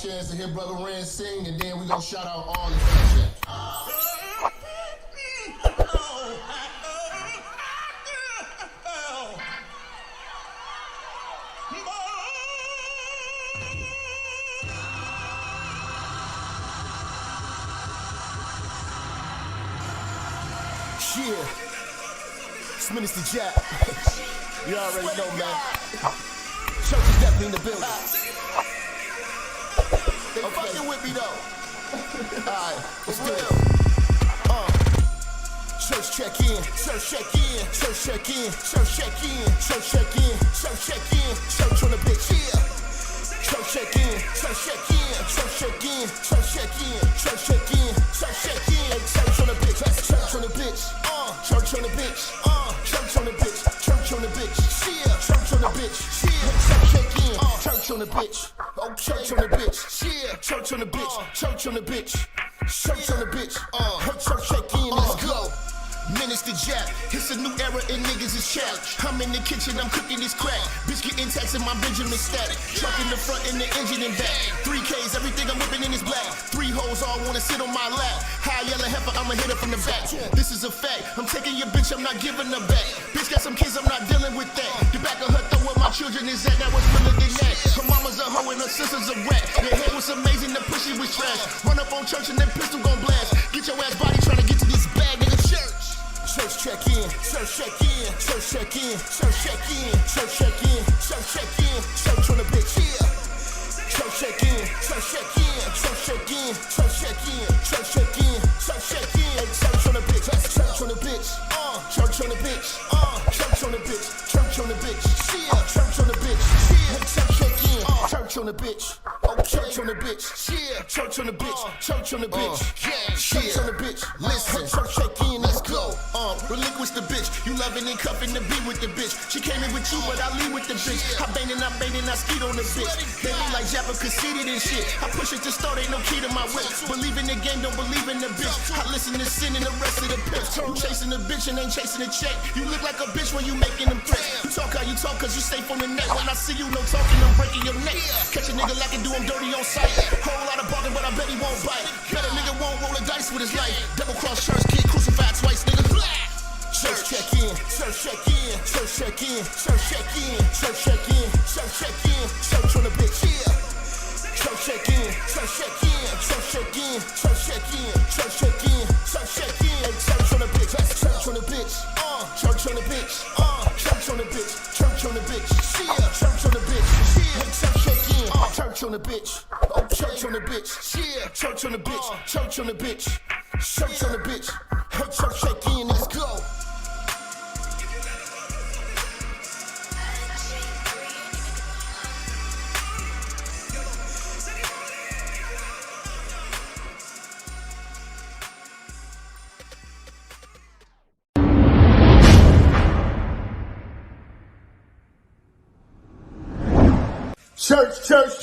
chance to hear Brother Rand sing, and then we gonna shout out all the fans. Yeah, it's Minister Jap. You already know, man. Church is definitely in the building. They fucking with me though. Alright, let's do it. Church check in, church check in, church check in, church check in, church check in, church check in, church on the bitch. Yeah. Church check in, church check in, church check in, church check in, church check in, church check in, church on the bitch, church on the bitch, church on the bitch, church on the bitch, church on the bitch, yeah, church on the bitch, yeah, church check in, church on the bitch, church on the bitch, yeah, church on the bitch, church on the bitch, church on the bitch, church check in, let's go. Minister Jap, it's a new era and niggas is chat. I'm in the kitchen, I'm cooking this crack. Bitch getting taxed in my Benjamin static. Truck in the front and the engine in back. 3Ks, everything I'm whipping in is black. 3 hoes all wanna sit on my lap. High yellow heifer, I'ma hit her from the back. This is a fact, I'm taking your bitch, I'm not giving her back. Bitch got some kids, I'm not dealing with that. The back of her throw where my children is at, that was realer than that. Her mama's a hoe and her sister's a rat. The head was amazing, the pussy was trash. Run up on church and that pistol gon' blast. Get your ass body trying to get to this bag, nigga, church. Church check in, church check in, church check in, church check in, church check in, church check in, church on the bitch, yeah. Church check in, church check in, church check in, church check in, church check in, church check in, church on the bitch, church on the bitch, church on the bitch, church on the bitch, church on the bitch, yeah, church on the bitch, yeah, church check in, church on the bitch, church on the bitch, yeah, church on the bitch, church on the bitch, yeah, church on the bitch, listen, church check in, let's go. Relinquish the bitch, you loving and cuffing the beat with the bitch. She came in with you, but I leave with the bitch. I bang and I skeet on the bitch. They be like Jap conceited and shit. I push it to start, ain't no key to my whip. Believe in the game, don't believe in the bitch. I listen to sin and the rest of the pips. You chasing the bitch and ain't chasing the check. You look like a bitch when you making them threats. You talk how you talk cause you safe on the net. When I see you, no talking, I'm breaking your neck. Catch a nigga like I do, I'm dirty on sight. Whole lot of barking, but I bet he won't bite. Bet a nigga won't roll the dice with his life. Double cross church, get crucified twice, nigga. Church check in, church check in, church check in, church check in, church check in, church check in, church on the bitch, yeah. Church check in, church check in, church check in, church check in, church check in, church check in, church on the bitch, church on the bitch, church on the bitch, church on the bitch, church on the bitch, yeah, church on the bitch, yeah, church check in, church on the bitch, church on the bitch, yeah, church on the bitch, church on the bitch, church on the bitch, hey, church check in, let's go.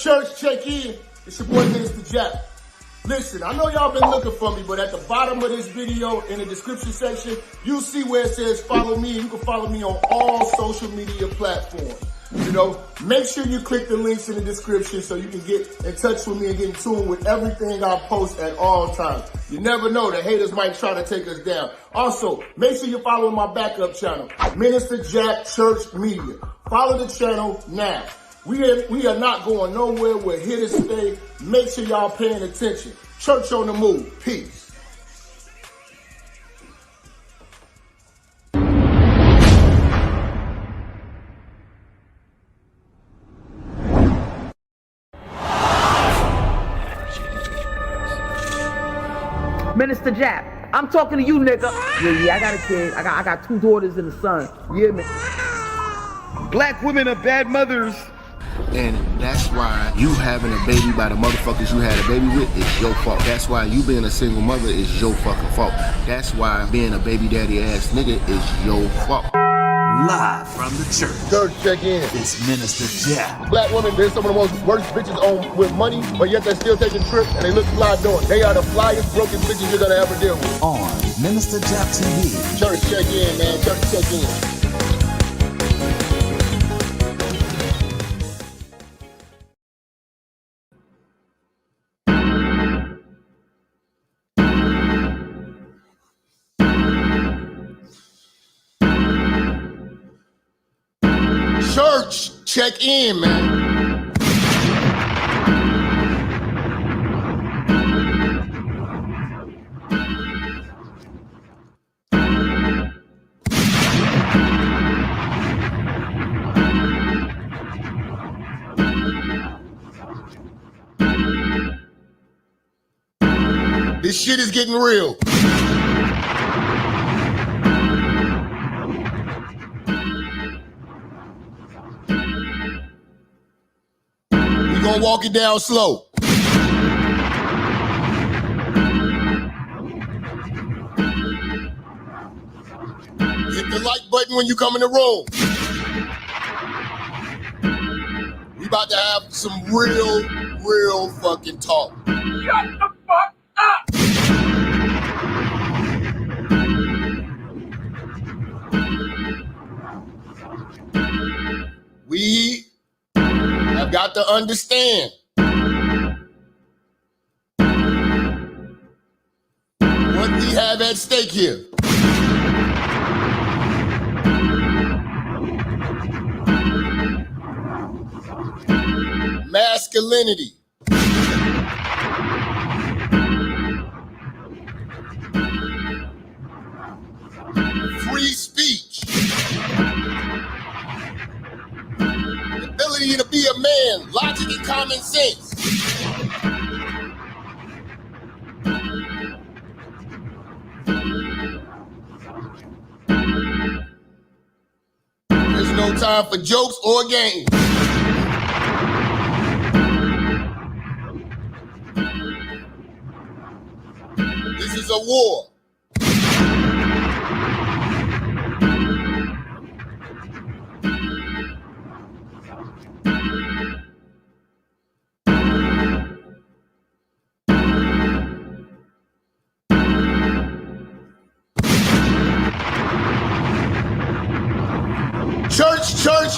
Church, check in. It's your boy, Minister Jap. Listen, I know y'all been looking for me, but at the bottom of this video, in the description section, you'll see where it says follow me. You can follow me on all social media platforms. You know, make sure you click the links in the description so you can get in touch with me and get in tune with everything I post at all times. You never know, the haters might try to take us down. Also, make sure you follow my backup channel, Minister Jap Church Media. Follow the channel now. We are not going nowhere. We're here to stay. Make sure y'all paying attention. Church on the move. Peace. Minister Jap, I'm talking to you, nigga. Yeah, I got a kid. I got 2 daughters and a son. Yeah, man. Black women are bad mothers. And that's why you having a baby by the motherfuckers you had a baby with is your fault. That's why you being a single mother is your fucking fault. That's why being a baby daddy ass nigga is your fault. Live from the church. Church check in. It's Minister Jap. Black women, they're some of the most worst bitches on with money, but yet they're still taking trips and they look fly doing. They are the flyest broken bitches you're gonna ever deal with. On Minister Jap TV. Church check in, man. Church check in. Church, check in, man. This shit is getting real. We gonna walk it down slow. Hit the like button when you come in the room. We about to have some real fucking talk. Shut the fuck up! We have got to understand what we have at stake here. Masculinity. Free speech. The ability to be a man, logic and common sense. There's no time for jokes or games. This is a war.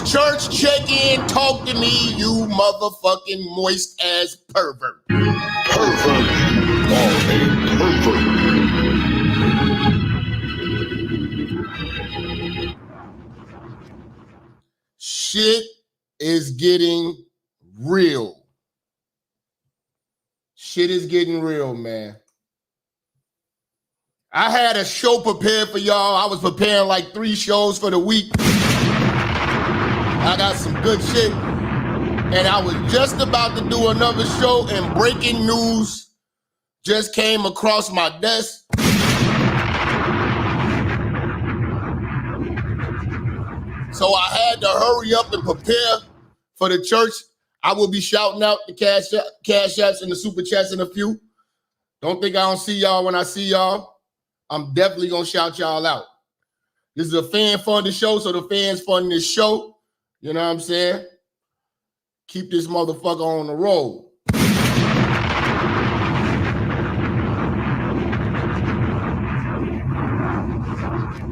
Church, check in, talk to me, you motherfucking moist ass pervert. Pervert. Oh, a pervert. Shit is getting real. Shit is getting real, man. I had a show prepared for y'all. I was preparing like 3 shows for the week. I got some good shit. And I was just about to do another show, and breaking news just came across my desk. So I had to hurry up and prepare for the church. I will be shouting out the cash apps and the super chats in a few. Don't think I don't see y'all when I see y'all. I'm definitely gonna shout y'all out. This is a fan-funded show, so the fans fund this show. You know what I'm saying? Keep this motherfucker on the road.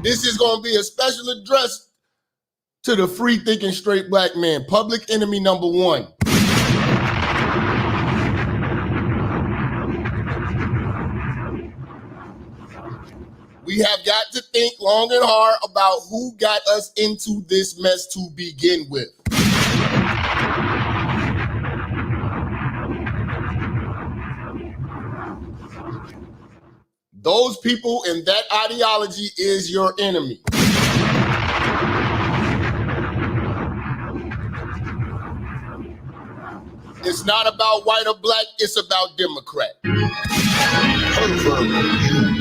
This is gonna be a special address to the free-thinking straight black man, public enemy number 1. We have got to think long and hard about who got us into this mess to begin with. Those people and that ideology is your enemy. It's not about white or black, it's about Democrat. Pervert.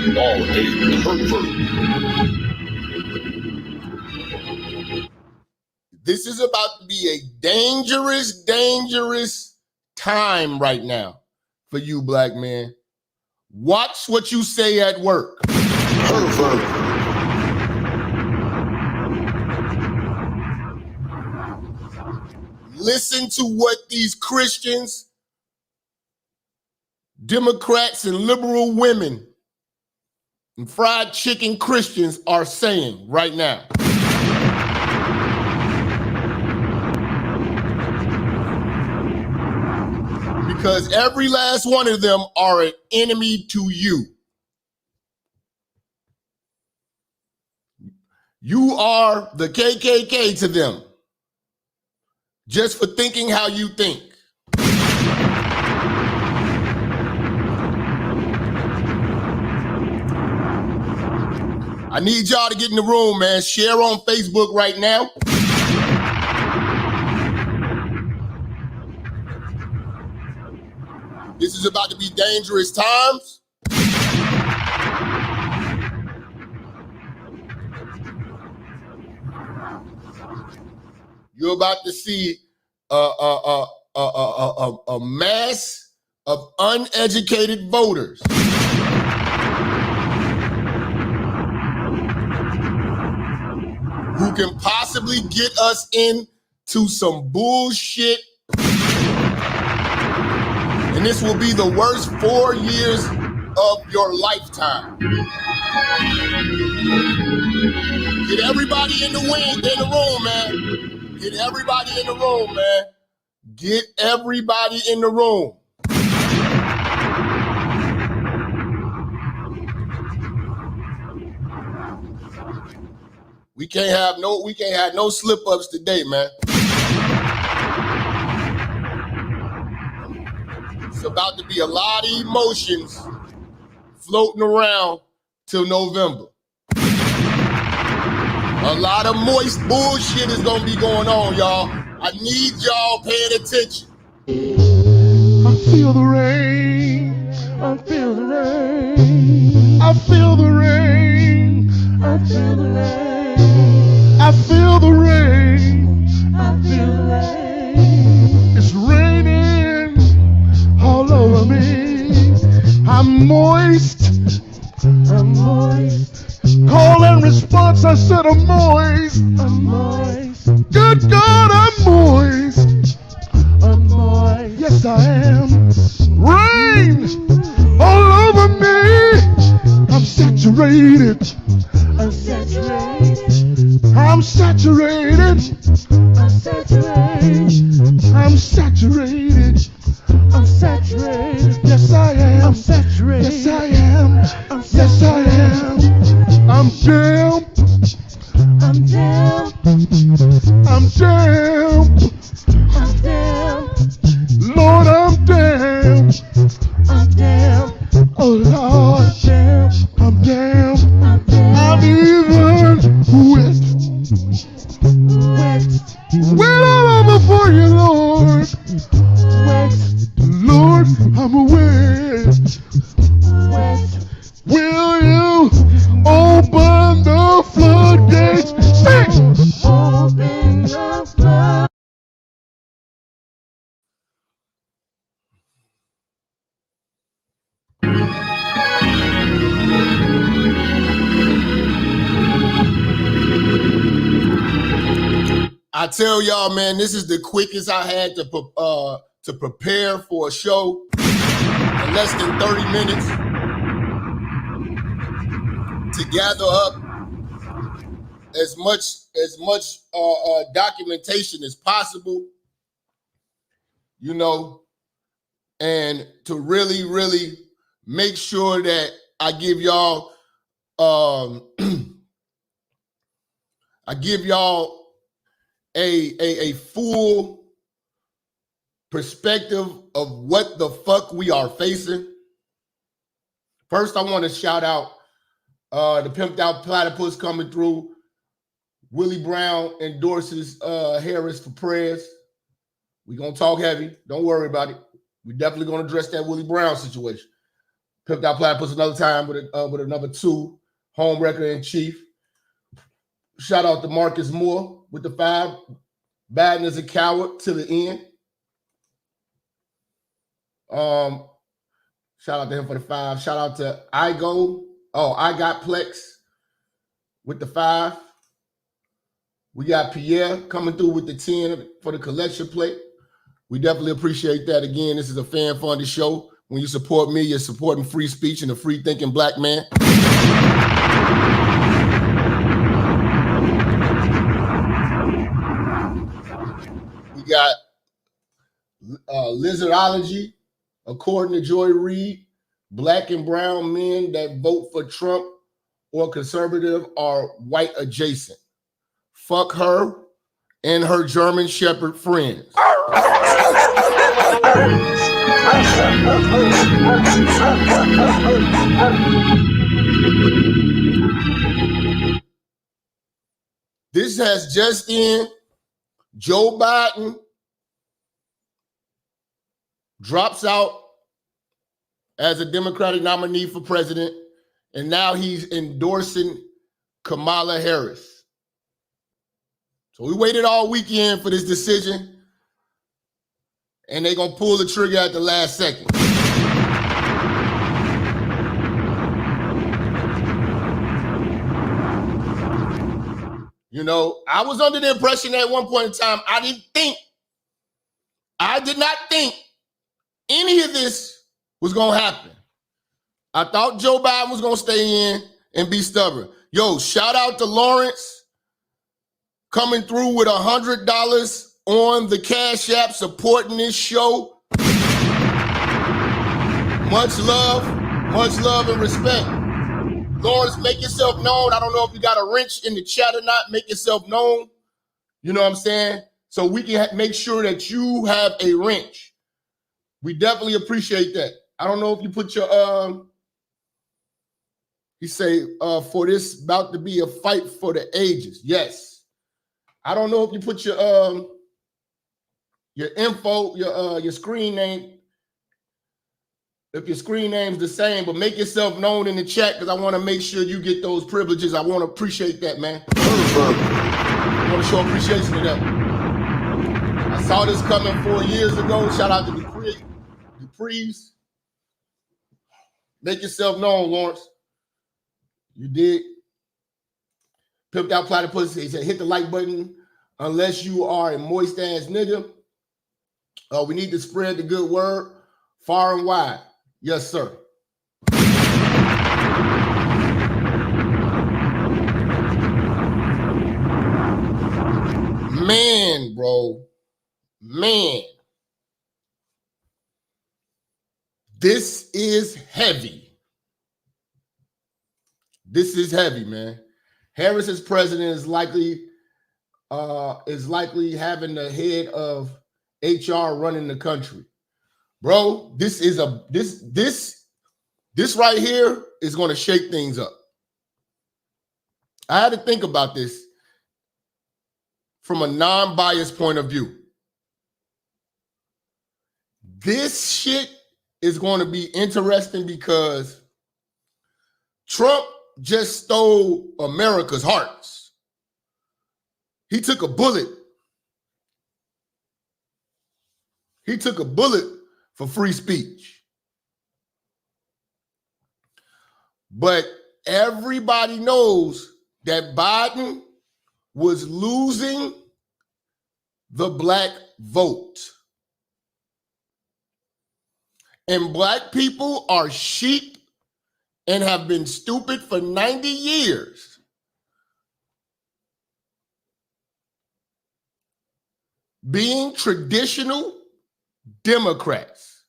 You are a pervert. This is about to be a dangerous time right now for you, black man. Watch what you say at work. Pervert. Listen to what these Christians, Democrats, and liberal women and fried chicken Christians are saying right now. Because every last one of them are an enemy to you. You are the KKK to them. just for thinking how you think. I need y'all to get in the room, man. Share on Facebook right now. This is about to be dangerous times. You're about to see a mass of uneducated voters who can possibly get us into some bullshit. And this will be the worst 4 years of your lifetime. Get everybody in the room, man. Get everybody in the room, man. Get everybody in the room. We can't have no slip-ups today, man. It's about to be a lot of emotions floating around till November. A lot of moist bullshit is gonna be going on, y'all. I need y'all paying attention. I feel the rain. I feel the rain. I feel the rain. I feel the rain. I feel the rain. I feel the rain. It's raining all over me. I'm moist. I'm moist. Call and response, I said I'm moist. I'm moist. Good God, I'm moist. I'm moist. Yes, I am. Rain all over me. I'm saturated. I'm saturated. I'm saturated. I'm saturated. I'm saturated. I'm saturated. Yes, I am. I'm saturated. Yes, I am. Yes, I am. I'm damp. I'm damp. I'm damp. I'm damp. Lord, I'm damp. I'm damp. Oh Lord, I'm damp. I'm even wet. Wet. Wet all over for you, Lord. Wet. Lord, I'm wet. Wet. Will you open the floodgates? Sing! Open the floodgates. I tell y'all, man, this is the quickest I had to prepare for a show in less than 30 minutes to gather up as much documentation as possible, you know, and to really, really make sure that I give y'all a full perspective of what the fuck we are facing. First, I want to shout out the Pimped Out Platypus coming through. Willie Brown endorses Harris for prayers. We're going to talk heavy. Don't worry about it. We're definitely going to address that Willie Brown situation. Pimped Out Platypus another time with another 2, home record in chief. Shout out to Marcus Moore with the 5. Biden is a coward to the end. Shout out to him for the 5. Shout out to I Got Plex with the 5. We got Pierre coming through with the 10 for the collection plate. We definitely appreciate that. Again, this is a fan-funded show. When you support me, you're supporting free speech and a free-thinking black man. We got Lizardology, according to Joy Reid. Black and brown men that vote for Trump or conservative are white adjacent. Fuck her and her German Shepherd friends. This has just in. Joe Biden drops out as a Democratic nominee for president, and now he's endorsing Kamala Harris. So we waited all weekend for this decision, and they're going to pull the trigger at the last second. You know, I was under the impression at one point in time, I did not think any of this was going to happen. I thought Joe Biden was going to stay in and be stubborn. Yo, shout out to Lawrence coming through with $100 on the Cash App supporting this show. Much love and respect. Lawrence, make yourself known. I don't know if you got a wrench in the chat or not. Make yourself known. You know what I'm saying? So we can make sure that you have a wrench. We definitely appreciate that. I don't know if you put your, you say, for this about to be a fight for the ages. Yes. I don't know if you put your info, your screen name, if your screen name's the same, but make yourself known in the chat because I want to make sure you get those privileges. I want to appreciate that, man. I want to show appreciation to that. I saw this coming 4 years ago. Shout out to Dupree's. Make yourself known, Lawrence. You did. Pimped out platypus. He said, hit the like button unless you are a moist ass nigga. We need to spread the good word far and wide. Yes, sir. Man, bro. Man. This is heavy. This is heavy, man. Harris as president is likely having the head of HR running the country. Bro, this right here is going to shake things up. I had to think about this from a non-biased point of view. This shit is going to be interesting because Trump just stole America's hearts. He took a bullet. He took a bullet for free speech. But everybody knows that Biden was losing the black vote. And black people are sheep and have been stupid for 90 years. Being traditional Democrats.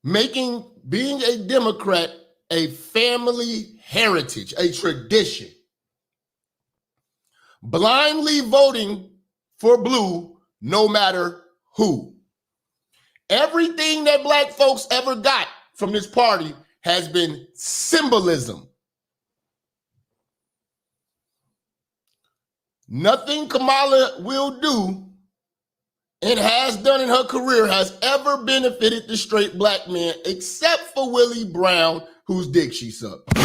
Being a Democrat a family heritage, a tradition. Blindly voting for blue no matter who. Everything that black folks ever got from this party has been symbolism. Nothing Kamala will do and has done in her career has ever benefited the straight black man except for Willie Brown, whose dick she sucked. P.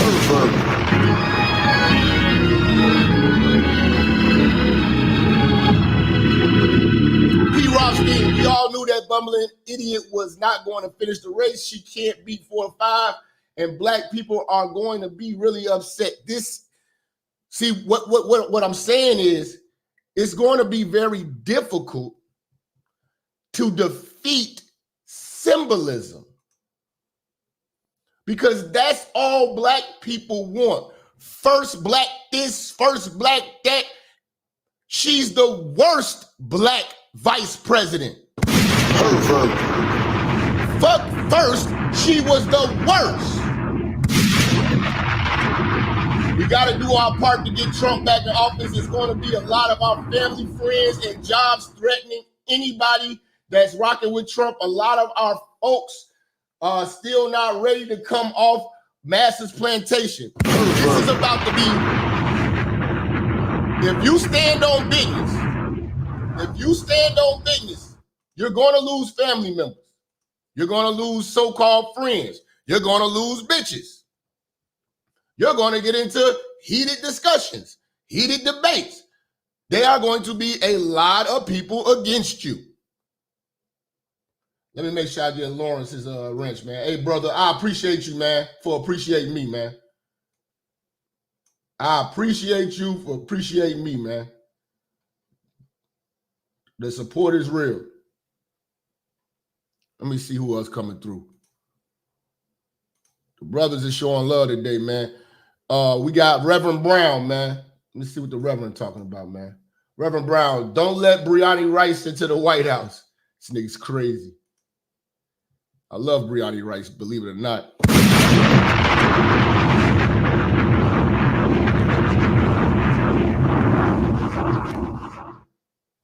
Rothstein, we all knew that bumbling idiot was not going to finish the race. She can't beat 4 or 5, and black people are going to be really upset. What I'm saying is, it's going to be very difficult to defeat symbolism because that's all black people want. First black this, first black that. She's the worst black vice president. Fuck first, she was the worst. We got to do our part to get Trump back in office. It's going to be a lot of our family, friends, and jobs threatening anybody that's rocking with Trump. A lot of our folks are still not ready to come off Master's plantation. This is about to be, if you stand on business, you're going to lose family members. You're going to lose so-called friends. You're going to lose bitches. You're going to get into heated discussions, heated debates. There are going to be a lot of people against you. Let me make sure I get Lawrence's wrench, man. Hey, brother, I appreciate you, man, for appreciating me, man. I appreciate you for appreciating me, man. The support is real. Let me see who else coming through. The brothers are showing love today, man. We got Reverend Brown, man. Let me see what the Reverend talking about, man. Reverend Brown, don't let Brianna Rice into the White House. This nigga's crazy. I love Brianna Rice, believe it or not.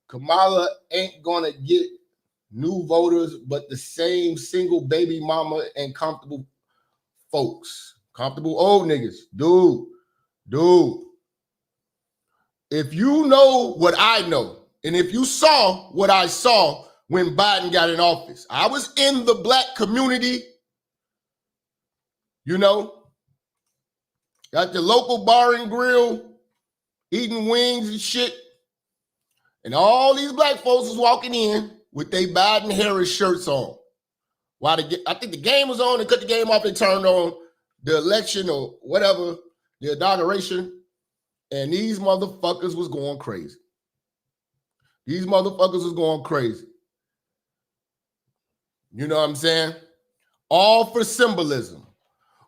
Kamala ain't gonna get new voters, but the same single baby mama and comfortable folks. Comfortable old niggas. Dude. If you know what I know, and if you saw what I saw when Biden got in office, I was in the black community, you know, got the local bar and grill, eating wings and shit. And all these black folks was walking in with their Biden Harris shirts on. While I think the game was on, they cut the game off, they turned on the election or whatever, the inauguration, and these motherfuckers was going crazy. You know what I'm saying? All for symbolism.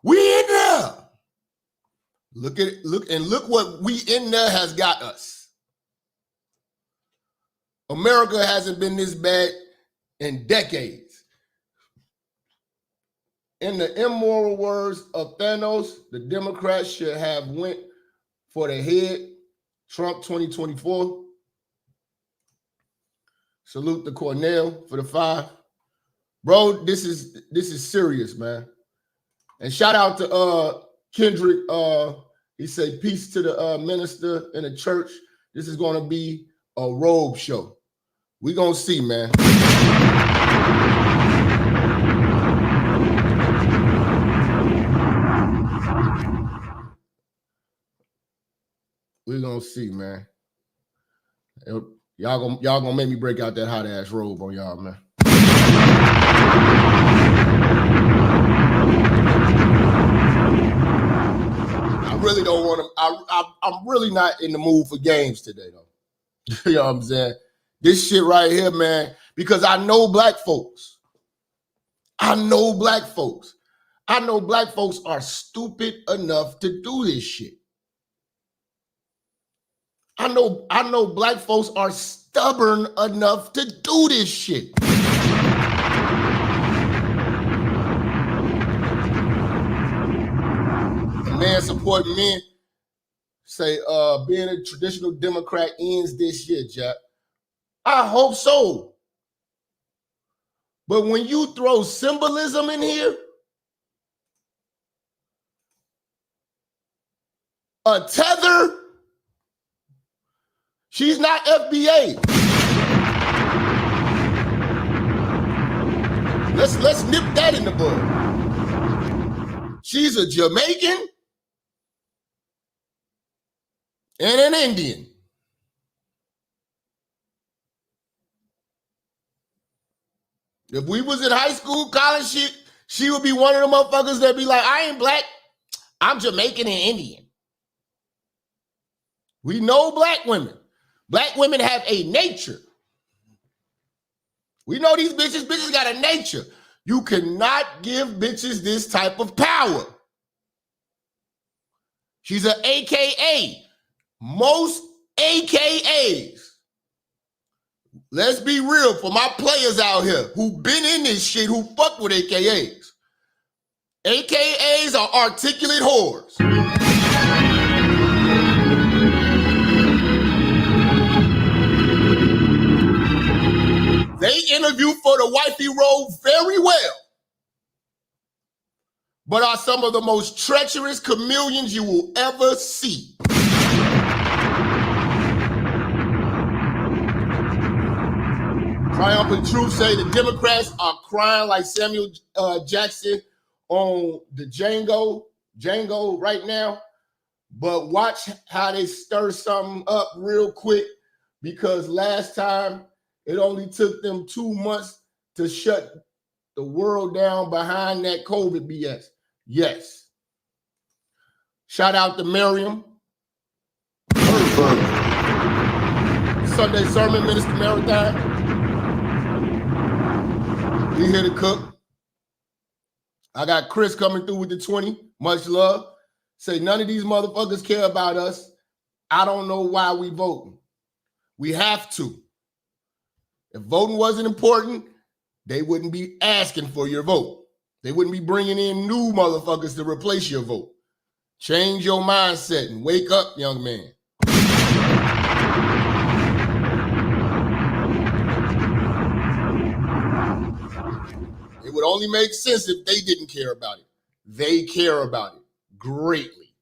We in there. Look what we in there has got us. America hasn't been this bad in decades. In the immoral words of Thanos, the Democrats should have went for the head. Trump 2024. Salute the Cornell for the 5. Bro, this is serious, man. And shout out to Kendrick. He said, peace to the minister in the church. This is going to be a robe show. We gonna see, man. We're gonna see, man. Y'all gonna make me break out that hot ass robe on y'all, man. I really don't want to. I'm really not in the mood for games today, though. You know what I'm saying? This shit right here, man, because I know black folks. I know black folks are stupid enough to do this shit. I know black folks are stubborn enough to do this shit. A man supporting men say being a traditional Democrat ends this year, Jap. I hope so. But when you throw symbolism in here, a tether, she's not FBA. Let's nip that in the bud. She's a Jamaican and an Indian. If we was in high school, college, she would be one of the motherfuckers that be like, I ain't black, I'm Jamaican and Indian. We know black women. Black women have a nature. We know these bitches got a nature. You cannot give bitches this type of power. She's an AKA. Most AKAs. Let's be real for my players out here who been in this shit, who fuck with AKAs. AKAs are articulate whores. They interview for the wifey role very well, but are some of the most treacherous chameleons you will ever see. Triumphant Truth say the Democrats are crying like Samuel Jackson on the Django right now, but watch how they stir something up real quick, because last time it only took them 2 months to shut the world down behind that COVID BS. Yes. Shout out to Miriam. Sunday sermon, Minister Marathon. We here to cook. I got Chris coming through with the 20. Much love. Say none of these motherfuckers care about us. I don't know why we voting. We have to. If voting wasn't important, they wouldn't be asking for your vote. They wouldn't be bringing in new motherfuckers to replace your vote. Change your mindset and wake up, young man. It would only make sense if they didn't care about it. They care about it greatly.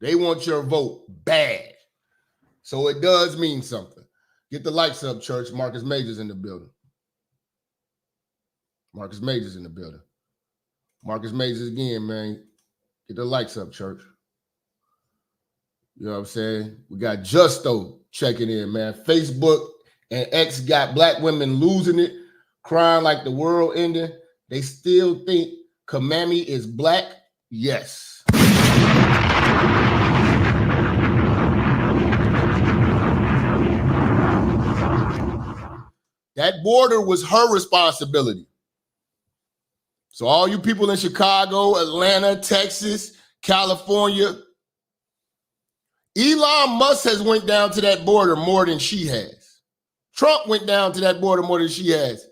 They want your vote bad. So it does mean something. Get the lights up, church. Marcus Majors in the building. Marcus Majors in the building. Marcus Majors again, man. Get the lights up, church. You know what I'm saying? We got Justo checking in, man. Facebook and X got black women losing it, crying like the world ending. They still think Kamami is black? Yes. That border was her responsibility. So all you people in Chicago, Atlanta, Texas, California, Elon Musk has went down to that border more than she has. Trump went down to that border more than she has.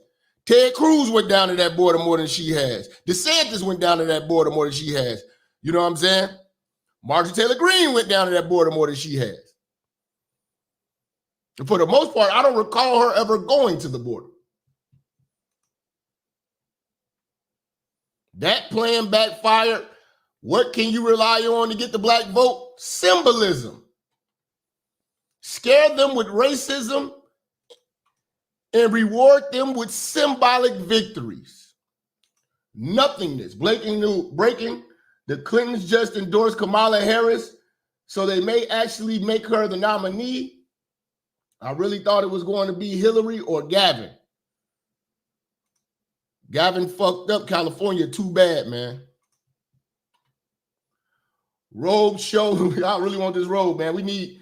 Ted Cruz went down to that border more than she has. DeSantis went down to that border more than she has. You know what I'm saying? Marjorie Taylor Greene went down to that border more than she has. And for the most part, I don't recall her ever going to the border. That plan backfired. What can you rely on to get the black vote? Symbolism. Scare them with racism and reward them with symbolic victories. Nothingness. Breaking. The Clintons just endorsed Kamala Harris, so they may actually make her the nominee. I really thought it was going to be Hillary or Gavin. Gavin fucked up California too bad, man. Robe show. I really want this robe, man. We need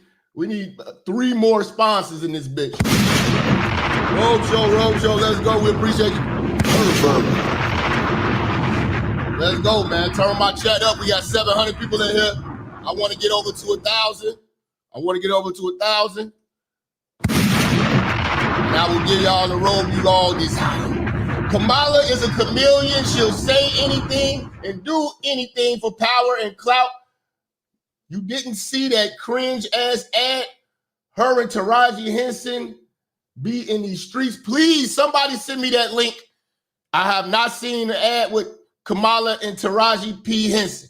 3 more sponsors in this bitch. Robe show. Let's go. We appreciate you. Let's go, man. Turn my chat up. We got 700 people in here. I want to get over to 1,000. And I will give y'all the robe you all desire. Kamala is a chameleon. She'll say anything and do anything for power and clout. You didn't see that cringe-ass ad? Her and Taraji Henson be in these streets. Please, somebody send me that link. I have not seen the ad with Kamala and Taraji P. Henson.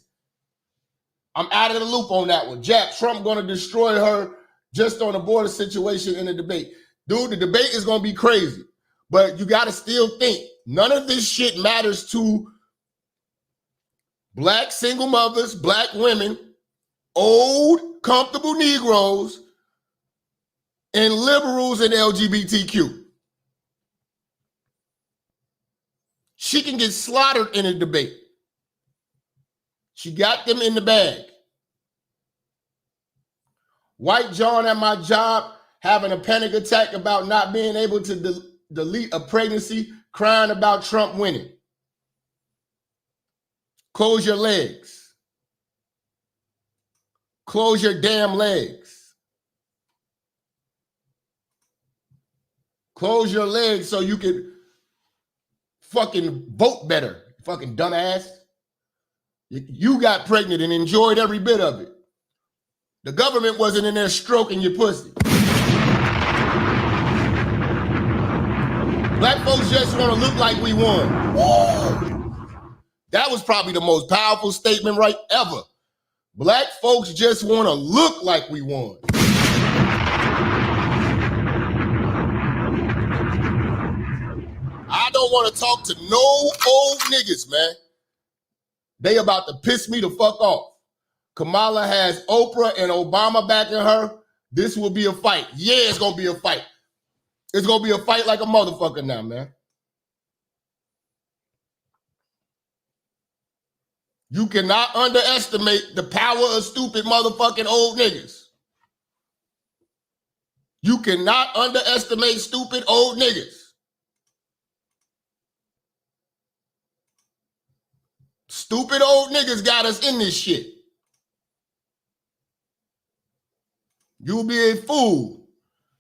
I'm out of the loop on that one. Jap, Trump going to destroy her just on the border situation in the debate. Dude, the debate is going to be crazy. But you got to still think, none of this shit matters to black single mothers, black women, old, comfortable Negroes, and liberals and LGBTQ. She can get slaughtered in a debate. She got them in the bag. White John at my job having a panic attack about not being able to delete a pregnancy, crying about Trump winning. Close your legs. Close your damn legs. Close your legs so you can fucking vote better, fucking dumbass. You got pregnant and enjoyed every bit of it. The government wasn't in there stroking your pussy. Black folks just want to look like we won. Woo! That was probably the most powerful statement right ever. Black folks just want to look like we won. I don't want to talk to no old niggas, man. They about to piss me the fuck off. Kamala has Oprah and Obama backing her. This will be a fight. Yeah, it's going to be a fight. It's going to be a fight like a motherfucker now, man. You cannot underestimate the power of stupid motherfucking old niggas. You cannot underestimate stupid old niggas. Stupid old niggas got us in this shit. You'll be a fool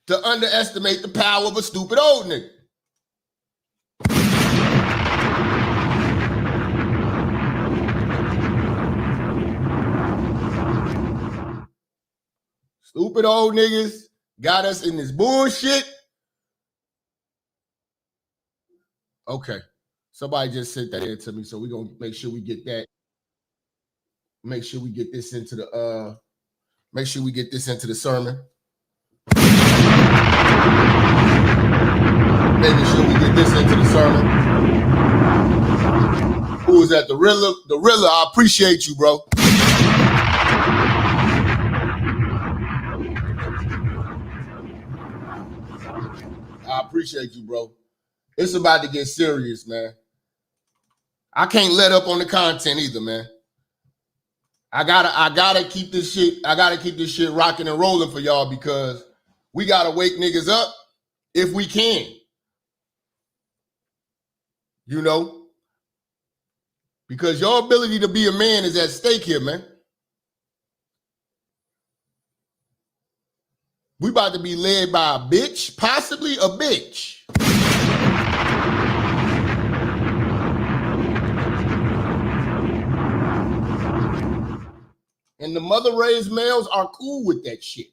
to underestimate the power of a stupid old nigga. Stupid old niggas got us in this bullshit. Okay. Somebody just sent that in to me, so we're gonna make sure we get that. Make sure we get this into the sermon. Making sure we get this into the sermon. Who is that? The Rilla? The Rilla, I appreciate you, bro. I appreciate you, bro. It's about to get serious, man. I can't let up on the content either, man. I gotta keep this shit rocking and rolling for y'all because we gotta wake niggas up if we can. You know? Because your ability to be a man is at stake here, man. We about to be led by a bitch, possibly a bitch. And the mother-raised males are cool with that shit.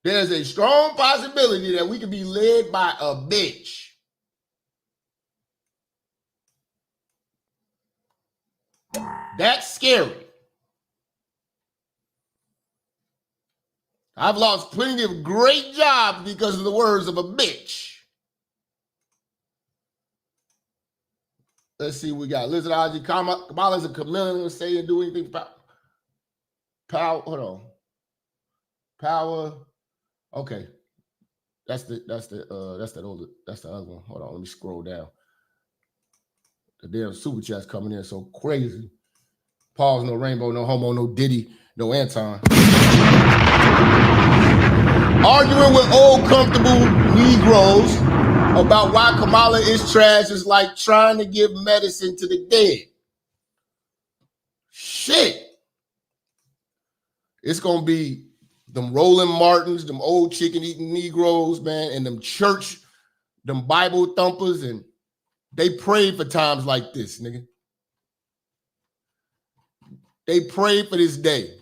There's a strong possibility that we could be led by a bitch. That's scary. I've lost plenty of great jobs because of the words of a bitch. Let's see what we got. Lizardology, Kamala's a chameleon, say and do anything about power. Hold on. Power. Okay. That's the other one. Hold on, let me scroll down. The damn super chat's coming in so crazy. Pause, no rainbow, no homo, no Diddy, no Anton. Arguing with old comfortable Negroes about why Kamala is trash is like trying to give medicine to the dead. Shit. It's going to be them Roland Martins, them old chicken-eating Negroes, man, and them church, them Bible thumpers, and they prayed for times like this, nigga. They prayed for this day.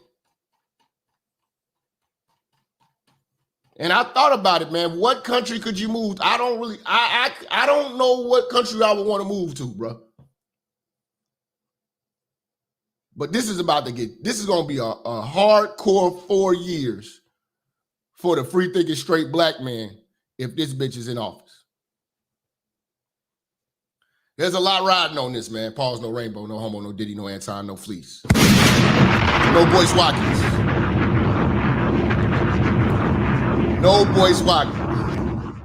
And I thought about it, man. What country could you move to? I don't know what country I would want to move to, bro. But this is going to be a hardcore 4 years for the free thinking straight black man if this bitch is in office. There's a lot riding on this, man. Pause, no rainbow, no homo, no Diddy, no Anton, no fleece. No Boyce Watkins. No Boyce Watkins.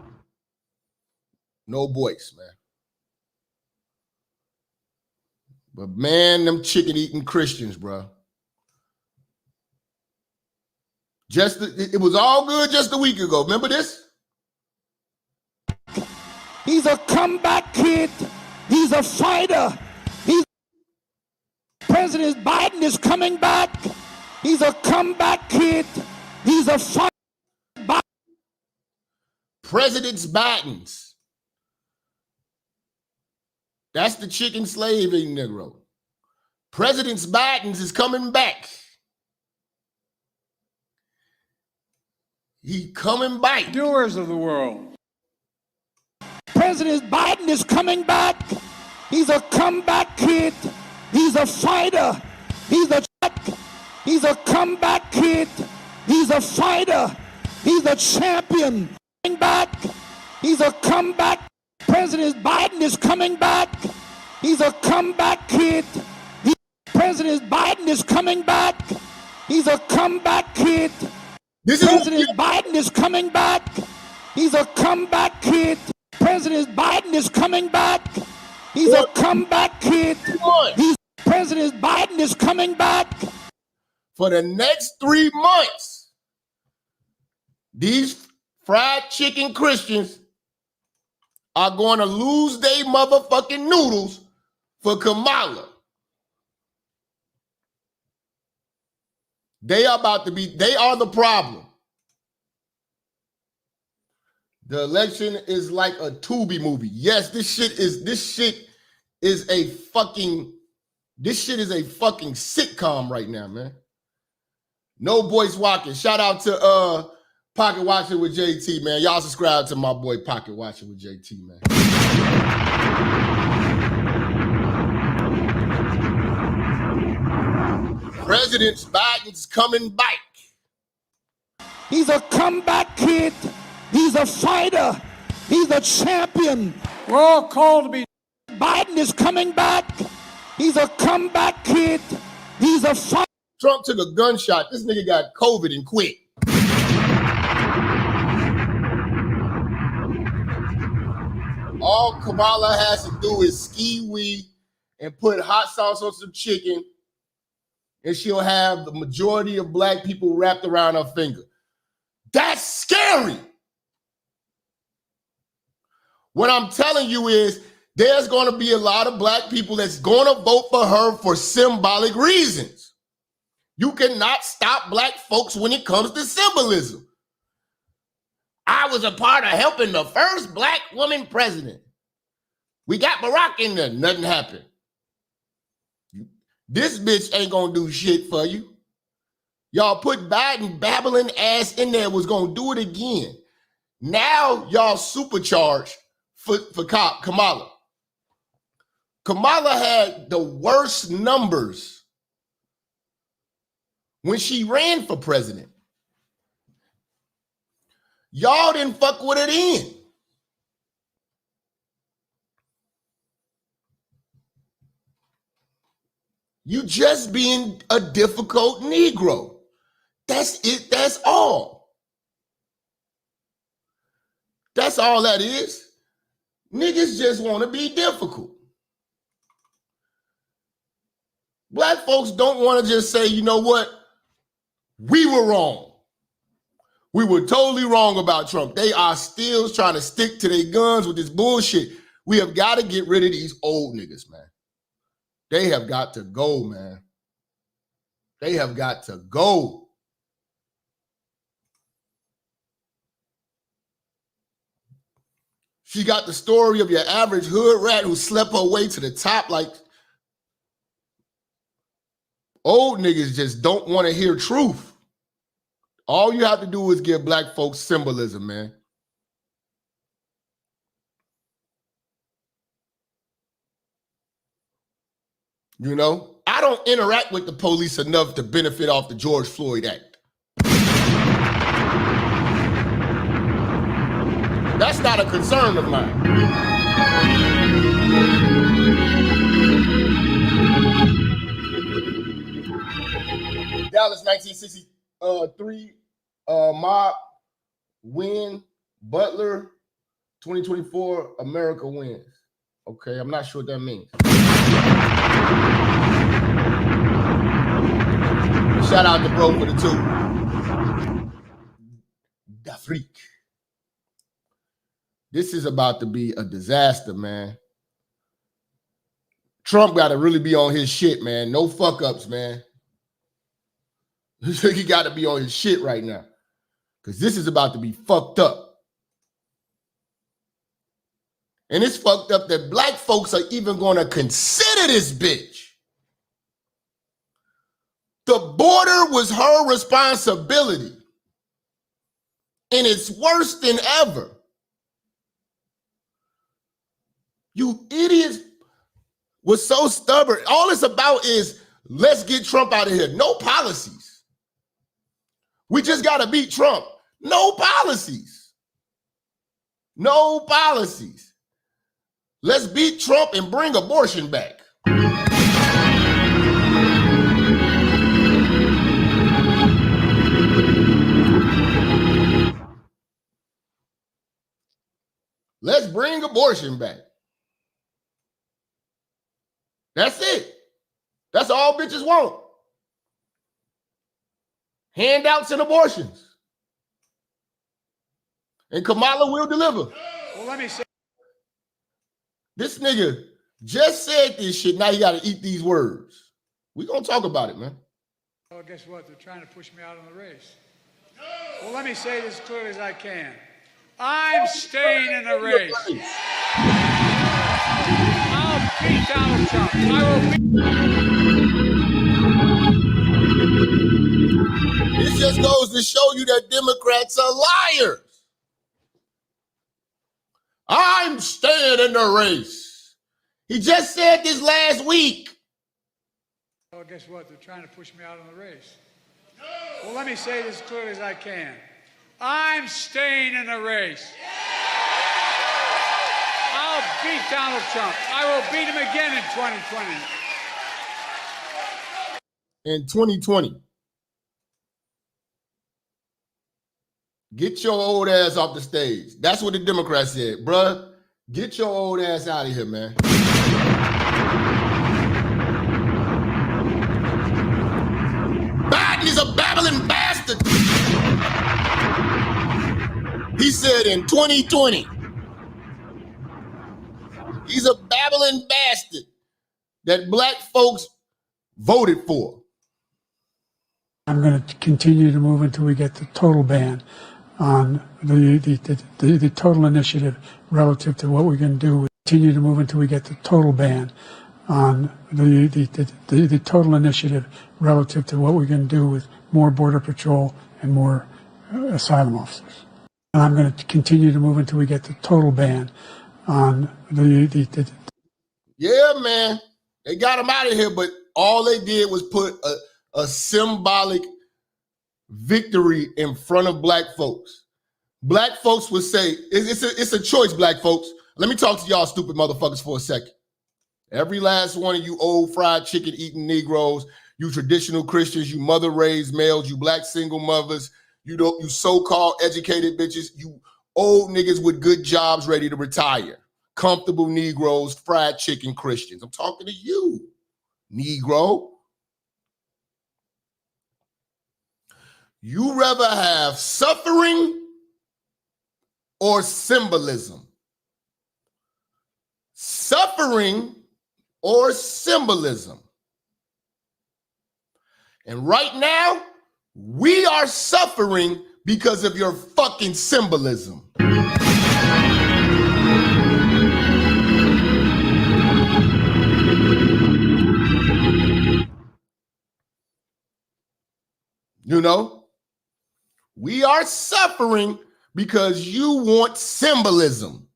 No Boyce, man. But man, them chicken-eating Christians, bro. It was all good just a week ago. Remember this? He's a comeback kid. He's a fighter. President Biden is coming back. He's a comeback kid. He's a fighter. President's Biden's. That's the chicken slave eating Negro. President's Biden's is coming back. He coming back. Doers of the world. President Biden is coming back. He's a comeback kid. He's a fighter. He's a comeback kid. He's a fighter. He's a champion. Coming back. He's a comeback. President Biden is coming back. He's a comeback kid. President Biden is coming back. He's a comeback kid. President Biden is coming back. He's a comeback kid. President Biden is coming back. He's a comeback kid. President Biden is coming back. For the next 3 months, these fried chicken Christians are going to lose their motherfucking noodles for Kamala. They are the problem. The election is like a Tubi movie. Yes, this shit is a fucking sitcom right now, man. No voice walking. Shout out to Pocket Watching with JT, man. Y'all subscribe to my boy Pocket Watching with JT, man. President Biden's coming back. He's a comeback kid. He's a fighter. He's a champion. We're all called to be. Biden is coming back. He's a comeback kid. He's a fighter. Trump took a gunshot. This nigga got COVID and quit. All Kamala has to do is ski-wee and put hot sauce on some chicken, and she'll have the majority of black people wrapped around her finger. That's scary. What I'm telling you is there's going to be a lot of black people that's going to vote for her for symbolic reasons. You cannot stop black folks when it comes to symbolism. I was a part of helping the first black woman president. We got Barack in there. Nothing happened. This bitch ain't going to do shit for you. Y'all put Biden babbling ass in there, was going to do it again. Now y'all supercharged for Kamala. Kamala had the worst numbers when she ran for president. Y'all didn't fuck with it in. You just being a difficult Negro. That's it. That's all. That's all that is. Niggas just want to be difficult. Black folks don't want to just say, you know what? We were wrong. We were totally wrong about Trump. They are still trying to stick to their guns with this bullshit. We have got to get rid of these old niggas, man. They have got to go, man. They have got to go. She got the story of your average hood rat who slept her way to the top. Like, old niggas just don't want to hear truth. All you have to do is give black folks symbolism, man. You know, I don't interact with the police enough to benefit off the George Floyd Act. That's not a concern of mine. Dallas 1963 mob win. Butler 2024 America wins. Okay, I'm not sure what that means. Shout out to bro for the 2. Da freak. This is about to be a disaster, man. Trump got to really be on his shit, man. No fuck ups, man. He got to be on his shit right now. Because this is about to be fucked up. And it's fucked up that black folks are even going to consider this bitch. The border was her responsibility. And it's worse than ever. You idiots was so stubborn. All it's about is let's get Trump out of here. No policies. We just got to beat Trump. No policies. No policies. Let's beat Trump and bring abortion back. Let's bring abortion back. That's it. That's all bitches want. Handouts and abortions. And Kamala will deliver. Well, let me say. This nigga just said this shit. Now you got to eat these words. We're going to talk about it, man. Well, guess what? They're trying to push me out of the race. Well, let me say this as clearly as I can. I'm staying in the race. I'll beat Donald Trump. I will beat. This just goes to show you that Democrats are liars. I'm staying in the race. He just said this last week. Well, guess what? They're trying to push me out of the race. Well, let me say this as clearly as I can. I'm staying in the race. I'll beat Donald Trump. I will beat him again in 2020. In 2020. Get your old ass off the stage. That's what the Democrats said. Bruh, get your old ass out of here, man. Biden is a babbling bastard. He said in 2020. He's a babbling bastard that black folks voted for. I'm going to continue to move until we get the total ban on the total initiative relative to what we're going to do. Continue to move until we get the total ban on the total initiative relative to what we're going to do with more border patrol and more asylum officers. And I'm going to continue to move until we get the total ban on Yeah, man. They got him out of here, but all they did was put a symbolic victory in front of black folks. Black folks would say, it's a choice, black folks. Let me talk to y'all stupid motherfuckers for a second. Every last one of you old fried chicken eating Negroes, you traditional Christians, you mother-raised males, you black single mothers, you so-called educated bitches, you old niggas with good jobs ready to retire. Comfortable Negroes, fried chicken Christians. I'm talking to you, Negro. You rather have suffering or symbolism? Suffering or symbolism? And right now, we are suffering because of your fucking symbolism. You know, we are suffering because you want symbolism.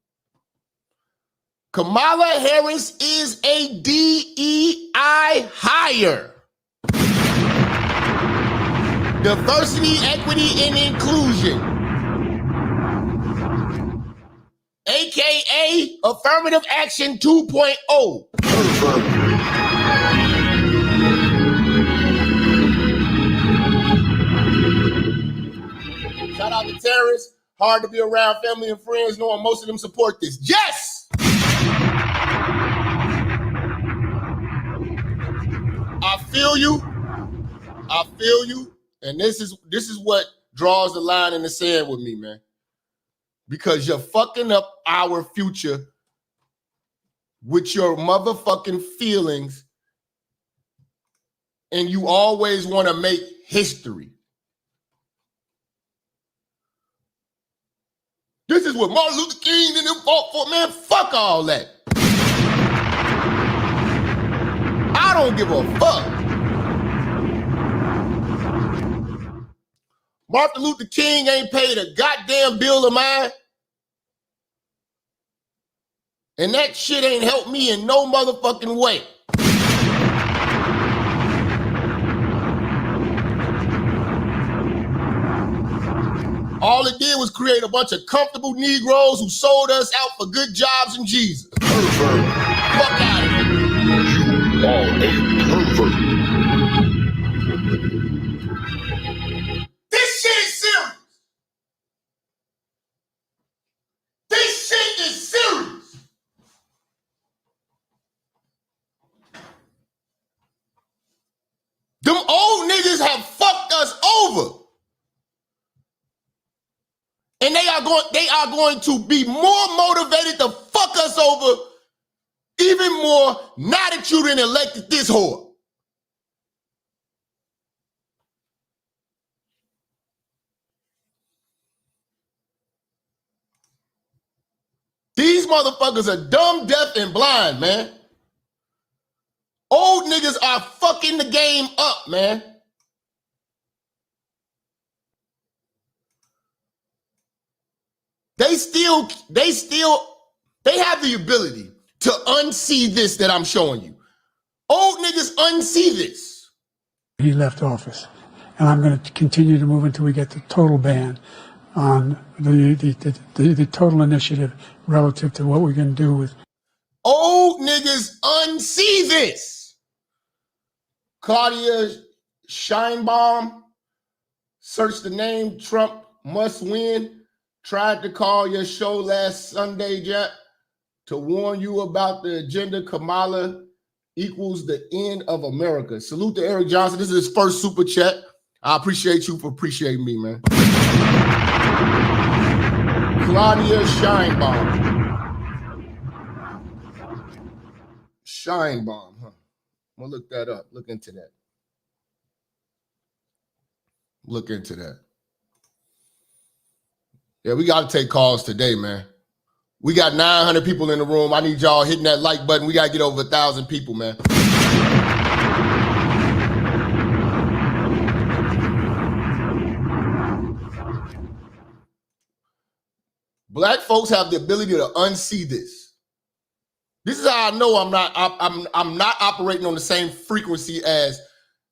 Kamala Harris is a DEI hire. Diversity, equity, and inclusion. AKA Affirmative Action 2.0. Shout out to terrorists. Hard to be around family and friends knowing most of them support this. Yes! I feel you. I feel you. And this is what draws the line in the sand with me, man. Because you're fucking up our future with your motherfucking feelings, and you always want to make history. This is what Martin Luther King and them fought for, man. Fuck all that. I don't give a fuck. Martin Luther King ain't paid a goddamn bill of mine. And that shit ain't helped me in no motherfucking way. All it did was create a bunch of comfortable Negroes who sold us out for good jobs and Jesus. Pervert. Fuck out of here. You are a pervert. This shit is serious. This shit is serious. Them old niggas have fucked us over. And they are going to be more motivated to fuck us over even more now that you done elected this whore. These motherfuckers are dumb, deaf, and blind, man. Old niggas are fucking the game up, man. They have the ability to unsee this that I'm showing you. Old niggas unsee this. He left office, and I'm going to continue to move until we get the total ban on the total initiative relative to what we're going to do with. Old niggas unsee this. Claudia Scheinbaum, search the name Trump must win. Tried to call your show last Sunday, Jap, to warn you about the agenda. Kamala equals the end of America. Salute to Eric Johnson. This is his first super chat. I appreciate you for appreciating me, man. Claudia Scheinbaum. Scheinbaum, huh? I'm gonna look that up. Look into that. Look into that. Yeah, we got to take calls today, man. We got 900 people in the room. I need y'all hitting that like button. We got to get over 1,000 people, man. Black folks have the ability to unsee this. This is how I know I'm not operating on the same frequency as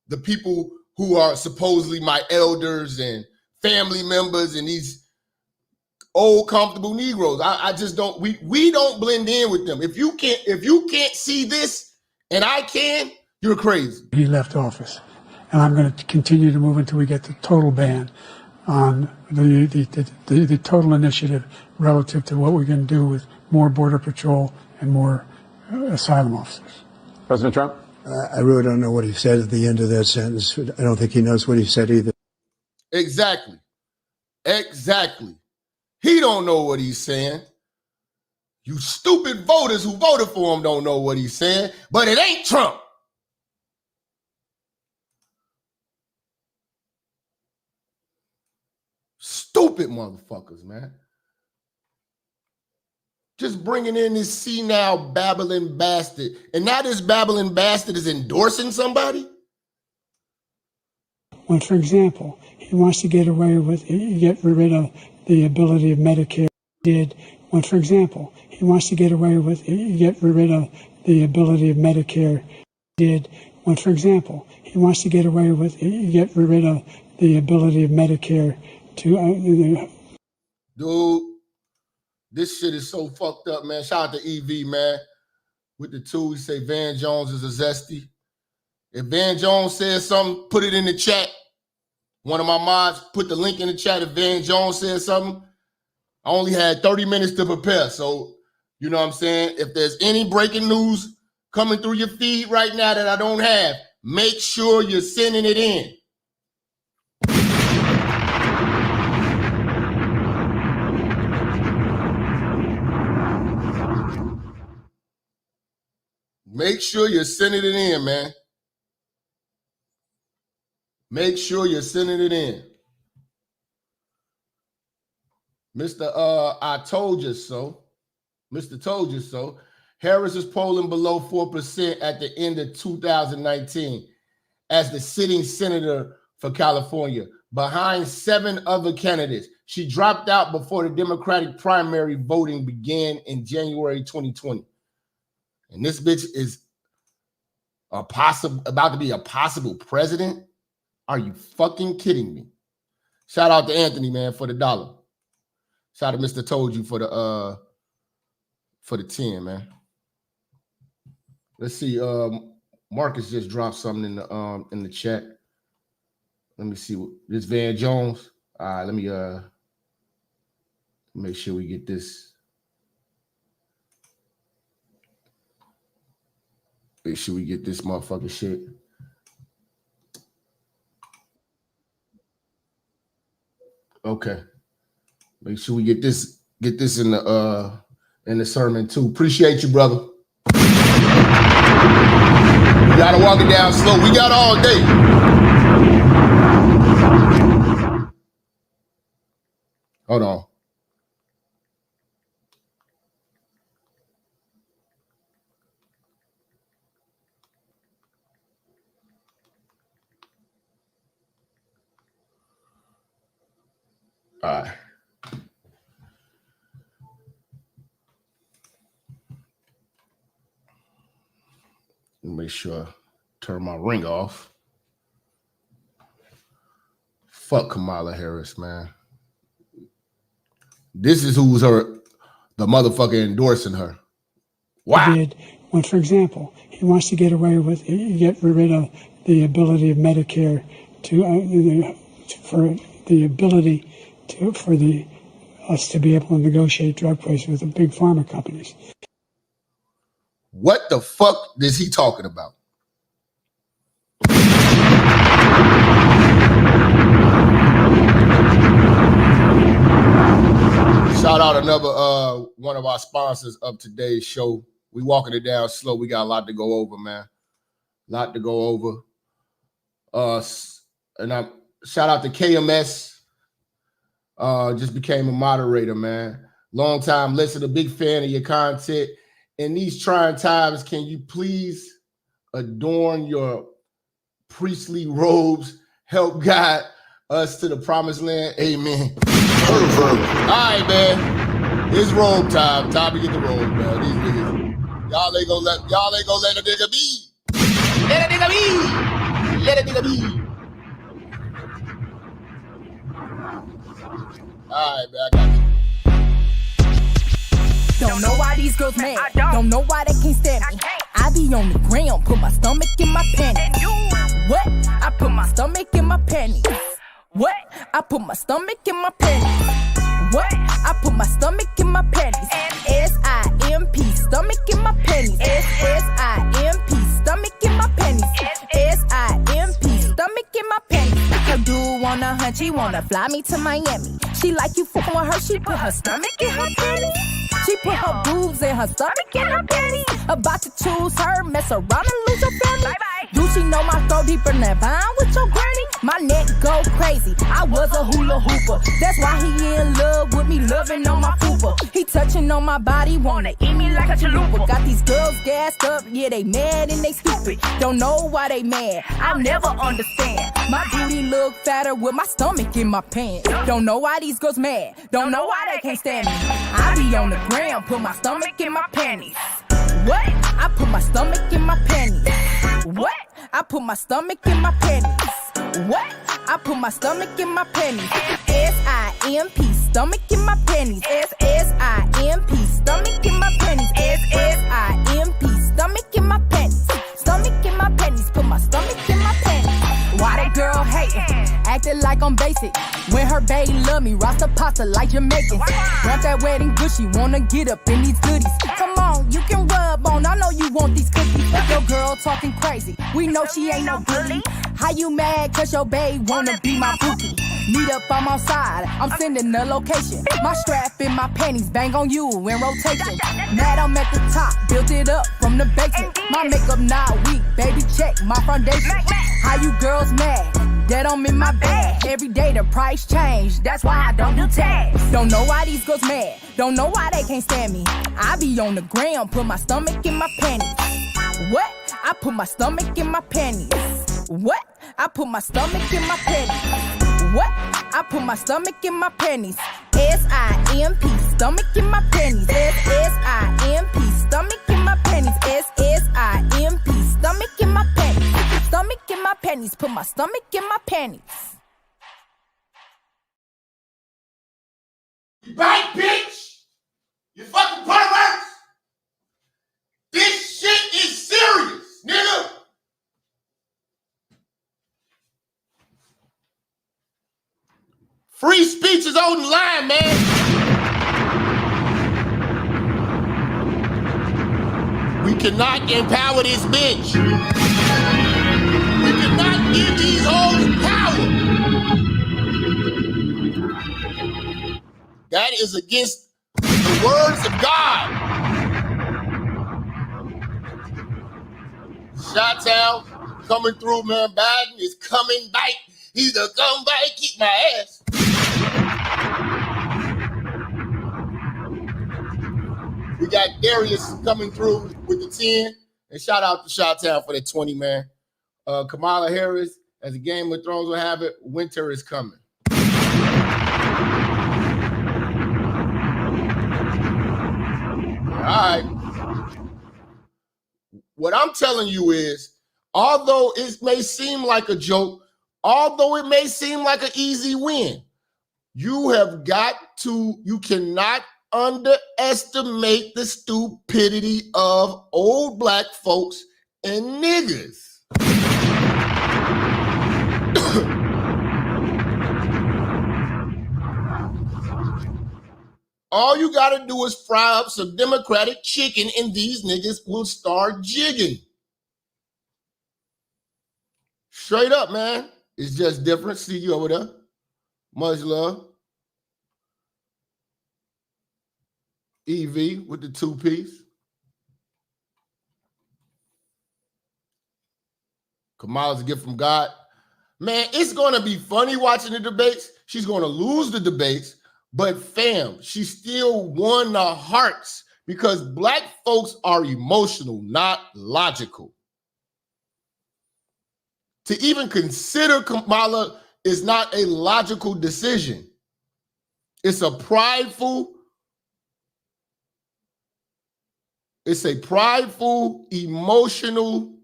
the people who are supposedly my elders and family members and these old comfortable Negroes. I just don't, we don't blend in with them. If you can't see this and I can, you're crazy. He left office, and I'm going to continue to move until we get the total ban on the total initiative relative to what we're going to do with more border patrol and more asylum officers. President Trump? I really don't know what he said at the end of that sentence. I don't think he knows what he said either. Exactly. He don't know what he's saying. You stupid voters who voted for him don't know what he's saying, but it ain't Trump. Stupid motherfuckers, man. Just bringing in this senile babbling bastard. And now this babbling bastard is endorsing somebody? When, for example, he wants to get rid of the ability of Medicare, when, for example, he wants to get rid of the ability of Medicare, when, for example, he wants to get rid of the ability of Medicare to... Dude, this shit is so fucked up, man. Shout out to EV, man. With the two, he say Van Jones is a zesty. If Van Jones says something, put it in the chat. One of my mods put the link in the chat. If Van Jones says something, I only had 30 minutes to prepare. So, you know what I'm saying? If there's any breaking news coming through your feed right now that I don't have, make sure you're sending it in. Make sure you're sending it in, man. Make sure you're sending it in. Mr. I told you so. Mr. Told you so. Harris is polling below 4% at the end of 2019 as the sitting senator for California, behind 7 other candidates. She dropped out before the Democratic primary voting began in January 2020. And this bitch is about to be a possible president? Are you fucking kidding me? Shout out to Anthony, man, for the $1. Shout out to Mr. Told You for the 10, man. Let's see. Marcus just dropped something in the chat. Let me see. This Van Jones. All right, let me make sure we get this. Make sure we get this motherfucking shit. Okay. Make sure we get this in the sermon too. Appreciate you, brother. You gotta walk it down slow. We got all day. Hold on. All right. Make sure I turn my ring off. Fuck Kamala Harris, man. This is who's the motherfucker endorsing her. Wow. When, for example, he wants to get rid of the ability of Medicare for us to be able to negotiate drug prices with the big pharma companies. What the fuck is he talking about? Shout out another one of our sponsors of today's show. We walking it down slow. We got a lot to go over, man. A lot to go over. And I shout out to KMS. Just became a moderator, man. Long time listener, big fan of your content. In these trying times, can you please adorn your priestly robes, help guide us to the promised land? Amen. All right, man. It's robe time. Time to get the robe, man. These niggas, y'all ain't gonna let a nigga be. Let a nigga be. Let a nigga be. All right, man. I got you. Don't know why these girls mad. Don't know why they can't stand me. I be on the ground, put my stomach in my panties. What? I put my stomach in my panties. What? I put my stomach in my panties. What? I put my stomach in my panties. S-I-M-P, stomach in my panties. S-S-I-M-P, stomach in my panties. S-I-M-P, stomach in my panties. Her dude wanna hunt, she wanna fly me to Miami. She like you fucking with her, she put her stomach in her panties. She put her boobs in her stomach in her panties. About to choose her, mess around and lose your family. Bye-bye. Do she know my throat deeper than that vine with your granny? My neck go crazy, I was a hula hooper. That's why he in love with me, loving on my pooper. He touching on my body, wanna eat me like a chalupa. Got these girls gassed up, yeah, they mad and they stupid. Don't know why they mad, I'll never understand. My booty look fatter with my stomach in my pants. Don't know why these girls mad, don't know why they can't stand me. I be on the ground, put my stomach in my panties. What? I put my stomach in my panties. What? I put my stomach in my panties. What? I put my stomach in my panties. S-I-M-P, stomach in my panties. S-S-I-M-P, stomach in my panties. S-S-I-M-P, stomach in my panties. Stomach in my panties, put my stomach in my panties. Why that girl hatin'? Acting like I'm basic. When her bae love me, Rasta pasta like Jamaican. Want that wedding Gucci, wanna get up in these goodies. Come on, you can rub on, I know you want these cookies. Your girl talking crazy, we know she ain't no bully. How you mad cause your bae wanna be my bookie? Meet up, I'm outside, I'm sending the location. My strap in my panties, bang on you in rotation. Mad I'm at the top, built it up from the basement. My makeup not weak, baby check my foundation. How you girls mad? That I'm in my bag. Every day the price change, that's why I don't do tags. Don't know why these girls mad, don't know why they can't stand me. I be on the ground, put my stomach in my panties. What? I put my stomach in my panties. What? I put my stomach in my panties. What? I put my stomach in my panties. S-I-M-P, stomach in my panties. S-I-M-P, stomach in my panties. S-I-M-P, stomach in my panties. Stomach in my panties, put my stomach in my panties. Right, bitch? You fucking perverts! This shit is serious, nigga! Free speech is on the line, man. We cannot empower this bitch. We cannot give these hoes power. That is against the words of God. Shot-town coming through, man. Biden is coming back. He's a come back, kick my ass. We got Darius coming through with the 10. And shout out to Shot-town for the 20, man. Kamala Harris, as the Game of Thrones will have it, winter is coming. All right. What I'm telling you is, although it may seem like a joke, although it may seem like an easy win, you cannot underestimate the stupidity of old black folks and niggas. All you got to do is fry up some Democratic chicken and these niggas will start jigging. Straight up, man. It's just different. See you over there. Much love. EV with the 2-piece. Kamala's a gift from God. Man, it's going to be funny watching the debates. She's going to lose the debates. But fam, she still won the hearts because black folks are emotional, not logical. To even consider Kamala is not a logical decision. It's a prideful, emotional,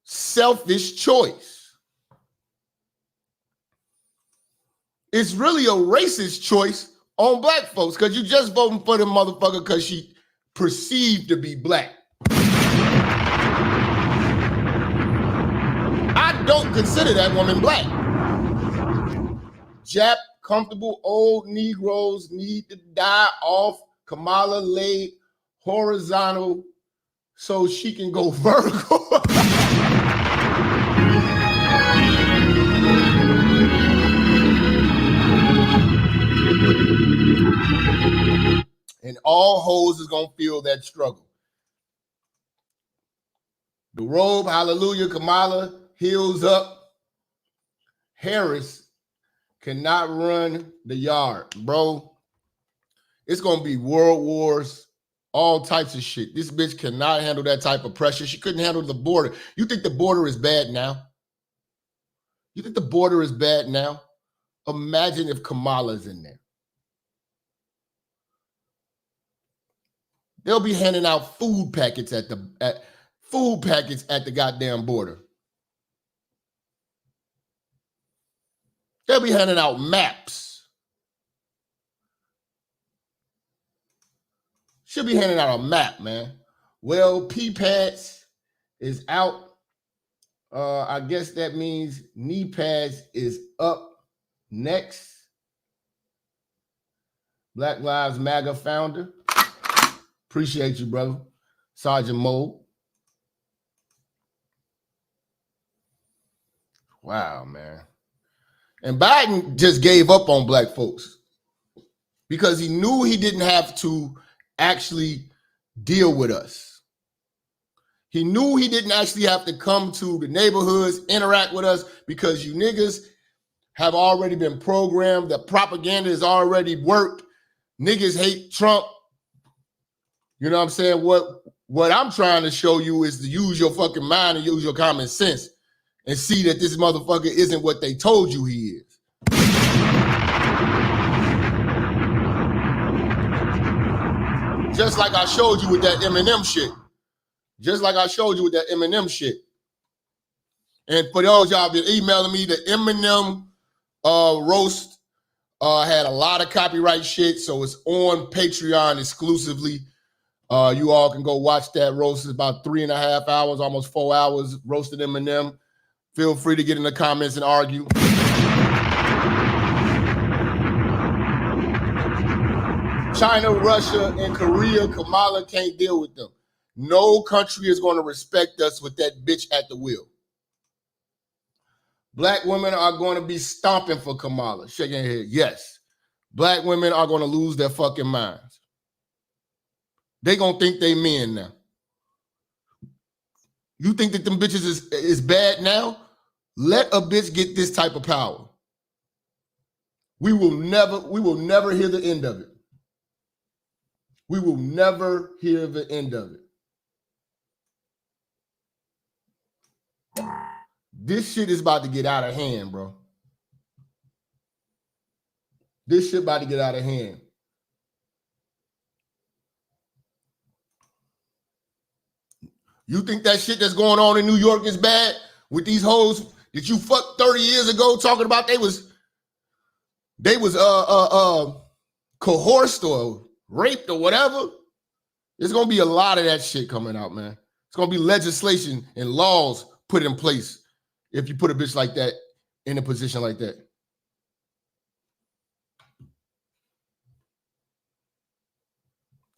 selfish choice. It's really a racist choice on black folks because you just voting for the motherfucker because she perceived to be black. I don't consider that woman black. Jap, comfortable old Negroes need to die off. Kamala laid horizontal so she can go vertical. And all hoes is going to feel that struggle. The robe, hallelujah, Kamala, heels up. Harris cannot run the yard, bro. It's going to be world wars, all types of shit. This bitch cannot handle that type of pressure. She couldn't handle the border. You think the border is bad now? You think the border is bad now? Imagine if Kamala's in there. They'll be handing out food packets at the goddamn border. They'll be handing out maps. Should be handing out a map, man. Well, P-pads is out. I guess that means knee pads is up next. Black Lives MAGA founder. Appreciate you, brother. Sergeant Mo. Wow, man. And Biden just gave up on black folks because he knew he didn't have to actually deal with us. He knew he didn't actually have to come to the neighborhoods, interact with us because you niggas have already been programmed. The propaganda has already worked. Niggas hate Trump. You know what I'm saying? What I'm trying to show you is to use your fucking mind and use your common sense and see that this motherfucker isn't what they told you he is. Just like I showed you with that Eminem shit. Just like I showed you with that Eminem shit. And for those y'all been emailing me, the Eminem roast had a lot of copyright shit, so it's on Patreon exclusively. You all can go watch that roast. It's about 3.5 hours, almost 4 hours, roasted Eminem. Feel free to get in the comments and argue. China, Russia, and Korea, Kamala can't deal with them. No country is going to respect us with that bitch at the wheel. Black women are going to be stomping for Kamala. Shaking her head, yes. Black women are going to lose their fucking minds. They going to think they men now. You think that them bitches is bad now? Let a bitch get this type of power. We will never hear the end of it. We will never hear the end of it. This shit is about to get out of hand, bro. This shit about to get out of hand. You think that shit that's going on in New York is bad with these hoes that you fucked 30 years ago talking about they was coerced or raped or whatever? There's gonna be a lot of that shit coming out, man. It's gonna be legislation and laws put in place if you put a bitch like that in a position like that.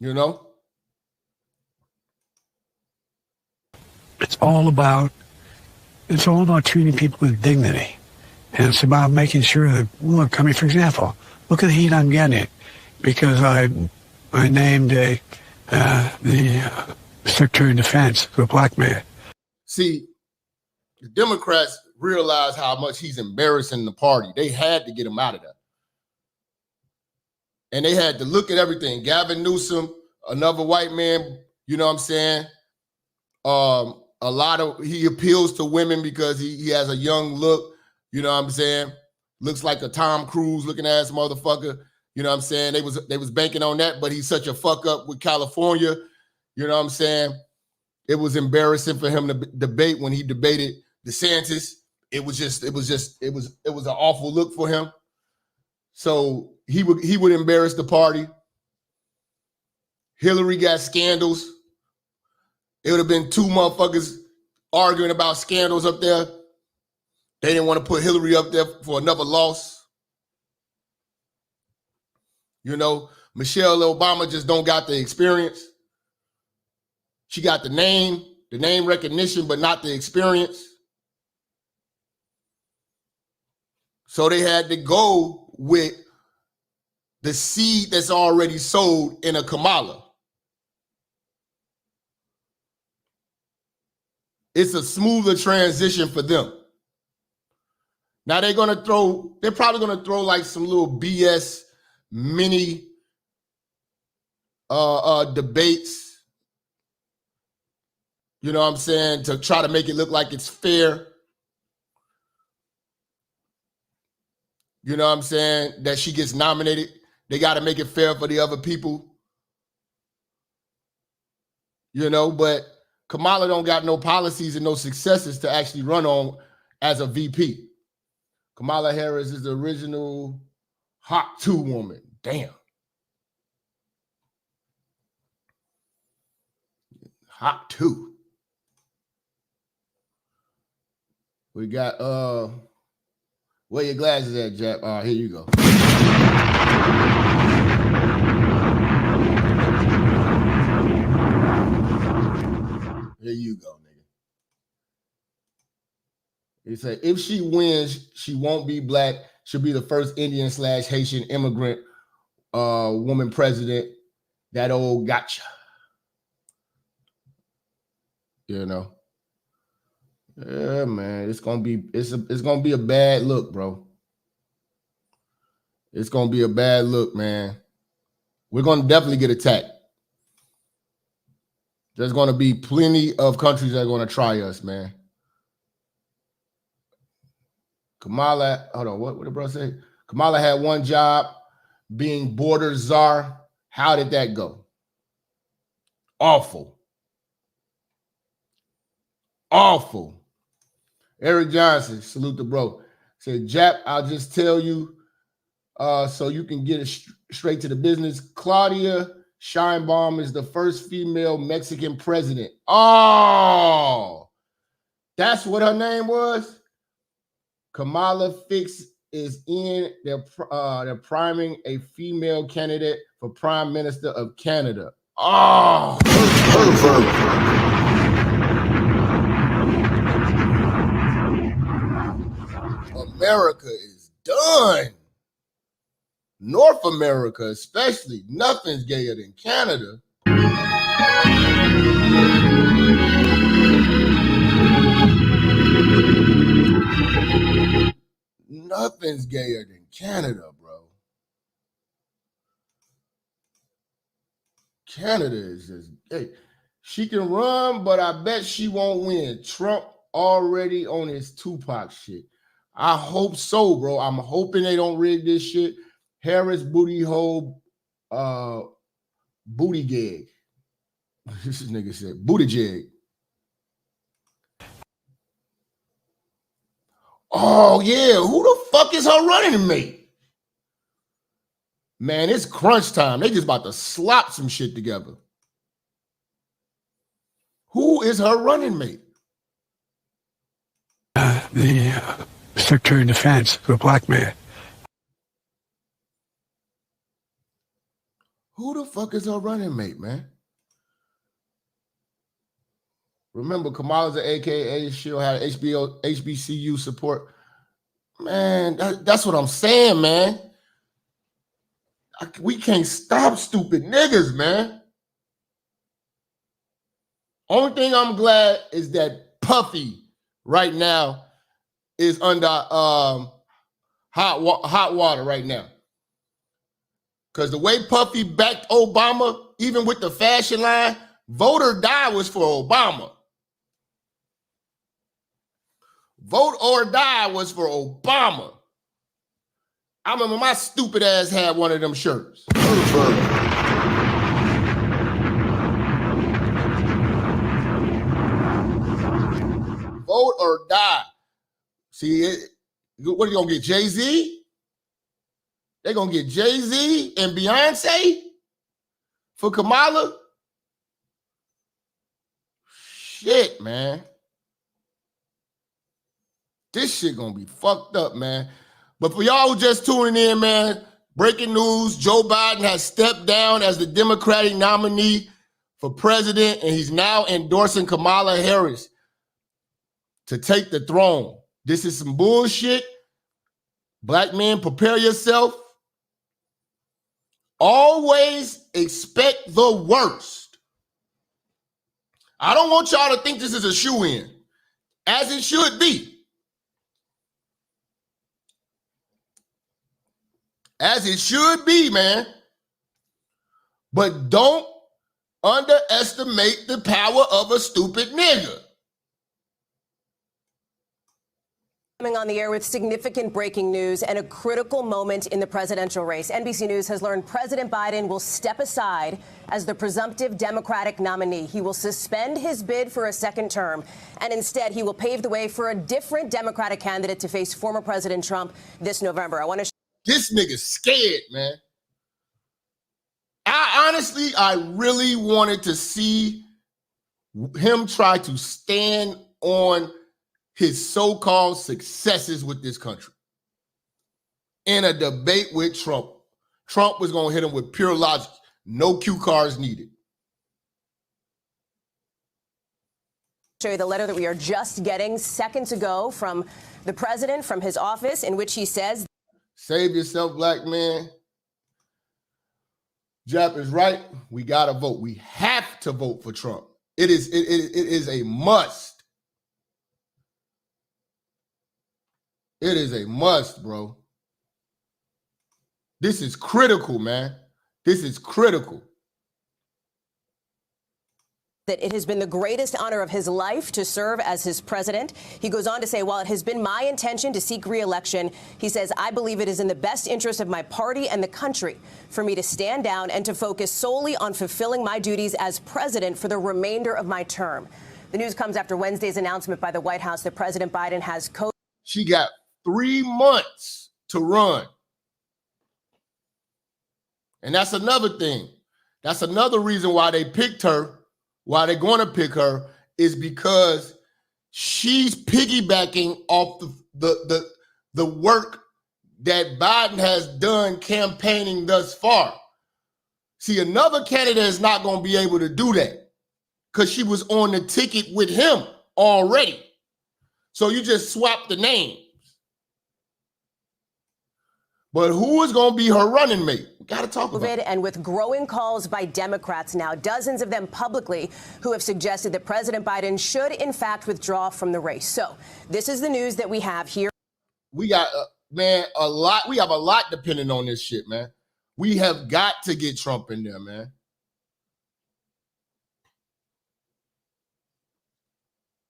You know? It's all about treating people with dignity. And it's about making sure that, look, I mean, for example, look at the heat I'm getting because I named the Secretary of Defense to a black man. See, the Democrats realize how much he's embarrassing the party. They had to get him out of there. And they had to look at everything. Gavin Newsom, another white man, you know what I'm saying? He appeals to women because he has a young look, you know what I'm saying? Looks like a Tom Cruise looking ass motherfucker, you know what I'm saying? They was banking on that, but he's such a fuck up with California, you know what I'm saying? It was embarrassing for him to debate when he debated DeSantis. It was an awful look for him. So he would embarrass the party. Hillary got scandals. It would have been two motherfuckers arguing about scandals up there. They didn't want to put Hillary up there for another loss. You know, Michelle Obama just don't got the experience. She got the name recognition, but not the experience. So they had to go with the seed that's already sowed in a Kamala. It's a smoother transition for them. Now they're probably gonna throw like some little BS mini debates. You know what I'm saying? To try to make it look like it's fair. You know what I'm saying? That she gets nominated. They got to make it fair for the other people. You know, but Kamala don't got no policies and no successes to actually run on as a VP. Kamala Harris is the original Hot 2 woman. Damn. Hot 2. We got, where your glasses at, Jap? Here you go. There you go, nigga. He said, if she wins, she won't be black. She'll be the first Indian/Haitian immigrant woman president. That old gotcha. You know. Yeah, man. It's gonna be a bad look, bro. It's gonna be a bad look, man. We're gonna definitely get attacked. There's going to be plenty of countries that are going to try us, man. Kamala, hold on, what did the bro say? Kamala had one job, being border czar. How did that go? Awful. Awful. Eric Johnson, salute the bro. Said, Jap, I'll just tell you so you can get it straight to the business. Claudia Sheinbaum is the first female Mexican president. Oh, that's what her name was? Kamala Fix is in. They're priming a female candidate for Prime Minister of Canada. Oh, America is done. North America, especially, nothing's gayer than Canada. Nothing's gayer than Canada, bro. Canada is just, hey, she can run, but I bet she won't win. Trump already on his Tupac shit. I hope so, bro. I'm hoping they don't rig this shit. Harris booty hole, booty gag. This nigga said booty jag. Oh yeah, who the fuck is her running mate? Man, it's crunch time. They just about to slop some shit together. Who is her running mate? The Secretary of Defense, the black man. Who the fuck is her running mate, man? Remember, Kamala's an AKA. She'll have HBCU support. Man, that's what I'm saying, man. We can't stop stupid niggas, man. Only thing I'm glad is that Puffy right now is under hot water right now. Because the way Puffy backed Obama, even with the fashion line, vote or die was for Obama. Vote or die was for Obama. I remember my stupid ass had one of them shirts. Vote or die. See, what are you gonna get, Jay-Z? They're gonna get Jay-Z and Beyonce for Kamala? Shit, man. This shit gonna be fucked up, man. But for y'all who just tuning in, man, breaking news, Joe Biden has stepped down as the Democratic nominee for president, and he's now endorsing Kamala Harris to take the throne. This is some bullshit. Black men, prepare yourself. Always expect the worst. I don't want y'all to think this is a shoe-in, as it should be. As it should be, man. But don't underestimate the power of a stupid nigga. Coming on the air with significant breaking news and a critical moment in the presidential race. NBC News has learned President Biden will step aside as the presumptive Democratic nominee. He will suspend his bid for a second term, and instead he will pave the way for a different Democratic candidate to face former President Trump this November. This nigga's scared, man. I really wanted to see him try to stand on his so-called successes with this country in a debate with Trump. Trump was going to hit him with pure logic. No cue cards needed. Show you the letter that we are just getting seconds ago from the president, from his office, in which he says, save yourself, black man. Jap is right. We got to vote. We have to vote for Trump. It is a must. It is a must, bro. This is critical, man. This is critical. that it has been the greatest honor of his life to serve as his president. He goes on to say, while it has been my intention to seek re-election, he says, I believe it is in the best interest of my party and the country for me to stand down and to focus solely on fulfilling my duties as president for the remainder of my term. The news comes after Wednesday's announcement by the White House that President Biden has She got 3 months to run. And that's another thing. That's another reason why they picked her. Why they're going to pick her is because she's piggybacking off the work that Biden has done campaigning thus far. See, another candidate is not going to be able to do that because she was on the ticket with him already. So you just swap the names. But who is going to be her running mate? We got to talk about it. And with growing calls by Democrats now, dozens of them publicly, who have suggested that President Biden should, in fact, withdraw from the race. So this is the news that we have here. We got, man, a lot. We have a lot depending on this shit, man. We have got to get Trump in there, man.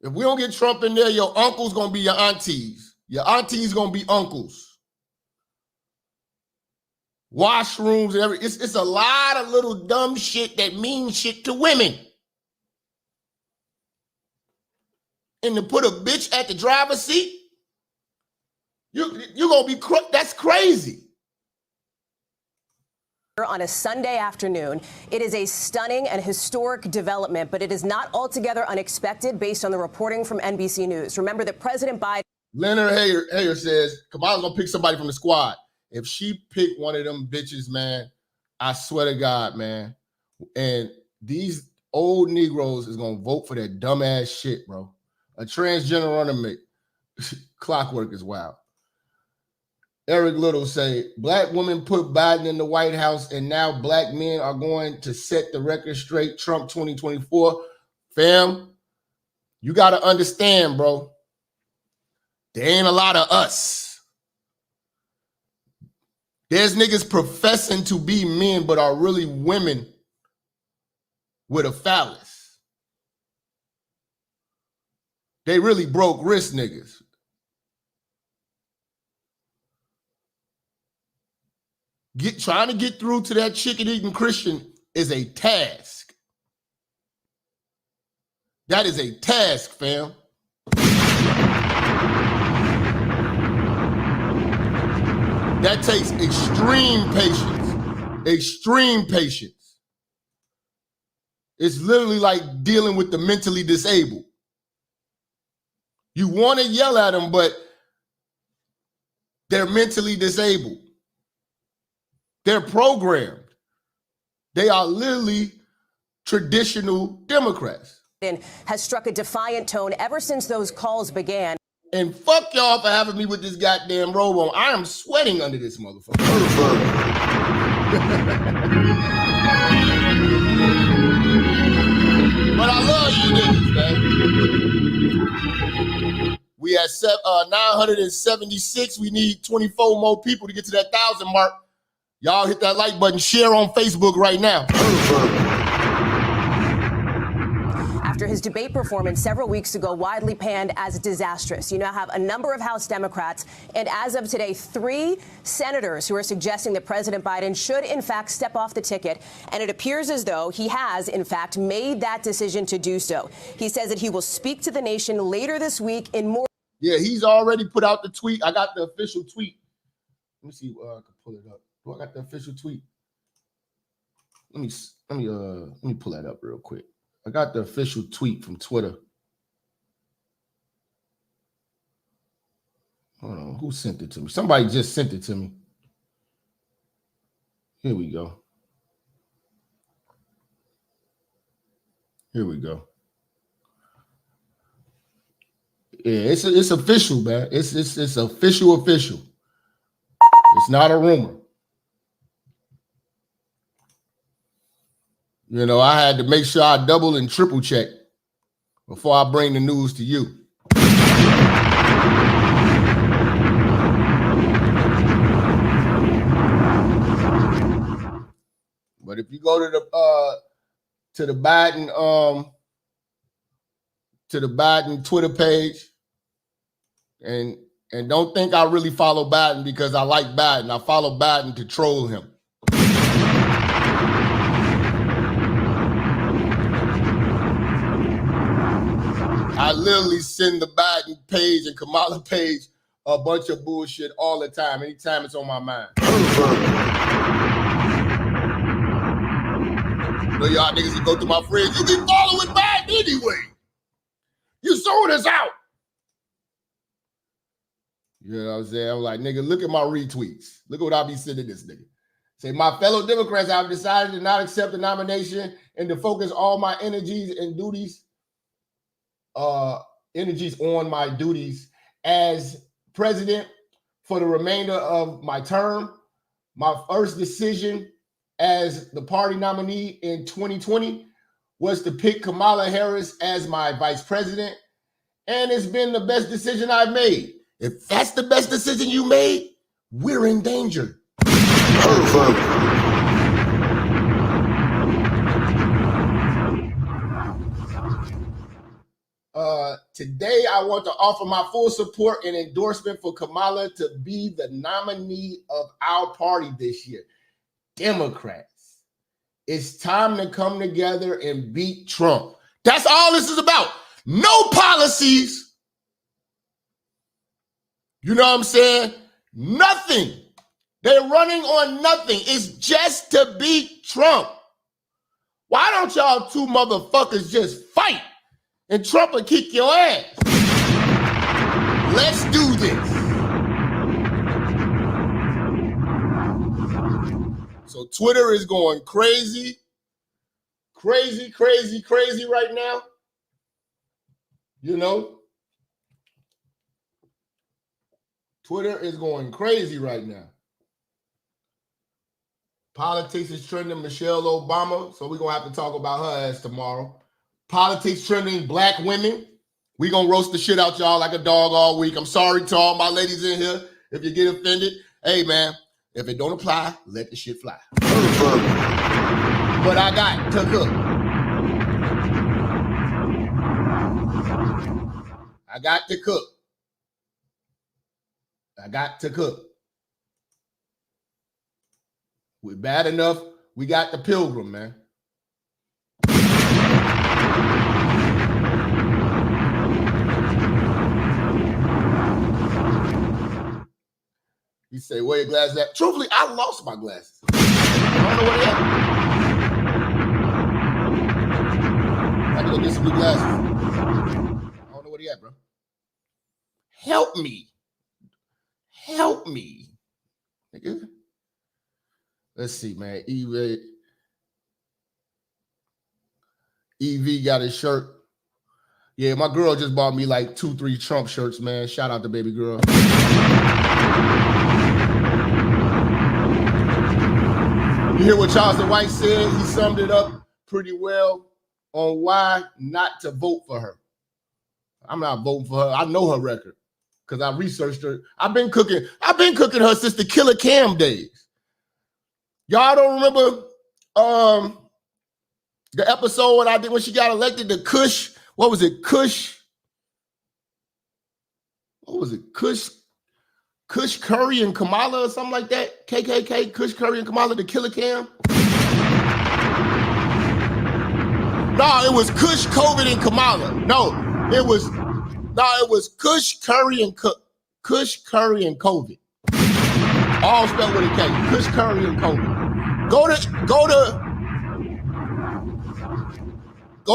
If we don't get Trump in there, your uncle's going to be your aunties. Your aunties going to be uncles. Washrooms and everything. It's a lot of little dumb shit that means shit to women. And to put a bitch at the driver's seat, you're going to be, that's crazy. On a Sunday afternoon, it is a stunning and historic development, but it is not altogether unexpected based on the reporting from NBC News. Remember that President Biden... Leonard Hayer says, Kamala's going to pick somebody from the squad. If she pick one of them bitches, man, I swear to God, man. And these old Negroes is going to vote for that dumbass shit, bro. A transgender running mate. Clockwork is wild. Eric Little say, black women put Biden in the White House and now black men are going to set the record straight. Trump 2024. Fam, you got to understand, bro. There ain't a lot of us. There's niggas professing to be men, but are really women with a phallus. They really broke wrist niggas. Trying to get through to that chicken-eating Christian is a task. That is a task, fam. That takes extreme patience. Extreme patience. It's literally like dealing with the mentally disabled. You want to yell at them, but they're mentally disabled. They're programmed. They are literally traditional Democrats. Has struck a defiant tone ever since those calls began. And fuck y'all for having me with this goddamn robe on. I am sweating under this motherfucker. But I love you niggas, man. We at 976. We need 24 more people to get to that 1,000 mark. Y'all hit that like button. Share on Facebook right now. After his debate performance several weeks ago, widely panned as disastrous. You now have a number of House Democrats, and as of today, 3 senators who are suggesting that President Biden should, in fact, step off the ticket. And it appears as though he has, in fact, made that decision to do so. He says that he will speak to the nation later this week in more. Yeah, he's already put out the tweet. I got the official tweet. Let me see. I can pull it up. Do I got the official tweet? Let me pull that up real quick. I got the official tweet from Twitter. Hold on. Who sent it to me? Somebody just sent it to me. Here we go. Here we go. Yeah, it's official, man. It's official. It's not a rumor. You know, I had to make sure I double and triple check before I bring the news to you. But if you go to the Biden to the Biden Twitter page. And don't think I really follow Biden because I like Biden. I follow Biden to troll him. I literally send the Biden page and Kamala page a bunch of bullshit all the time, anytime it's on my mind. You know, y'all niggas that go through my friends, you be following Biden anyway. You sold us out. You know what I'm saying? I'm like, nigga, look at my retweets. Look at what I be sending this nigga. Say, my fellow Democrats, I've decided to not accept the nomination and to focus all my energies and duties, on my duties as president for the remainder of my term. My first decision as the party nominee in 2020 was to pick Kamala Harris as my vice president. And it's been the best decision I've made. If that's the best decision you made, we're in danger. Today, I want to offer my full support and endorsement for Kamala to be the nominee of our party this year. Democrats, it's time to come together and beat Trump. That's all this is about. No policies. You know what I'm saying? Nothing. They're running on nothing. It's just to beat Trump. Why don't y'all two motherfuckers just fight and Trump will kick your ass? Let's do this. So Twitter is going crazy right now. You know? Twitter is going crazy right now. Politics is trending Michelle Obama, so we're going to have to talk about her ass tomorrow. Politics trending black women. We're going to roast the shit out y'all like a dog all week. I'm sorry to all my ladies in here if you get offended. Hey, man, if it don't apply, let the shit fly. But I got to cook. I got to cook. I got to cook. We're bad enough. We got the Pilgrim, man. You say, where your glasses at? Truthfully, I lost my glasses. I don't know where they at. I have to go get some new glasses. I don't know where they at, bro. Help me. Help me. Nigga. Let's see, man. EV got his shirt. Yeah, my girl just bought me like 2-3 Trump shirts, man. Shout out to baby girl. You hear what Charleston White said? He summed it up pretty well on why not to vote for her. I'm not voting for her. I know her record because I researched her. I've been cooking her since the Killer Cam days. Y'all don't remember the episode when I did when she got elected to Kush? What was it? Kush? What was it? Kush Curry and Kamala or something like that? KKK, Kush Curry and Kamala, the Killer Cam? No, it was Kush, COVID, and Kamala. No, it was Kush, Curry, and COVID. All spelled with a K. Kush, Curry, and COVID. Go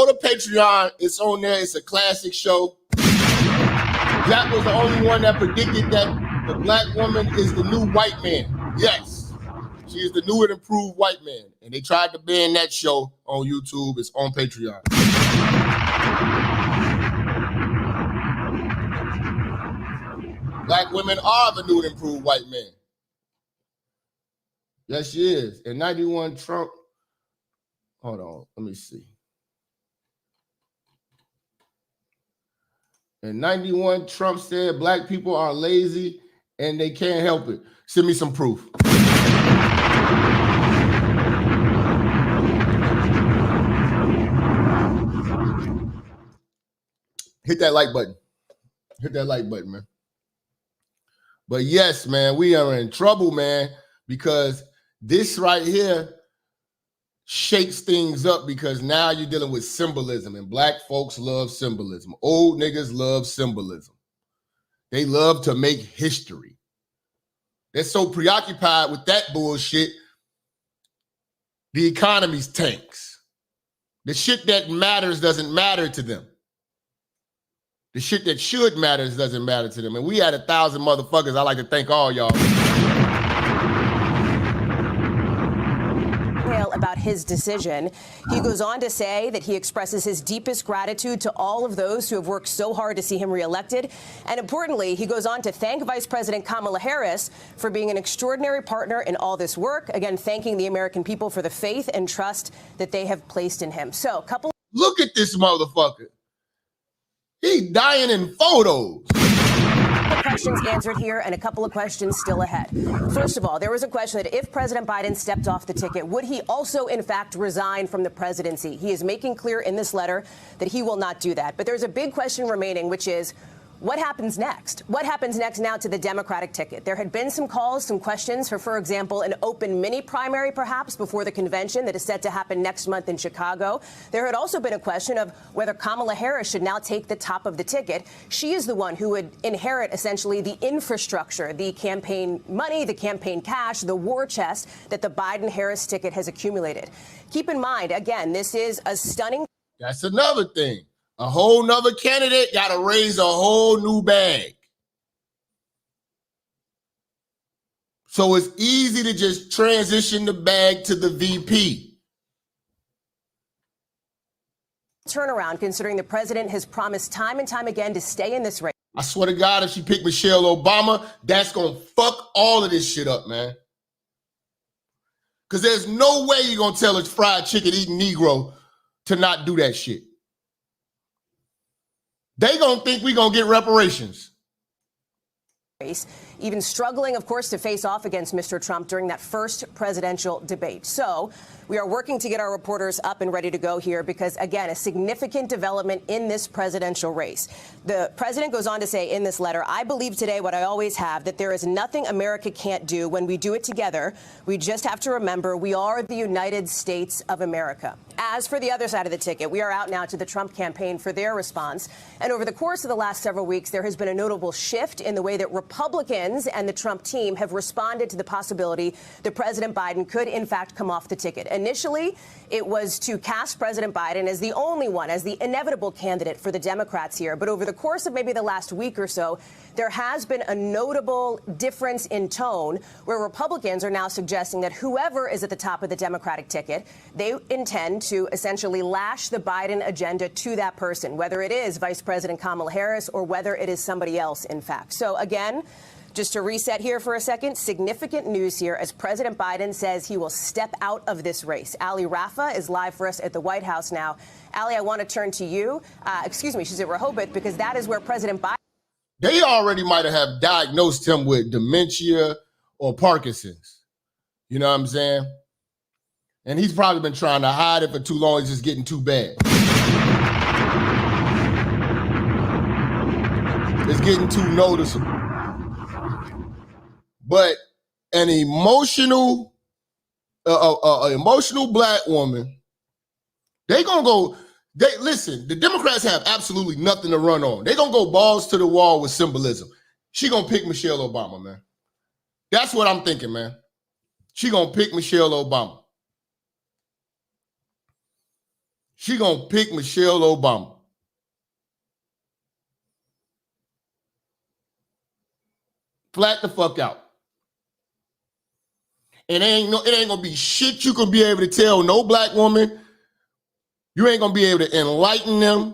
to Patreon. It's on there. It's a classic show. That was the only one that predicted that the black woman is the new white man. Yes. She is the new and improved white man. And they tried to ban that show on YouTube. It's on Patreon. Black women are the new and improved white man. Yes, she is. In 91, Trump. Hold on. Let me see. In 91, Trump said black people are lazy and they can't help it. Send me some proof. Hit that like button. Hit that like button, man. But yes, man, we are in trouble, man, because this right here shakes things up because now you're dealing with symbolism, and black folks love symbolism. Old niggas love symbolism. They love to make history. They're so preoccupied with that bullshit, the economy's tanks. The shit that matters doesn't matter to them. The shit that should matter doesn't matter to them. And we had 1,000 motherfuckers. I'd like to thank all y'all. About his decision. He goes on to say that he expresses his deepest gratitude to all of those who have worked so hard to see him reelected. And importantly, he goes on to thank Vice President Kamala Harris for being an extraordinary partner in all this work. Again, thanking the American people for the faith and trust that they have placed in him. So, Look at this motherfucker. He dying in photos. Questions answered here and a couple of questions still ahead. First of all, there was a question that if President Biden stepped off the ticket, would he also, in fact, resign from the presidency? He is making clear in this letter that he will not do that. But there's a big question remaining, which is, what happens next? What happens next now to the Democratic ticket? There had been some calls, some questions for example, an open mini primary, perhaps, before the convention that is set to happen next month in Chicago. There had also been a question of whether Kamala Harris should now take the top of the ticket. She is the one who would inherit, essentially, the infrastructure, the campaign money, the campaign cash, the war chest that the Biden-Harris ticket has accumulated. Keep in mind, again, this is a stunning... That's another thing. A whole nother candidate got to raise a whole new bag. So it's easy to just transition the bag to the VP. Turnaround, considering the president has promised time and time again to stay in this race. I swear to God, if she picked Michelle Obama, that's going to fuck all of this shit up, man. Because there's no way you're going to tell a fried chicken eating Negro to not do that shit. They gonna think we gonna get reparations. Even struggling, of course, to face off against Mr. Trump during that first presidential debate. So we are working to get our reporters up and ready to go here because, again, a significant development in this presidential race. The president goes on to say in this letter, I believe today what I always have, that there is nothing America can't do when we do it together. We just have to remember we are the United States of America. As for the other side of the ticket, we are out now to the Trump campaign for their response. And over the course of the last several weeks, there has been a notable shift in the way that Republicans and the Trump team have responded to the possibility that President Biden could, in fact, come off the ticket. Initially, it was to cast President Biden as the only one, as the inevitable candidate for the Democrats here. But over the course of maybe the last week or so, there has been a notable difference in tone where Republicans are now suggesting that whoever is at the top of the Democratic ticket, they intend to essentially lash the Biden agenda to that person, whether it is Vice President Kamala Harris or whether it is somebody else, in fact. So again, just to reset here for a second, significant news here as President Biden says he will step out of this race. Ali Rafa is live for us at the White House now. Ali, I want to turn to you. She's at Rehoboth because that is where President Biden... They already might have diagnosed him with dementia or Parkinson's. You know what I'm saying? And he's probably been trying to hide it for too long. It's just getting too bad. It's getting too noticeable. But an emotional black woman, they gonna go, listen, the Democrats have absolutely nothing to run on. They gonna go balls to the wall with symbolism. She gonna pick Michelle Obama, man. That's what I'm thinking, man. She gonna pick Michelle Obama. She gonna pick Michelle Obama. Flat the fuck out. It ain't gonna be shit you can be able to tell no black woman. You ain't gonna be able to enlighten them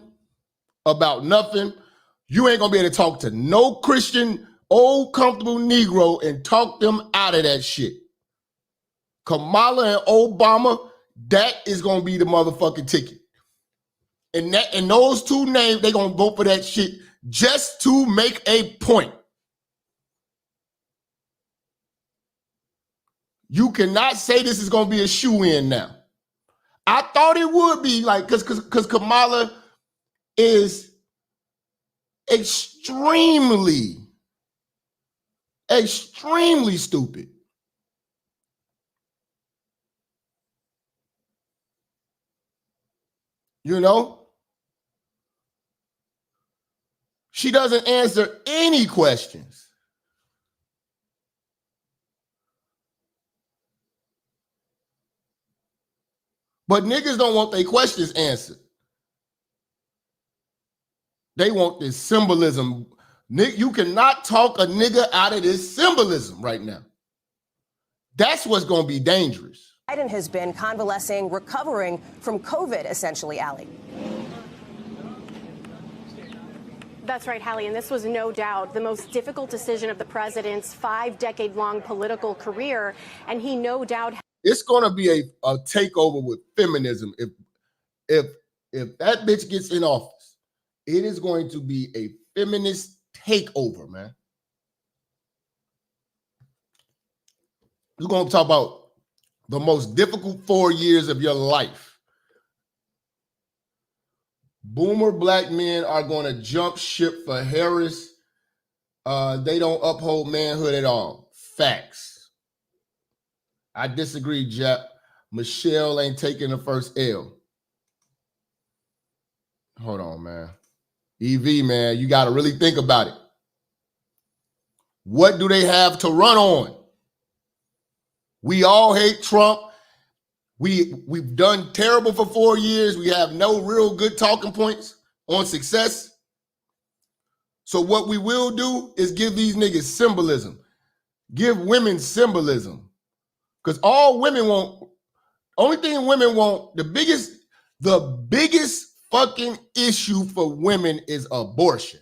about nothing. You ain't gonna be able to talk to no Christian, old, comfortable Negro and talk them out of that shit. Kamala and Obama, that is gonna be the motherfucking ticket. And those two names, they gonna vote for that shit just to make a point. You cannot say this is going to be a shoe-in now. I thought it would be like, because Kamala is extremely stupid. You know? She doesn't answer any questions. But niggas don't want their questions answered. They want this symbolism. You cannot talk a nigga out of this symbolism right now. That's what's going to be dangerous. Biden has been convalescing, recovering from COVID, essentially, Allie. That's right, Hallie, and this was no doubt the most difficult decision of the president's 5-decade-long political career, and he no doubt... It's going to be a takeover with feminism. If that bitch gets in office, it is going to be a feminist takeover, man. We're going to talk about the most difficult 4 years of your life. Boomer black men are going to jump ship for Harris. They don't uphold manhood at all. Facts. I disagree, Jap. Michelle ain't taking the first L. Hold on, man. EV, man, you got to really think about it. What do they have to run on? We all hate Trump. We've done terrible for 4 years. We have no real good talking points on success. So what we will do is give these niggas symbolism. Give women symbolism. Because all women want, only thing women want, the biggest fucking issue for women is abortion.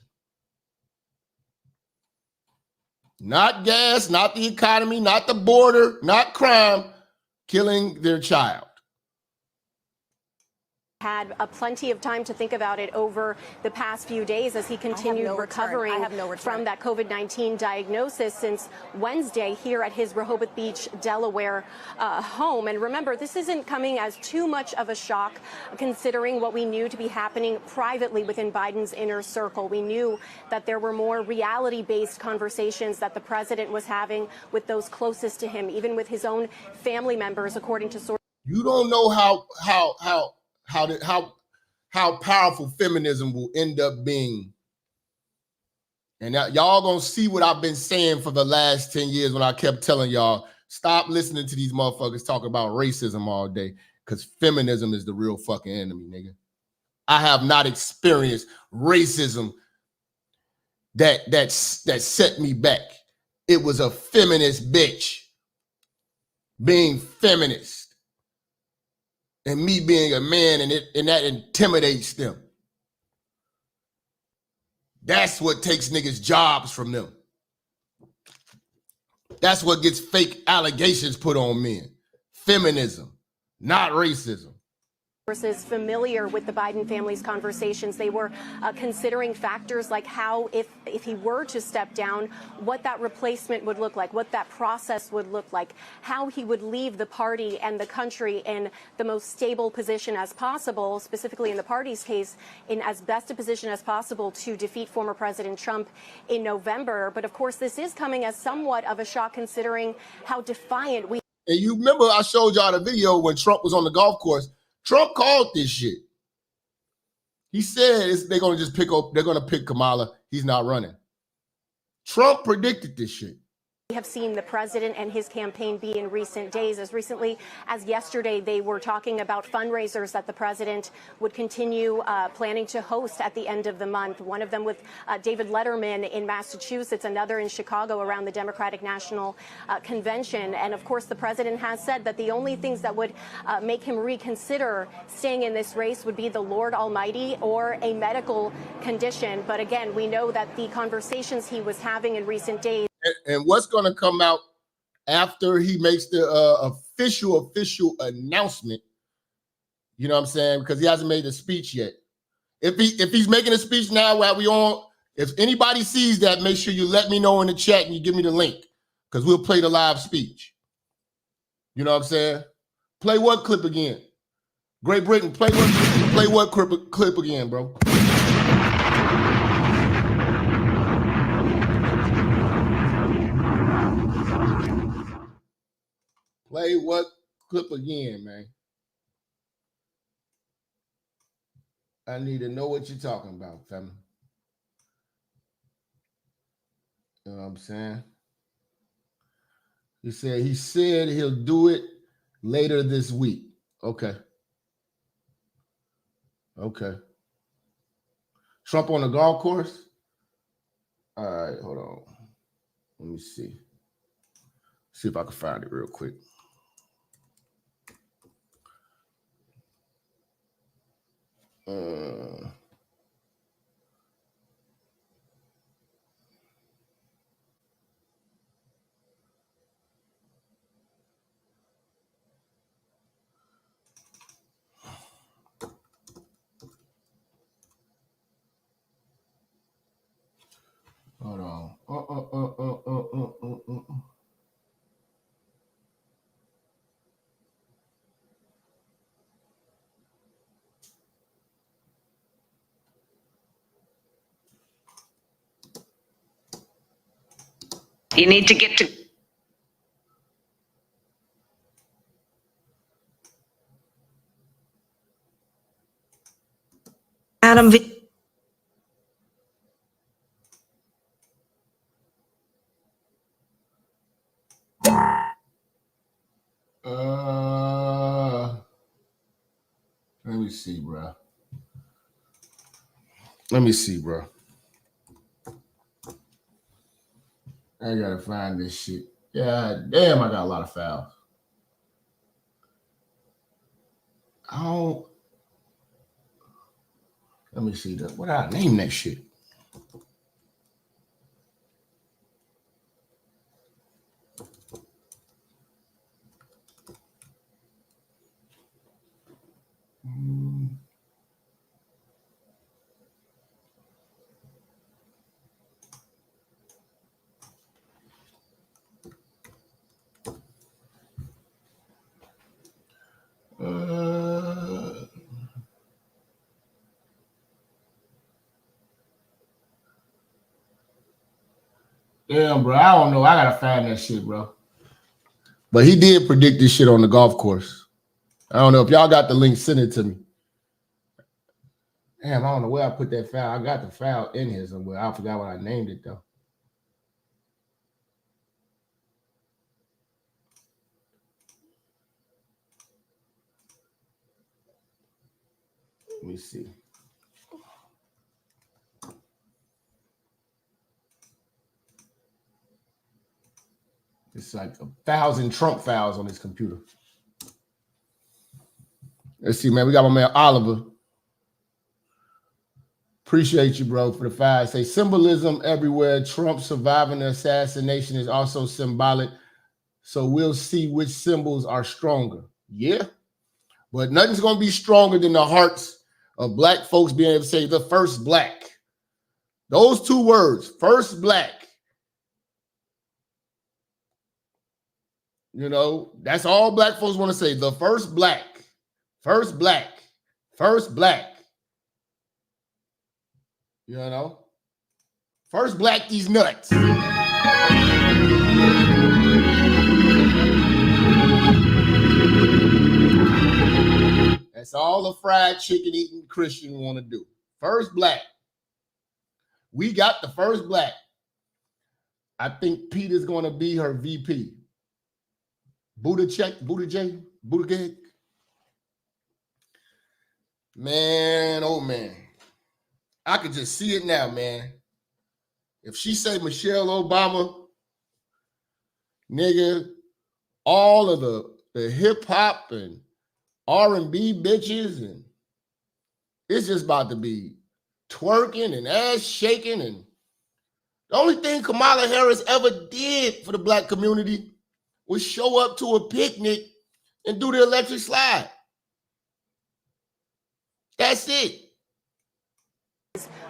Not gas, not the economy, not the border, not crime, killing their child. Had plenty of time to think about it over the past few days as he continued recovering from that COVID-19 diagnosis since Wednesday here at his Rehoboth Beach, Delaware home. And remember, this isn't coming as too much of a shock considering what we knew to be happening privately within Biden's inner circle. We knew that there were more reality-based conversations that the president was having with those closest to him, even with his own family members, according to sources. You don't know how powerful feminism will end up being. And y'all gonna see what I've been saying for the last 10 years when I kept telling y'all, stop listening to these motherfuckers talking about racism all day, because feminism is the real fucking enemy, nigga. I have not experienced racism that set me back. It was a feminist bitch being feminist. And me being a man, and that intimidates them. That's what takes niggas' jobs from them. That's what gets fake allegations put on men. Feminism, not racism. Familiar with the Biden family's conversations. They were considering factors like how, if he were to step down, what that replacement would look like, what that process would look like, how he would leave the party and the country in the most stable position as possible, specifically in the party's case, in as best a position as possible to defeat former President Trump in November. But of course, this is coming as somewhat of a shock considering how defiant we... And you remember I showed y'all the video when Trump was on the golf course. Trump called this shit. He said they're going to just they're going to pick Kamala. He's not running. Trump predicted this shit. We have seen the president and his campaign be in recent days. As recently as yesterday, they were talking about fundraisers that the president would continue planning to host at the end of the month. One of them with David Letterman in Massachusetts, another in Chicago around the Democratic National Convention. And of course, the president has said that the only things that would make him reconsider staying in this race would be the Lord Almighty or a medical condition. But again, we know that the conversations he was having in recent days. And what's going to come out after he makes the official announcement, you know what I'm saying? Because he hasn't made a speech yet. If he's making a speech now while we on, if anybody sees that, make sure you let me know in the chat and you give me the link, because we'll play the live speech. You know what I'm saying? Play what clip again? Great Britain, play what clip again, bro? Play what clip again, man? I need to know what you're talking about, family. You know what I'm saying? He said he'll do it later this week. Okay. Okay. Trump on the golf course? All right, hold on. Let me see. See if I can find it real quick. Hold on. You need to get to Adam. Let me see, bro. Let me see, bro. I gotta find this shit. Yeah, damn, I got a lot of fouls. Let me see that. What did I name that shit? Damn, bro. I don't know. I gotta find that shit, bro. But he did predict this shit on the golf course. I don't know if y'all got the link. Send it to me. Damn, I don't know where I put that foul. I got the foul in here somewhere. I forgot what I named it though. Let me see. It's like 1,000 Trump files on this computer. Let's see, man. We got my man Oliver. Appreciate you, bro, for the five. Say symbolism everywhere. Trump surviving the assassination is also symbolic. So we'll see which symbols are stronger. Yeah. But nothing's going to be stronger than the hearts of black folks being able to say the first black. Those two words, first black. You know, that's all black folks want to say. The first black, first black, first black. You know, first black, these nuts. That's all a fried chicken eating Christian want to do. First black. We got the first black. I think Peter's going to be her VP. Buttigieg. Man, oh man. I could just see it now, man. If she say Michelle Obama, nigga, all of the hip hop and R&B bitches, and it's just about to be twerking and ass shaking. And the only thing Kamala Harris ever did for the black community was show up to a picnic and do the electric slide. That's it.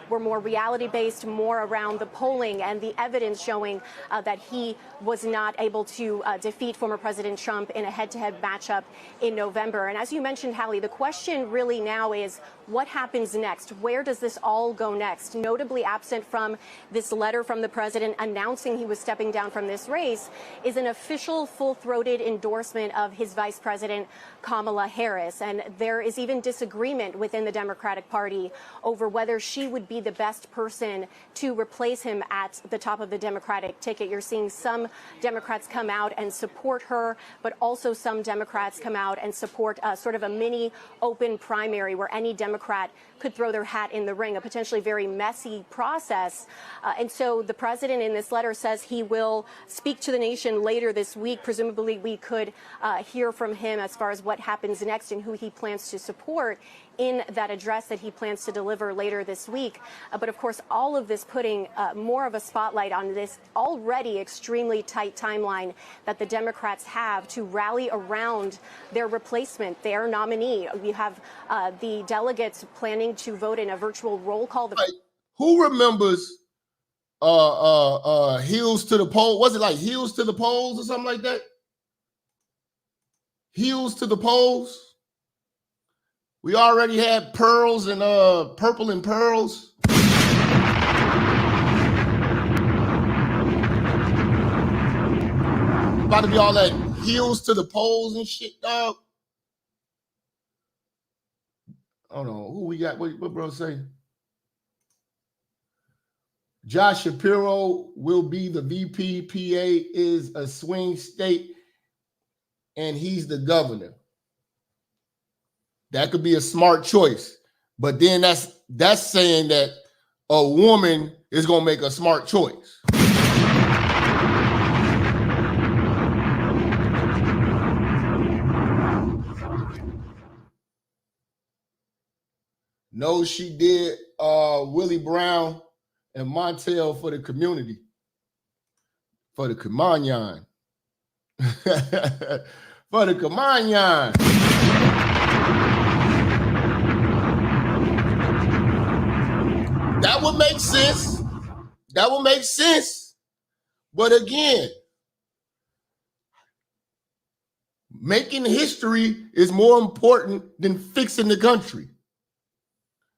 were more reality-based, more around the polling and the evidence showing that he was not able to defeat former President Trump in a head-to-head matchup in November. And as you mentioned, Hallie, the question really now is what happens next? Where does this all go next? Notably absent from this letter from the president announcing he was stepping down from this race is an official full-throated endorsement of his vice president, Kamala Harris. And there is even disagreement within the Democratic Party over whether she would be the best person to replace him at the top of the Democratic ticket. You're seeing some Democrats come out and support her, but also some Democrats come out and support sort of a mini open primary where any Democrat could throw their hat in the ring, a potentially very messy process. And so the president in this letter says he will speak to the nation later this week. Presumably we could hear from him as far as what happens next and who he plans to support in that address that he plans to deliver later this week. But of course, all of this putting more of a spotlight on this already extremely tight timeline that the Democrats have to rally around their replacement, their nominee. We have the delegates planning to vote in a virtual roll call. Who remembers Heels to the Polls? Was it like Heels to the Polls or something like that? Heels to the Polls? We already had Pearls and Purple and Pearls. About to be all that Heels to the Polls and shit, dog. I don't know who we got. What bro say? Josh Shapiro will be the VP. PA is a swing state, and he's the governor. That could be a smart choice, but then that's saying that a woman is gonna make a smart choice. No, she did Willie Brown and Montel for the community, for the Kamanyan. For the Kamanyan. That would make sense. That would make sense. But again, making history is more important than fixing the country.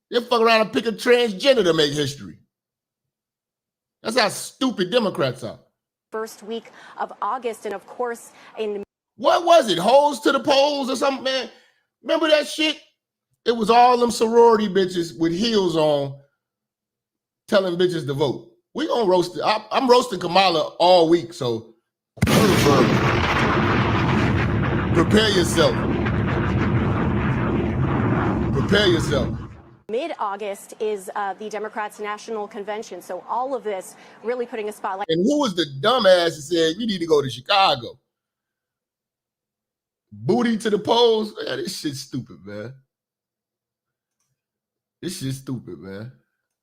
They fuck around and pick a transgender to make history. That's how stupid Democrats are. First week of August, and of course, in what was it? Hoes to the polls or something, man? Remember that shit? It was all them sorority bitches with heels on telling bitches to vote. We gonna roast it. I'm roasting Kamala all week, so prepare yourself. Prepare yourself. Mid-August is the Democrats' national convention, so all of this really putting a spotlight. And who was the dumbass that said you need to go to Chicago? Booty to the polls? Man, this shit's stupid, man. This shit's stupid, man.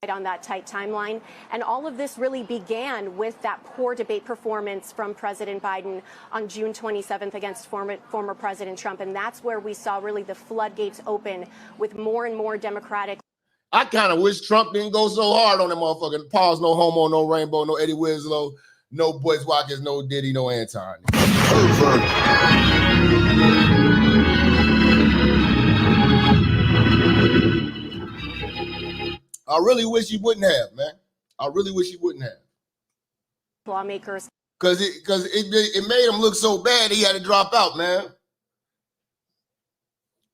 On that tight timeline. And all of this really began with that poor debate performance from President Biden on June 27th against former President Trump. And that's where we saw really the floodgates open with more and more Democratic. I kind of wish Trump didn't go so hard on that motherfucker. Pause, no homo, no rainbow, no Eddie Winslow, no Boys Watkins, no Diddy, no Anton. I really wish he wouldn't have, man. I really wish he wouldn't have. Lawmakers. Because it made him look so bad he had to drop out, man.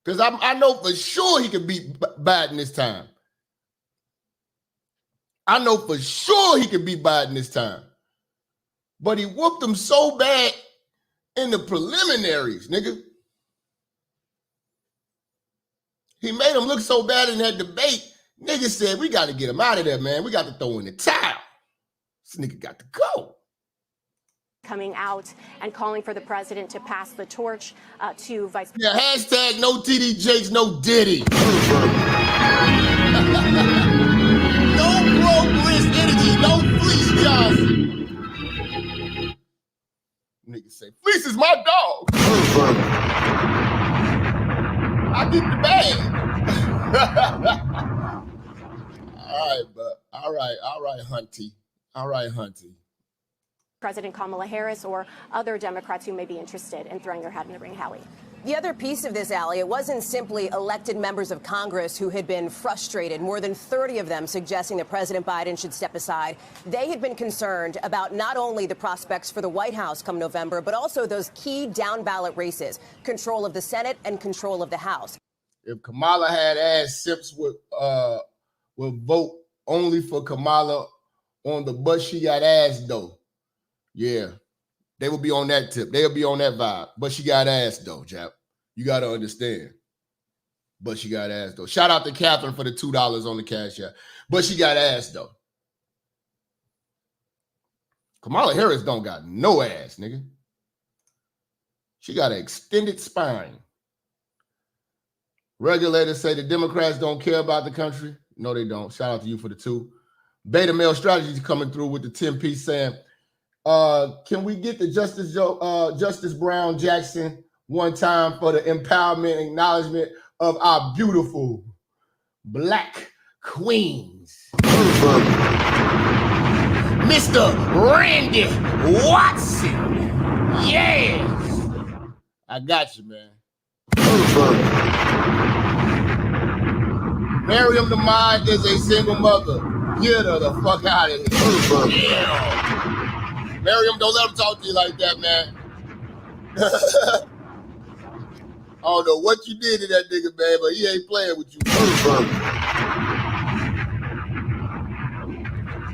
Because I know for sure he could beat Biden this time. I know for sure he could beat Biden this time. But he whooped him so bad in the preliminaries, nigga. He made him look so bad in that debate. Nigga said, we got to get him out of there, man. We got to throw in the towel. This nigga got to go. Coming out and calling for the president to pass the torch to Vice President. Yeah, hashtag no TD Jakes, no Diddy. No progress energy, no Fleece Johnson. Nigga say, Fleece is my dog. I get the bag. All right, bud. right, Hunty. All right, Hunty. President Kamala Harris or other Democrats who may be interested in throwing their hat in the ring, Hallie. The other piece of this, Allie, it wasn't simply elected members of Congress who had been frustrated, more than 30 of them suggesting that President Biden should step aside. They had been concerned about not only the prospects for the White House come November, but also those key down-ballot races, control of the Senate and control of the House. If Kamala had ass, Sips would vote only for Kamala on the but she got ass, though. Yeah. They will be on that tip. They'll be on that vibe. But she got ass, though, Jap. You got to understand. But she got ass, though. Shout out to Catherine for the $2 on the Cash App. But she got ass, though. Kamala Harris don't got no ass, nigga. She got an extended spine. Regulators say the Democrats don't care about the country. No, they don't. Shout out to you for the 2. Beta Male Strategies coming through with the 10-piece saying, can we get the Justice Brown Jackson one time for the empowerment and acknowledgement of our beautiful black queens? Mr. Randy Watson. Yes. I got you, man. Miriam the Mind is a single mother. Get her the fuck out of here. Yeah. Miriam, don't let him talk to you like that, man. I don't know what you did to that nigga, man, but he ain't playing with you.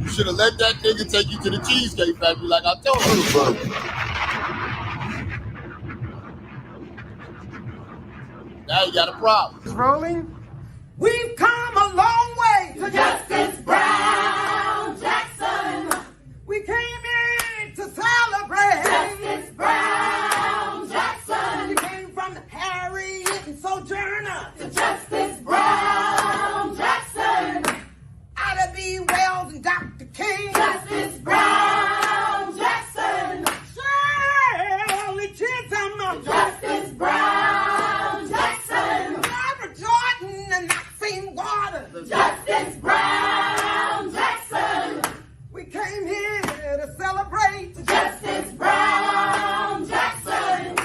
You should have let that nigga take you to the Cheesecake Factory like I told you. Now you got a problem. It's rolling. We've come a long way to Justice Brown Jackson. We came in to celebrate Justice Brown Jackson. We came from the Harriet and Sojourner to Justice Brown Jackson. Ida B. Wells and Dr. King. Justice Brown Jackson. Shirley Chisholm. Justice Brown Jackson. Barbara Jordan and Maxine Waters. Justice Brown Jackson. We came here to celebrate Justice Brown Jackson.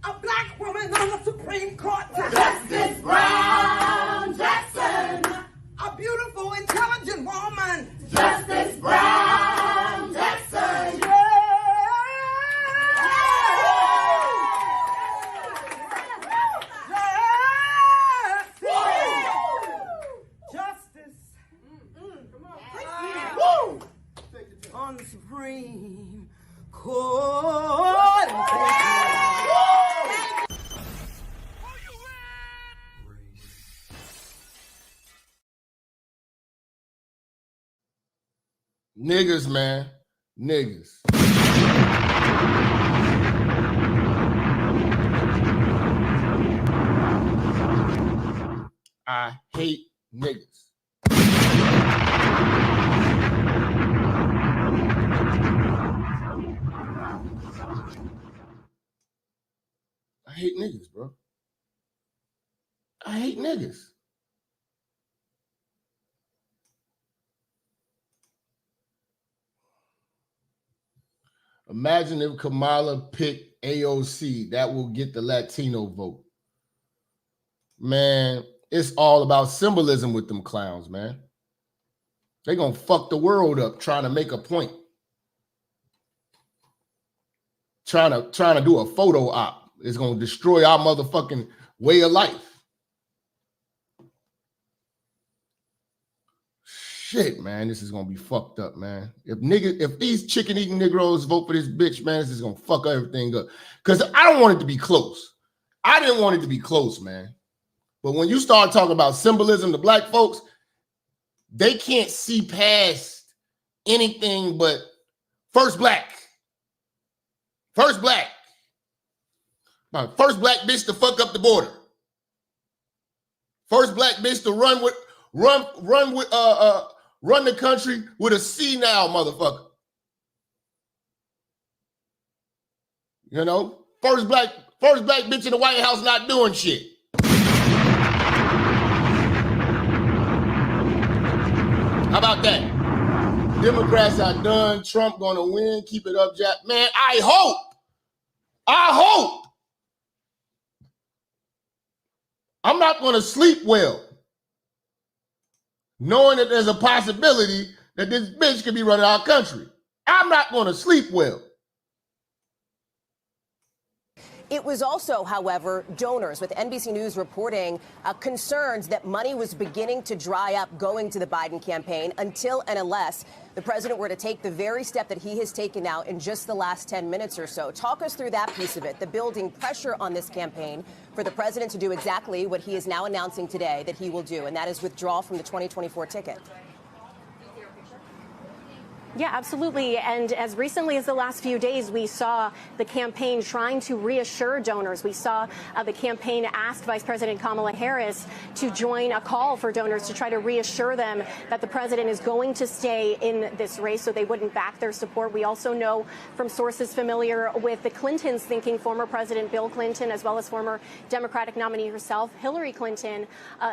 A black woman on the Supreme Court. Justice Brown Jackson. A beautiful, intelligent woman. Justice Brown Jackson. Yeah. Justice. Woo! On the Supreme Court. Niggas, man. Niggas. I hate niggas. I hate niggas, bro. I hate niggas. Imagine if Kamala picked AOC, that will get the Latino vote. Man, it's all about symbolism with them clowns, man. They're going to fuck the world up trying to make a point. Trying to do a photo op. It's going to destroy our motherfucking way of life. Shit, man, this is gonna be fucked up, man. If these chicken-eating Negroes vote for this bitch, man, this is gonna fuck everything up. Because I don't want it to be close. I didn't want it to be close, man. But when you start talking about symbolism to black folks, they can't see past anything but first black. First black. First black bitch to fuck up the border. First black bitch to run the country with a senile motherfucker. You know, first black bitch in the White House not doing shit. How about that? Democrats are done. Trump gonna win. Keep it up, Jap. Man, I hope. I'm not gonna sleep well, knowing that there's a possibility that this bitch could be running our country. I'm not gonna sleep well. It was also, however, donors, with NBC News reporting concerns that money was beginning to dry up going to the Biden campaign until and unless the president were to take the very step that he has taken now in just the last 10 minutes or so. Talk us through that piece of it, the building pressure on this campaign for the president to do exactly what he is now announcing today that he will do, and that is withdraw from the 2024 ticket. Yeah, absolutely. And as recently as the last few days, we saw the campaign trying to reassure donors. We saw the campaign ask Vice President Kamala Harris to join a call for donors to try to reassure them that the president is going to stay in this race so they wouldn't back their support. We also know from sources familiar with the Clintons thinking former President Bill Clinton, as well as former Democratic nominee herself, Hillary Clinton,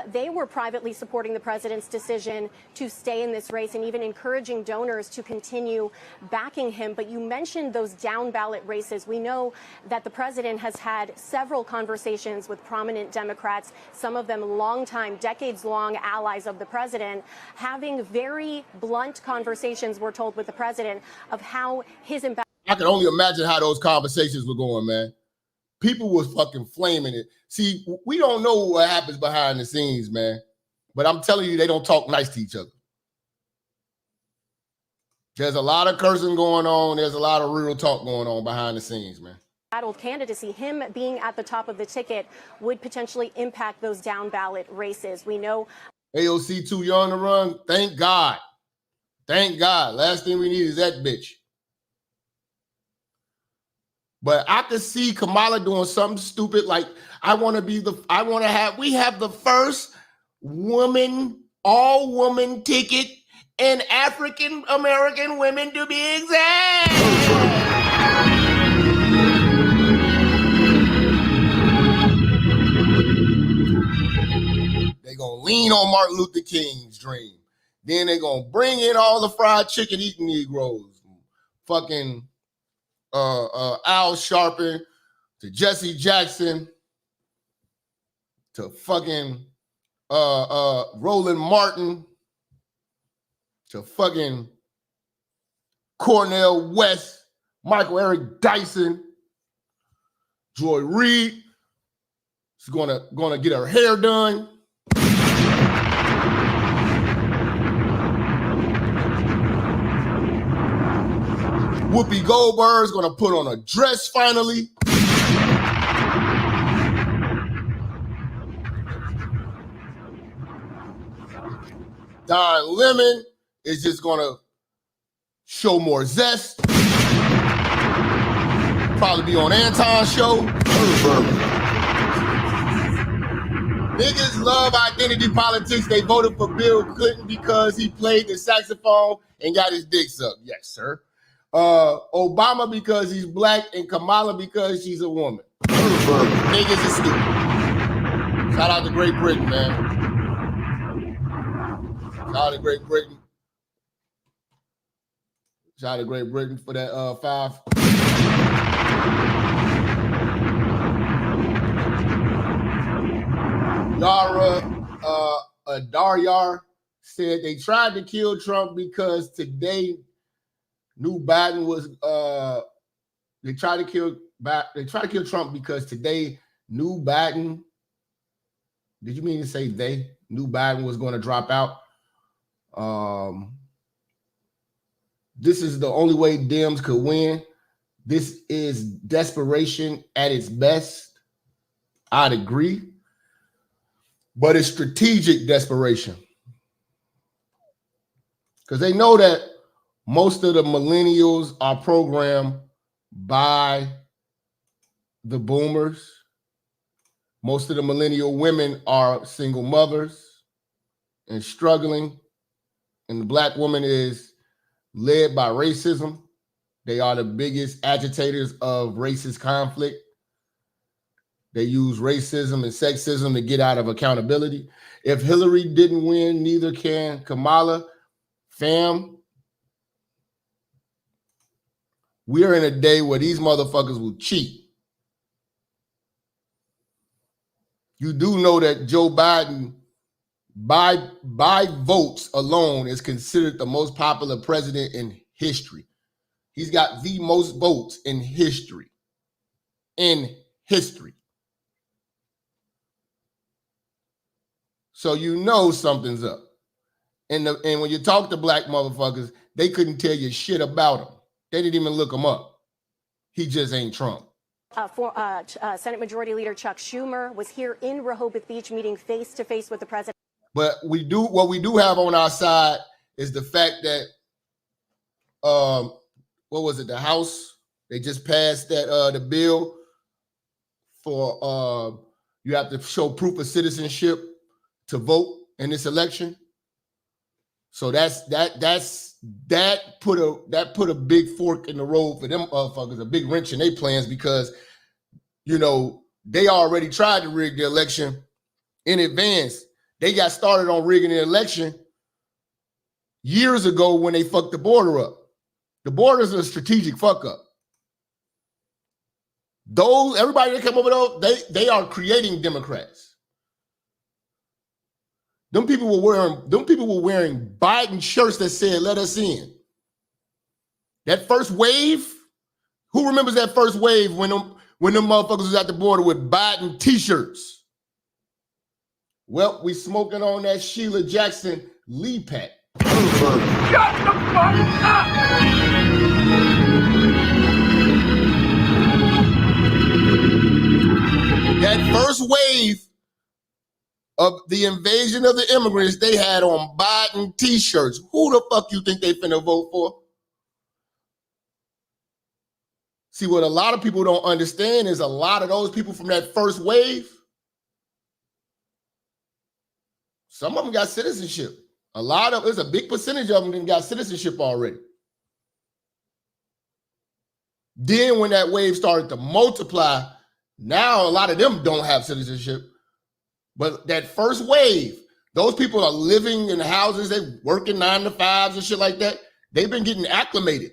they were privately supporting the president's decision to stay in this race and even encouraging donors to continue backing him. But you mentioned those down ballot races. We know that the president has had several conversations with prominent Democrats, some of them longtime, decades-long allies of the president, having very blunt conversations, we're told, with the president of how his I can only imagine how those conversations were going, man. People was fucking flaming it. See, we don't know what happens behind the scenes, man. But I'm telling you, they don't talk nice to each other. There's a lot of cursing going on. There's a lot of real talk going on behind the scenes, man. battled candidacy, him being at the top of the ticket would potentially impact those down ballot races. We know AOC too young to run. Thank God. Thank God. Last thing we need is that bitch. But I could see Kamala doing something stupid like we have the first all-woman ticket and African American women to be exact. They're going to lean on Martin Luther King's dream. Then they're going to bring in all the fried chicken eating Negroes. Fucking Al Sharpton to Jesse Jackson to fucking Roland Martin to fucking Cornel West, Michael Eric Dyson, Joy Reid. She's gonna get her hair done. Whoopi Goldberg's gonna put on a dress finally. Don Lemon is just gonna show more zest. Probably be on Anton's show. Niggas love identity politics. They voted for Bill Clinton because he played the saxophone and got his dick sucked. Yes, sir. Obama because he's black and Kamala because she's a woman. Niggas is stupid. Shout out to Great Britain, man. Shout out to Great Britain. Shout out to Great Britain for that 5. Yara Adaryar said they tried to kill Trump because today New Biden was they tried to kill Trump because today New Biden. Did you mean to say they? New Biden was going to drop out. This is the only way Dems could win. This is desperation at its best. I'd agree. But it's strategic desperation. Because they know that most of the millennials are programmed by the boomers. Most of the millennial women are single mothers and struggling. And the black woman is led by racism. They are the biggest agitators of racist conflict. They use racism and sexism to get out of accountability. If Hillary didn't win, neither can Kamala. Fam, We're in a day where these motherfuckers will cheat. You do know that Joe Biden, by votes alone, is considered the most popular president in history. He's got the most votes in history. In history. So you know something's up. And when you talk to black motherfuckers, they couldn't tell you shit about him. They didn't even look him up. He just ain't Trump. Senate Majority Leader Chuck Schumer was here in Rehoboth Beach meeting face-to-face with the president. But what we do have on our side is the fact that, what was it, the House, they just passed that the bill for you have to show proof of citizenship to vote in this election. So that put a big fork in the road for them motherfuckers, a big wrench in their plans, because you know they already tried to rig the election in advance. They got started on rigging the election years ago when they fucked the border up. The border is a strategic fuck up. Everybody that come over there, they are creating Democrats. Them people were wearing Biden shirts that said "Let us in." That first wave, who remembers that first wave when them motherfuckers was at the border with Biden t-shirts? Well, we smoking on that Sheila Jackson Lee pack. Shut the fuck up! That first wave of the invasion of the immigrants, they had on Biden t-shirts. Who the fuck you think they finna vote for? See, what a lot of people don't understand is a lot of those people from that first wave, some of them got citizenship. There's a big percentage of them that got citizenship already. Then when that wave started to multiply, now a lot of them don't have citizenship. But that first wave, those people are living in houses, they working 9 to 5s and shit like that. They've been getting acclimated.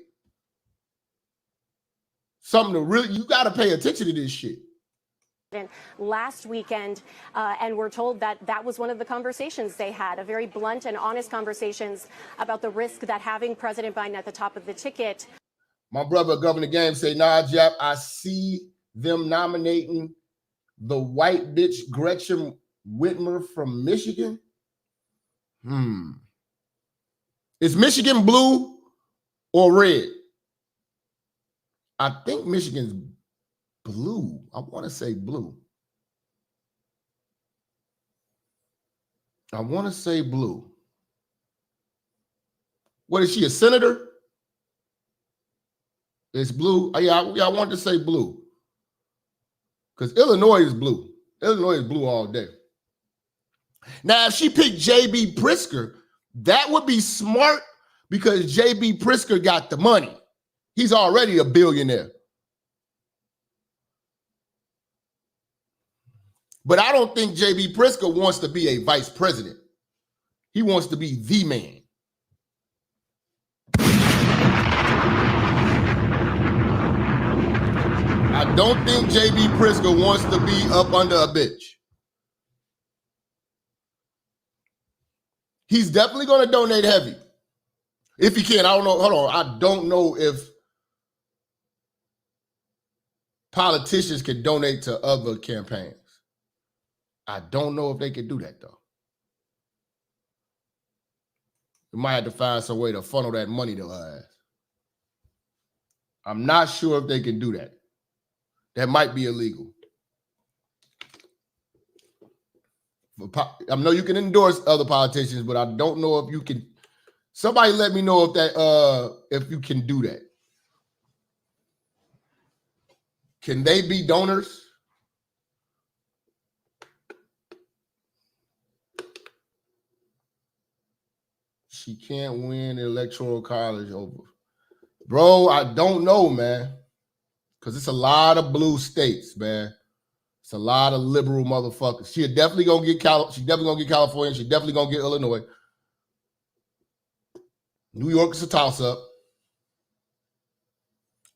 Something to really, you got to pay attention to this shit. Last weekend, and we're told that was one of the conversations they had, a very blunt and honest conversations about the risk that having President Biden at the top of the ticket. My brother, Governor Game, say, nah, Jap, I see them nominating the white bitch Gretchen Whitmer from Michigan. Is Michigan blue or red? I think Michigan's blue. I want to say blue. I want to say blue. What is she, a senator? It's blue. Yeah, I want to say blue. Because Illinois is blue. Illinois is blue all day. Now, if she picked J.B. Pritzker, that would be smart because J.B. Pritzker got the money. He's already a billionaire. But I don't think J.B. Pritzker wants to be a vice president. He wants to be the man. I don't think J.B. Pritzker wants to be up under a bitch. He's definitely going to donate heavy. If he can. I don't know. Hold on. I don't know if politicians can donate to other campaigns. I don't know if they can do that, though. We might have to find some way to funnel that money to her ass. I'm not sure if they can do that. That might be illegal. I know you can endorse other politicians, but I don't know if you can. Somebody let me know if you can do that. Can they be donors? She can't win the electoral college over. Bro, I don't know, man. Because it's a lot of blue states, man. It's a lot of liberal motherfuckers. She's definitely gonna get California. She's definitely gonna get Illinois. New York is a toss-up.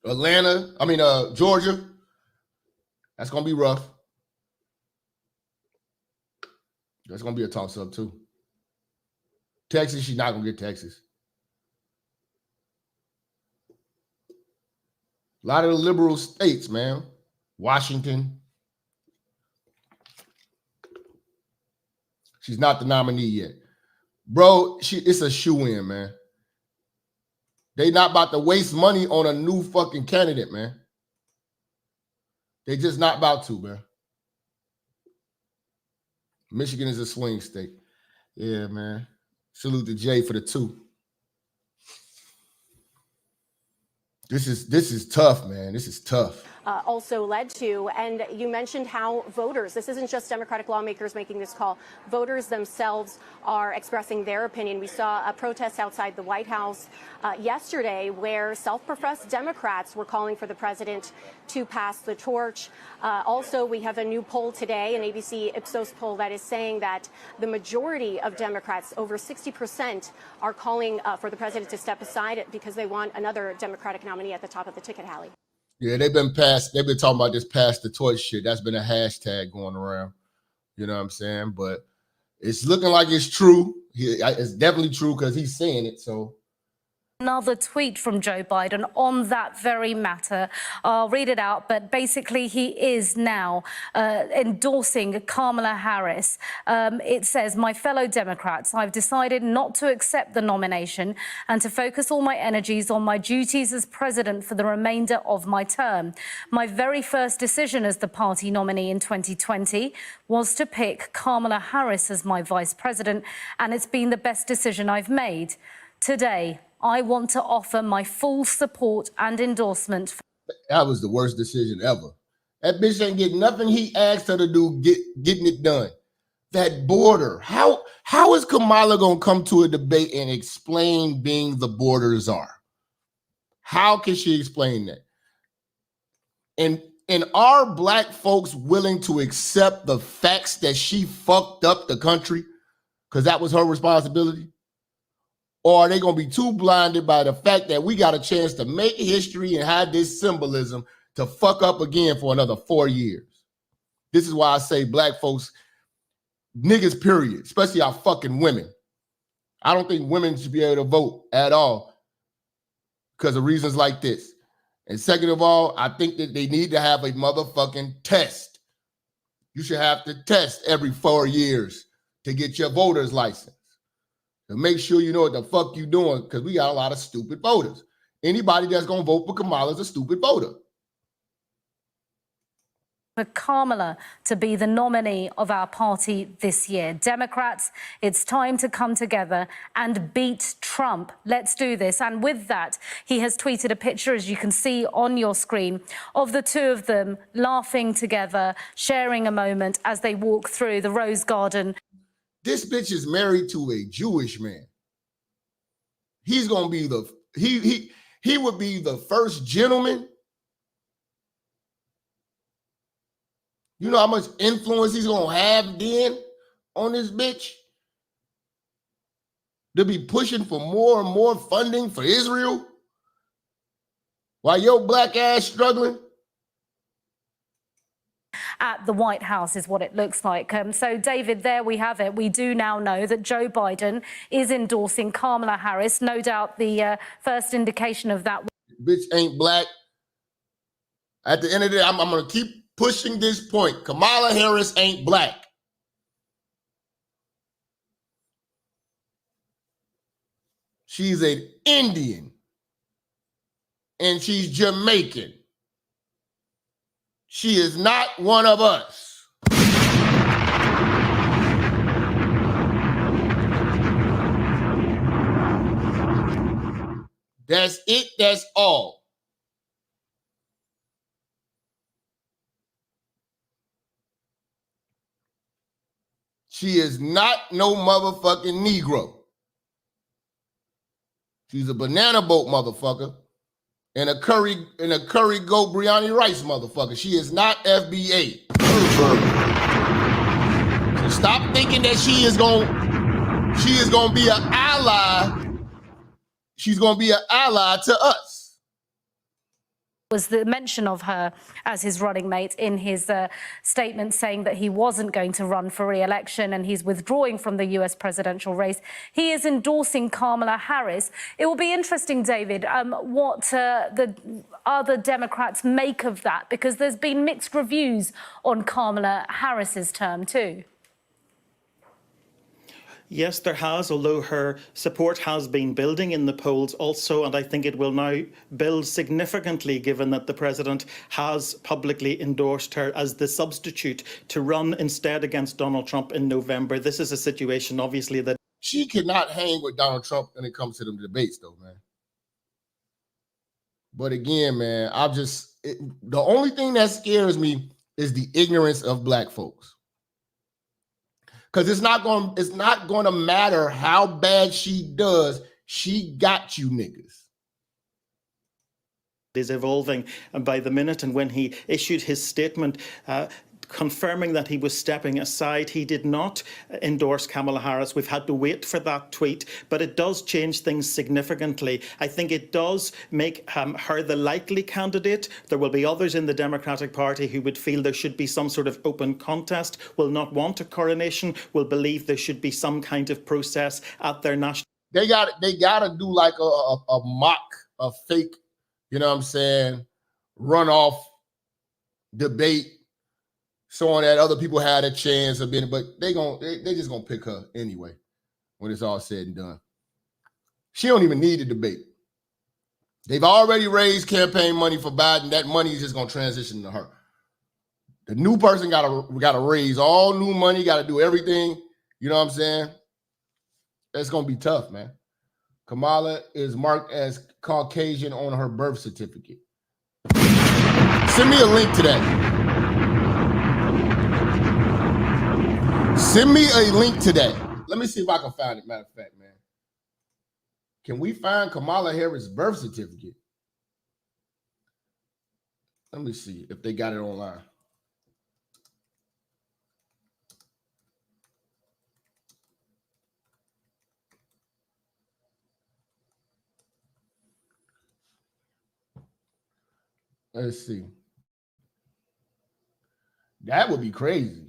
Georgia. That's going to be rough. That's going to be a toss-up, too. Texas, she's not going to get Texas. A lot of the liberal states, man. Washington. She's not the nominee yet. Bro, it's a shoe-in, man. They not about to waste money on a new fucking candidate, man. They just not about to, man. Michigan is a swing state. Yeah, man. Salute to Jay for the 2. This is tough, man. This is tough. Also led to, and you mentioned how voters, this isn't just Democratic lawmakers making this call, voters themselves are expressing their opinion. We saw a protest outside the White House yesterday where self-professed Democrats were calling for the president to pass the torch. Also, we have a new poll today, an ABC Ipsos poll that is saying that the majority of Democrats, over 60%, are calling for the president to step aside because they want another Democratic nominee at the top of the ticket, Hallie. Yeah, they've been talking about this pass the torch shit. That's been a hashtag going around. You know what I'm saying? But it's looking like it's true. It's definitely true because he's saying it. So another tweet from Joe Biden on that very matter. I'll read it out, but basically he is now endorsing Kamala Harris. It says, "My fellow Democrats, I've decided not to accept the nomination and to focus all my energies on my duties as president for the remainder of my term. My very first decision as the party nominee in 2020 was to pick Kamala Harris as my vice president, and it's been the best decision I've made. Today, I want to offer my full support and endorsement." That was the worst decision ever. That bitch ain't getting nothing he asked her to do, getting it done. That border. How is Kamala going to come to a debate and explain being the borders are? How can she explain that? And are black folks willing to accept the facts that she fucked up the country because that was her responsibility? Or are they going to be too blinded by the fact that we got a chance to make history and have this symbolism to fuck up again for another 4 years? This is why I say black folks, niggas, period, especially our fucking women. I don't think women should be able to vote at all because of reasons like this. And second of all, I think that they need to have a motherfucking test. You should have to test every 4 years to get your voter's license. To make sure you know what the fuck you doing, because we got a lot of stupid voters. Anybody that's going to vote for Kamala is a stupid voter. For Kamala to be the nominee of our party this year. Democrats, it's time to come together and beat Trump. Let's do this. And with that, he has tweeted a picture, as you can see on your screen, of the two of them laughing together, sharing a moment as they walk through the Rose Garden. This bitch is married to a Jewish man. He's gonna be he would be the first gentleman. You know how much influence he's gonna have then on this bitch? To be pushing for more and more funding for Israel while your black ass struggling. At the White House is what it looks like. So, David, there we have it. We do now know that Joe Biden is endorsing Kamala Harris. No doubt the first indication of that. Bitch ain't black. At the end of the day, I'm going to keep pushing this point. Kamala Harris ain't black. She's an Indian. And she's Jamaican. She is not one of us. That's it. That's all. She is not no motherfucking Negro. She's a banana boat motherfucker. And a curry goat biryani rice motherfucker. She is not FBA. So stop thinking that she is gonna be an ally. She's gonna be an ally to us. was the mention of her as his running mate in his statement, saying that he wasn't going to run for re-election and he's withdrawing from the US presidential race. He is endorsing Kamala Harris. It will be interesting, David, what the other Democrats make of that, because there's been mixed reviews on Kamala Harris's term too. Yes, there has, although her support has been building in the polls also, and I think it will now build significantly given that the president has publicly endorsed her as the substitute to run instead against Donald Trump in November. This is a situation, obviously, that she cannot hang with Donald Trump when it comes to them debates, though, man. But again, man, the only thing that scares me is the ignorance of black folks. Because it's not going to matter how bad she does. She got you niggas. is evolving by the minute. And when he issued his statement confirming that he was stepping aside, he did not endorse Kamala Harris. We've had to wait for that tweet, but it does change things significantly. I think it does make her the likely candidate. There will be others in the Democratic Party who would feel there should be some sort of open contest, will not want a coronation, will believe there should be some kind of process at their national. They got to do like a mock, a fake, you know what I'm saying, runoff debate, showing that other people had a chance of being, but they just gonna pick her anyway when it's all said and done. She don't even need a debate. They've already raised campaign money for Biden. That money is just gonna transition to her. The new person gotta raise all new money, gotta do everything. You know what I'm saying? That's gonna be tough, man. Kamala is marked as Caucasian on her birth certificate. Send me a link to that. Send me a link to that. Let me see if I can find it, matter of fact, man. Can we find Kamala Harris' birth certificate? Let me see if they got it online. Let's see. That would be crazy.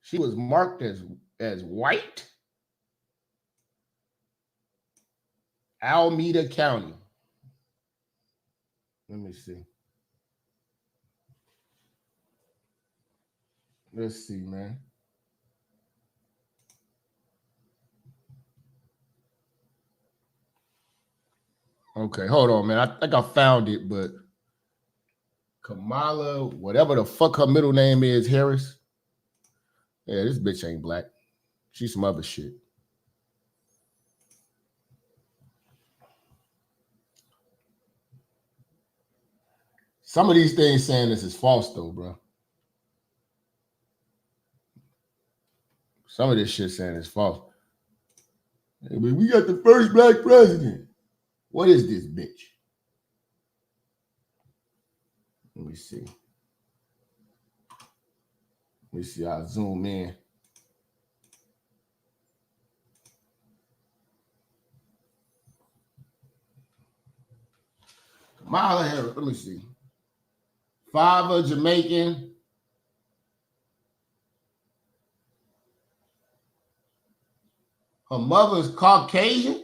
She was marked as white. Alameda County. Let me see. Let's see, man. Okay, hold on, man. I think I found it, but Kamala, whatever the fuck her middle name is, Harris. Yeah, this bitch ain't black. She's some other shit. Some of these things saying this is false, though, bro. Some of this shit saying it's false. Hey, man, we got the first black president. What is this bitch? Let me see. Let me see. I'll zoom in. Kamala Harris. Let me see. Father Jamaican. Her mother's Caucasian.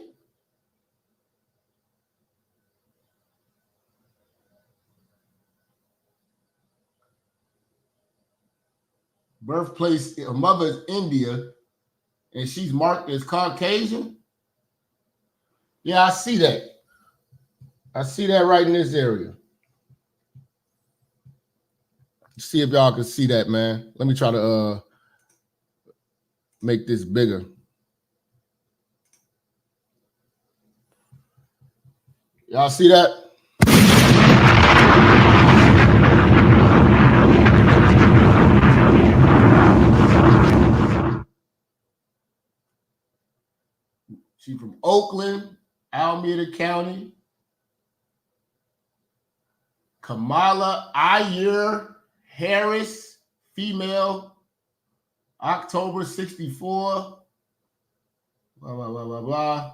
Birthplace, her mother is India, and she's marked as Caucasian. Yeah, I see that. I see that right in this area. See if y'all can see that, man. Let me try to make this bigger. Y'all see that? She's from Oakland, Alameda County. Kamala Ayer Harris, female, October 64. Blah, blah, blah, blah, blah.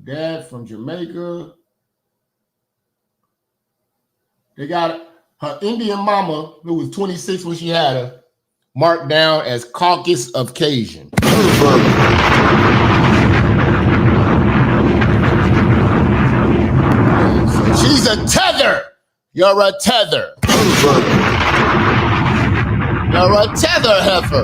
Dad from Jamaica. They got her Indian mama, who was 26 when she had her, marked down as Caucus of Cajun. So she's a tether. You're a tether. You're a tether heifer.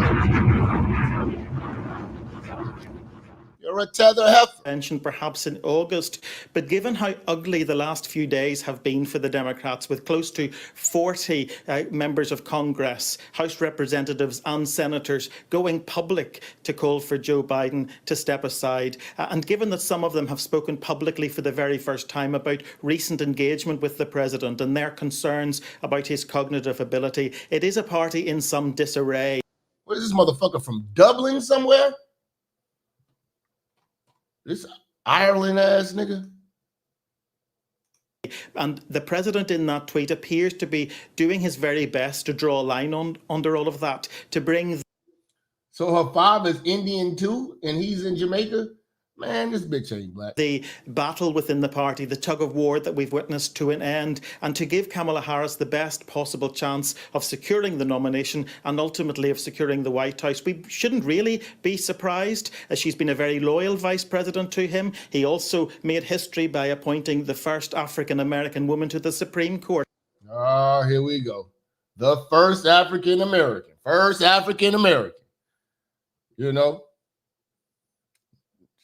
You're a tether heifer. Mentioned perhaps in August, but given how ugly the last few days have been for the Democrats, with close to 40 members of Congress, House representatives and senators going public to call for Joe Biden to step aside, and given that some of them have spoken publicly for the very first time about recent engagement with the president and their concerns about his cognitive ability, it is a party in some disarray. What is this motherfucker from Dublin somewhere? This Ireland ass nigga. And the president in that tweet appears to be doing his very best to draw a line under all of that, to bring... So her father's Indian too, and he's in Jamaica? Man, this bitch ain't black. The battle within the party, the tug of war that we've witnessed to an end, and to give Kamala Harris the best possible chance of securing the nomination and ultimately of securing the White House. We shouldn't really be surprised, as she's been a very loyal vice president to him. He also made history by appointing the first African-American woman to the Supreme Court. Oh, here we go. The first African-American. First African-American. You know?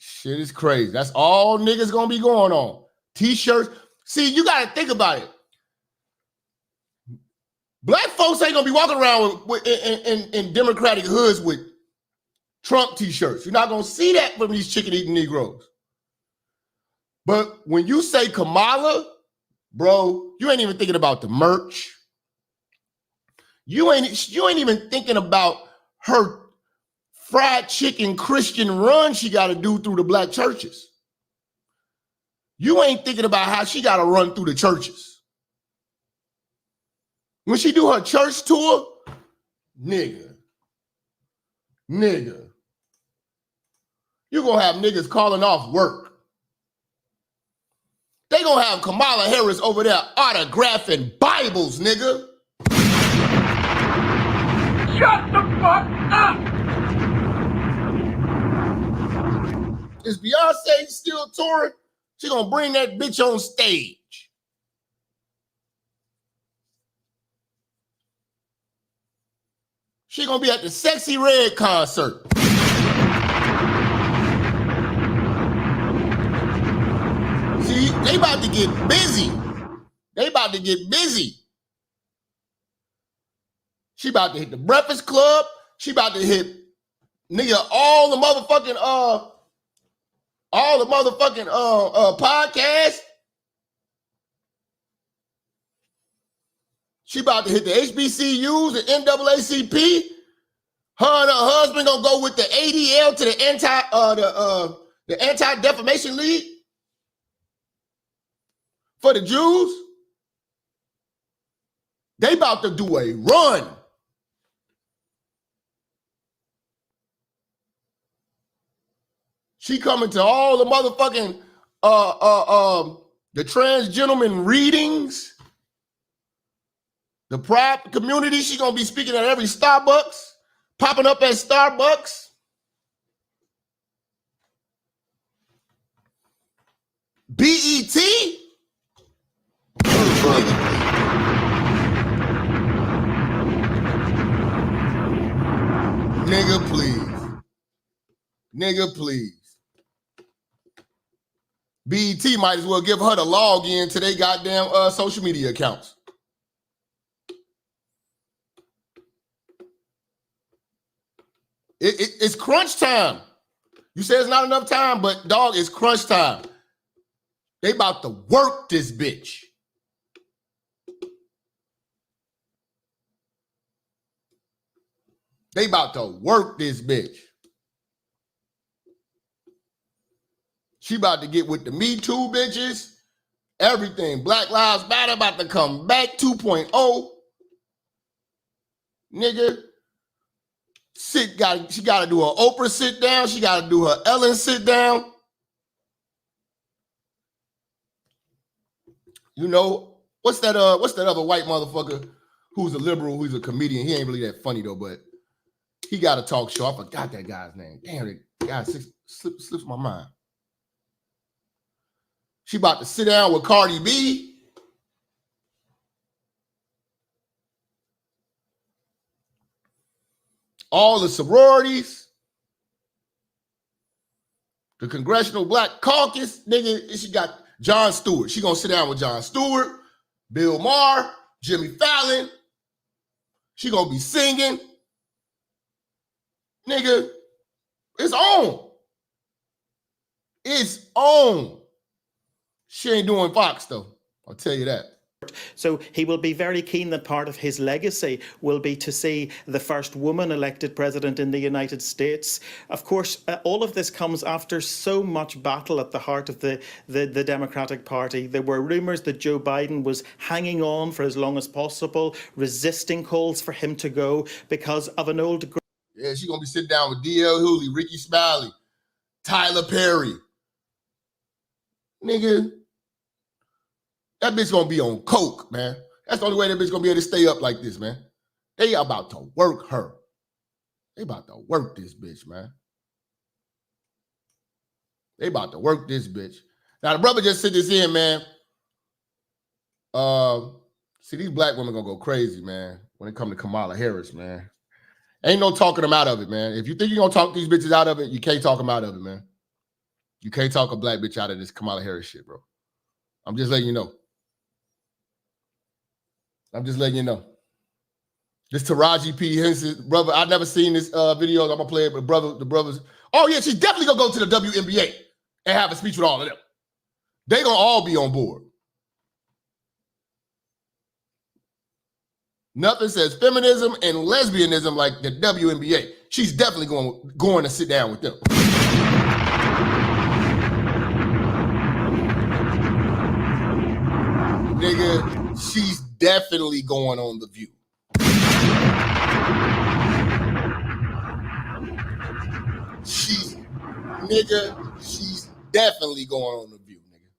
Shit is crazy. That's all niggas gonna be going on. T-shirts. See, you gotta think about it. Black folks ain't gonna be walking around in Democratic hoods with Trump T-shirts. You're not gonna see that from these chicken-eating Negroes. But when you say Kamala, bro, you ain't even thinking about the merch. You ain't even thinking about her fried chicken Christian run she got to do through the black churches. You ain't thinking about how she got to run through the churches. When she do her church tour, nigga, you gonna have niggas calling off work. They gonna have Kamala Harris over there autographing Bibles, nigga. Shut the fuck up. Is Beyonce still touring? She gonna bring that bitch on stage. She gonna be at the Sexy Red concert. See, they about to get busy. They about to get busy. She about to hit the Breakfast Club. She about to hit, nigga, all the motherfucking podcasts. She about to hit the HBCUs, the NAACP. Her and her husband gonna go with the ADL to the Anti-Defamation League for the Jews. They about to do a run. She coming to all the motherfucking the trans gentleman readings, the pride community. She gonna be speaking at every Starbucks, popping up at Starbucks. BET. Nigga, please. Nigga, please. BET might as well give her the login to their goddamn social media accounts. It's crunch time. You say it's not enough time, but dog, it's crunch time. They about to work this bitch. They about to work this bitch. She about to get with the Me Too bitches. Everything. Black Lives Matter about to come back 2.0. Nigga. She got to do her Oprah sit down. She got to do her Ellen sit down. You know, What's that other white motherfucker who's a liberal, who's a comedian? He ain't really that funny though, but he got a talk show. I forgot that guy's name. Damn, that guy slips my mind. She about to sit down with Cardi B. All the sororities. The Congressional Black Caucus, nigga, she got Jon Stewart. She gonna sit down with Jon Stewart, Bill Maher, Jimmy Fallon. She gonna be singing. Nigga, it's on. It's on. She ain't doing Fox, though. I'll tell you that. So he will be very keen that part of his legacy will be to see the first woman elected president in the United States. Of course, all of this comes after so much battle at the heart of the Democratic Party. There were rumours that Joe Biden was hanging on for as long as possible, resisting calls for him to go because of an old... Yeah, she's going to be sitting down with D.L. Hughley, Ricky Smiley, Tyler Perry. Nigga, that bitch gonna be on coke, man. That's the only way that bitch gonna be able to stay up like this, man. They about to work her. They about to work this bitch, man. They about to work this bitch. Now, the brother just sent this in, man. See, these black women gonna go crazy, man, when it come to Kamala Harris, man. Ain't no talking them out of it, man. If you think you're gonna talk these bitches out of it, you can't talk them out of it, man. You can't talk a black bitch out of this Kamala Harris shit, bro. I'm just letting you know. I'm just letting you know. This Taraji P. Henson, brother, I've never seen this video. I'm going to play it, but the brothers. Oh, yeah, she's definitely going to go to the WNBA and have a speech with all of them. They going to all be on board. Nothing says feminism and lesbianism like the WNBA. She's definitely going to sit down with them. Nigga, she's definitely going on The View. She's definitely going on The View, nigga.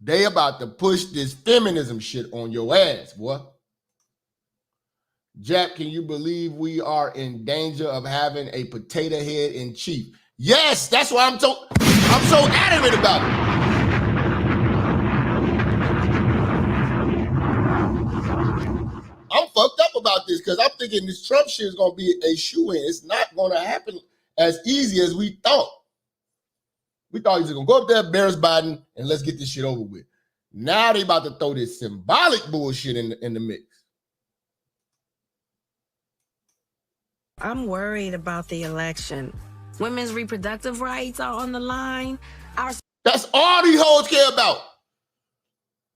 They about to push this feminism shit on your ass, boy. Jap, can you believe we are in danger of having a potato head in chief? Yes, that's why I'm so adamant about it. I'm fucked up about this because I'm thinking this Trump shit is going to be a shoo-in. It's not going to happen as easy as we thought. We thought he was going to go up there, embarrass Biden, and let's get this shit over with. Now they about to throw this symbolic bullshit in the mix. I'm worried about the election. Women's reproductive rights are on the line. That's all these hoes care about.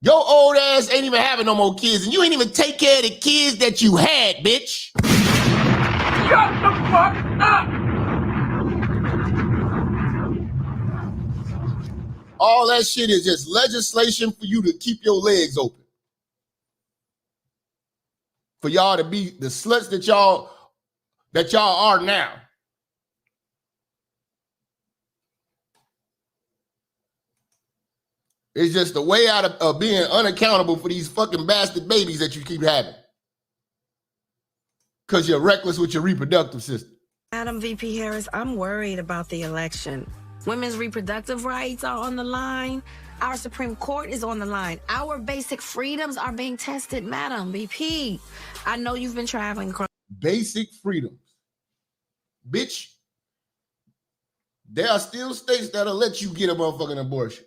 Your old ass ain't even having no more kids, and you ain't even take care of the kids that you had, bitch. Shut the fuck up! All that shit is just legislation for you to keep your legs open. For y'all to be the sluts that y'all are now. It's just a way out of being unaccountable for these fucking bastard babies that you keep having. Because you're reckless with your reproductive system. Madam VP Harris, I'm worried about the election. Women's reproductive rights are on the line. Our Supreme Court is on the line. Our basic freedoms are being tested, Madam VP. I know you've been traveling. Basic freedoms. Bitch, there are still states that'll let you get a motherfucking abortion.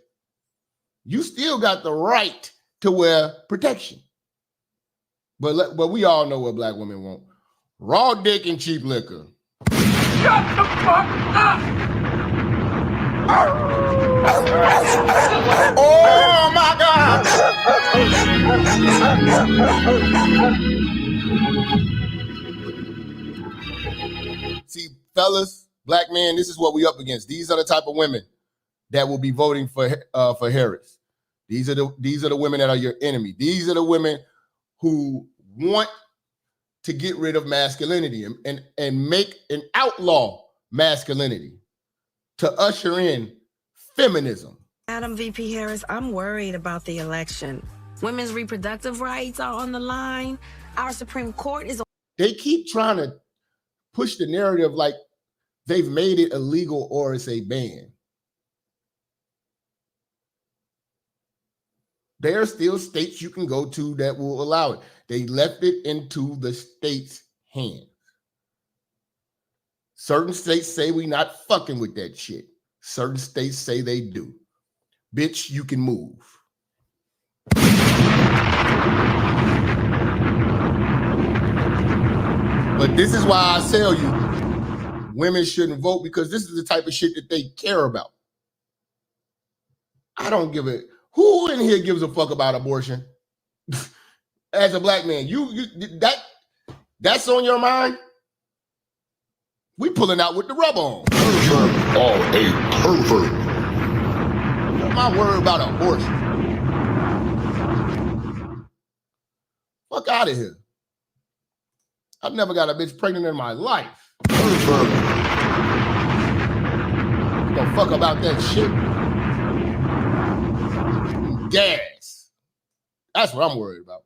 You still got the right to wear protection. But we all know what black women want. Raw dick and cheap liquor. Shut the fuck up! Oh my God! See, fellas, black men, this is what we up against. These are the type of women that will be voting for Harris. These are the women that are your enemy. These are the women who want to get rid of masculinity and make an outlaw masculinity to usher in feminism. Madam VP Harris, I'm worried about the election. Women's reproductive rights are on the line. Our Supreme Court is... They keep trying to push the narrative like they've made it illegal or it's a ban. There are still states you can go to that will allow it. They left it into the state's hands. Certain states say we not fucking with that shit. Certain states say they do. Bitch, you can move. But this is why I tell you, women shouldn't vote, because this is the type of shit that they care about. I don't give a... Who in here gives a fuck about abortion? As a black man, that's on your mind? We pulling out with the rubber on. Pervert or a pervert. What am I worried about abortion? Fuck out of here. I've never got a bitch pregnant in my life. Pervert. You gonna fuck about that shit? Gas. That's what I'm worried about.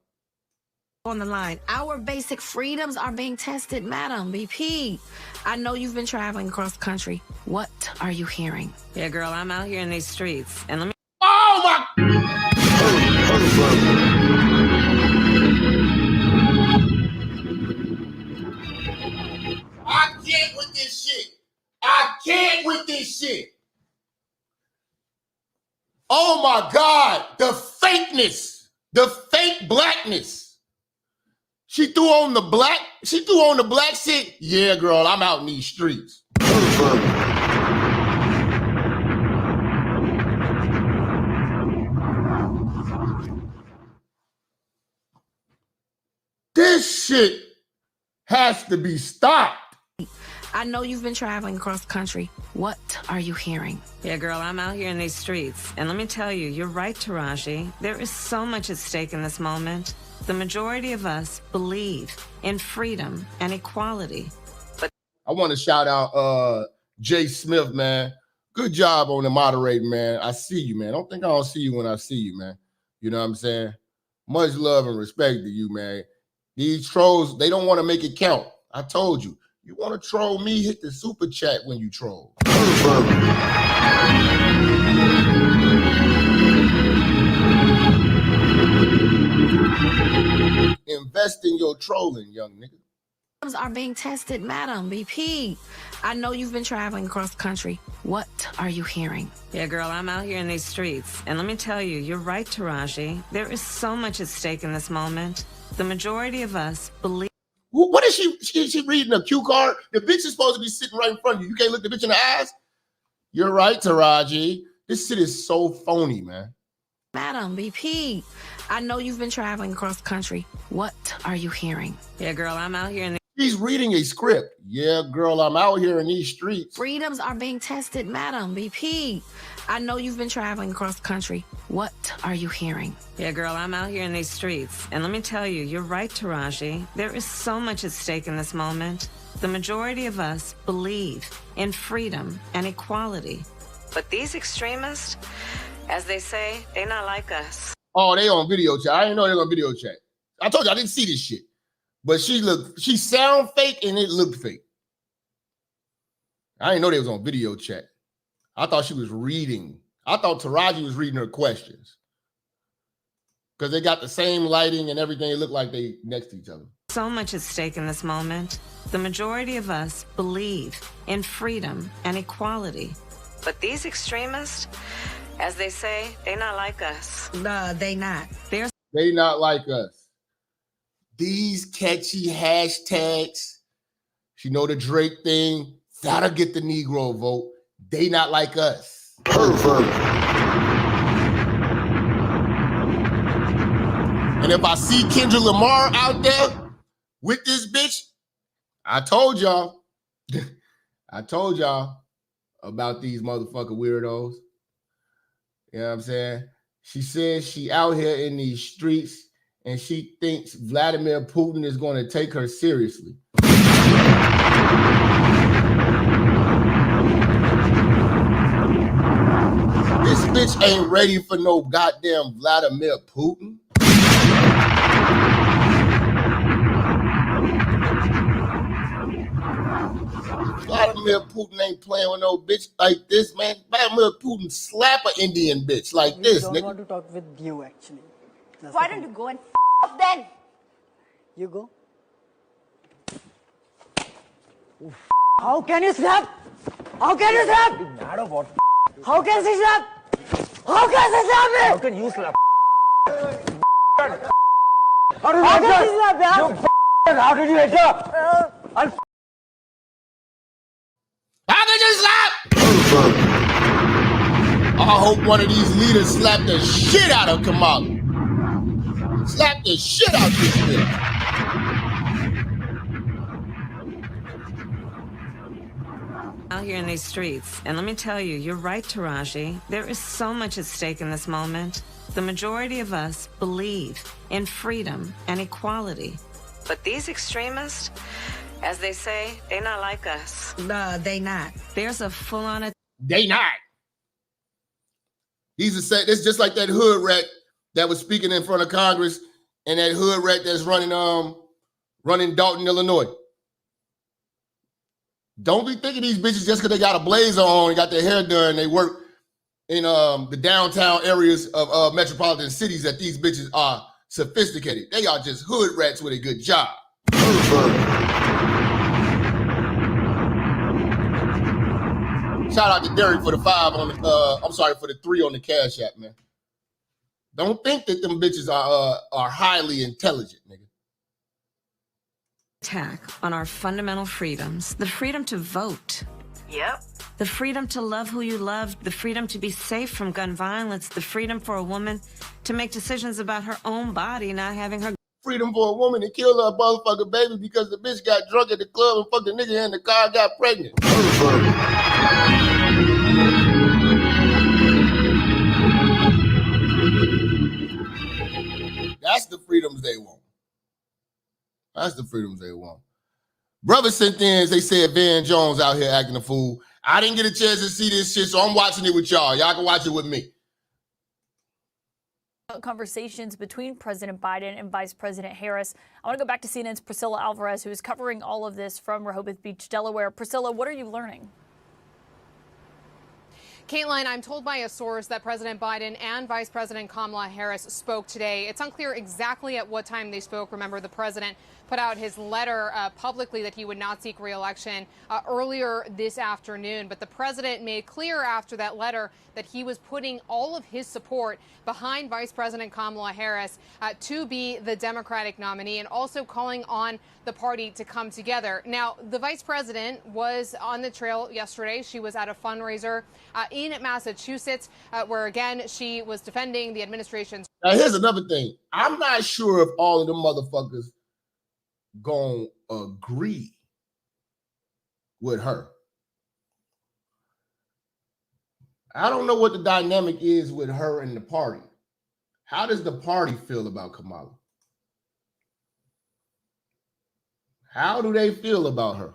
On the line. Our basic freedoms are being tested, Madam VP. I know you've been traveling across the country. What are you hearing? Yeah, girl, I'm out here in these streets, and let me... Oh, my... I can't with this shit. I can't with this shit. Oh, my God. The fakeness. The fake blackness. She threw on the black shit. Yeah, girl, I'm out in these streets. This shit has to be stopped. I know you've been traveling across the country. What are you hearing? Yeah, girl, I'm out here in these streets, and let me tell you, you're right, Taraji. There is so much at stake in this moment. The majority of us believe in freedom and equality. But I want to shout out Jay Smith, man. Good job on the moderating, man. I see you, man. Don't think I don't see you when I see you, man. You know what I'm saying? Much love and respect to you, man. These trolls, they don't want to make it count. I told you. You want to troll me, hit the super chat when you troll. Invest in your trolling, young nigga. Are being tested, Madam VP. I know you've been traveling across the country. What are you hearing? Yeah, girl, I'm out here in these streets, and let me tell you, you're right, Taraji. There is so much at stake in this moment. The majority of us believe... What is she reading a cue card? The bitch is supposed to be sitting right in front of you. You can't look the bitch in the eyes? You're right, Taraji. This shit is so phony, man. Madam VP, I know you've been traveling across the country. What are you hearing? Yeah, girl, I'm out here in the... He's reading a script. Yeah, girl, I'm out here in these streets. Freedoms are being tested, Madam VP. I know you've been traveling across the country. What are you hearing? Yeah, girl, I'm out here in these streets, and let me tell you, you're right, Taraji. There is so much at stake in this moment. The majority of us believe in freedom and equality. But these extremists, as they say, they not like us. Oh, they on video chat. I didn't know they on video chat. I told you I didn't see this shit. But she sound fake and it looked fake. I didn't know they was on video chat. I thought she was reading. I thought Taraji was reading her questions. Because they got the same lighting and everything. It looked like they next to each other. So much at stake in this moment. The majority of us believe in freedom and equality. But these extremists, as they say, they not like us. They not. They not like us. These catchy hashtags, you know the Drake thing, that'll get the Negro vote. They not like us. Pervert. And if I see Kendrick Lamar out there with this bitch, I told y'all. I told y'all about these motherfucking weirdos. You know what I'm saying? She says she out here in these streets and she thinks Vladimir Putin is going to take her seriously. This bitch ain't ready for no goddamn Vladimir Putin. Vladimir Putin ain't playing with no bitch like this, man. Vladimir Putin slap an Indian bitch like this, don't nigga. want to talk with you, actually. Why don't you go and off then? You go. How can you slap? How can you slap? Mad or what? How can she slap? How can she slap me? How can you slap? How can she slap, yeah? How did you enter? How can you slap? I hope one of these leaders slap the shit out of Kamala. Slap the shit out this bitch. Out here in these streets, and let me tell you, you're right, Taraji. There is so much at stake in this moment. The majority of us believe in freedom and equality. But these extremists, as they say, they not like us. They not. There's a full-on... They not. He's it's just like that hood rat that was speaking in front of Congress and that hood rat that's running Dalton, Illinois. Don't be thinking these bitches just because they got a blazer on and got their hair done, they work in the downtown areas of metropolitan cities that these bitches are sophisticated. They are just hood rats with a good job. Shout out to Derek for the 5 on the for the 3 on the Cash App, man. Don't think that them bitches are highly intelligent, nigga. Attack on our fundamental freedoms. The freedom to vote. Yep. The freedom to love who you love. The freedom to be safe from gun violence. The freedom for a woman to make decisions about her own body, not having her... Freedom for a woman to kill her motherfucking baby because the bitch got drunk at the club and fucked the nigga in the car and got pregnant. That's the freedoms they want. That's the freedoms they want. Brother sent in, they said Van Jones out here acting a fool. I didn't get a chance to see this shit, so I'm watching it with y'all. Y'all can watch it with me. Conversations between President Biden and Vice President Harris. I want to go back to CNN's Priscilla Alvarez, who is covering all of this from Rehoboth Beach, Delaware. Priscilla, what are you learning? Caitlin, I'm told by a source that President Biden and Vice President Kamala Harris spoke today. It's unclear exactly at what time they spoke. Remember, the president put out his letter publicly that he would not seek re-election earlier this afternoon. But the president made clear after that letter that he was putting all of his support behind Vice President Kamala Harris to be the Democratic nominee, and also calling on the party to come together. Now, the vice president was on the trail yesterday. She was at a fundraiser in Massachusetts, where, again, she was defending the administration's... Now, here's another thing. I'm not sure if all of them motherfuckers gonna agree with her. I don't know what the dynamic is with her and the party. How does the party feel about Kamala? How do they feel about her?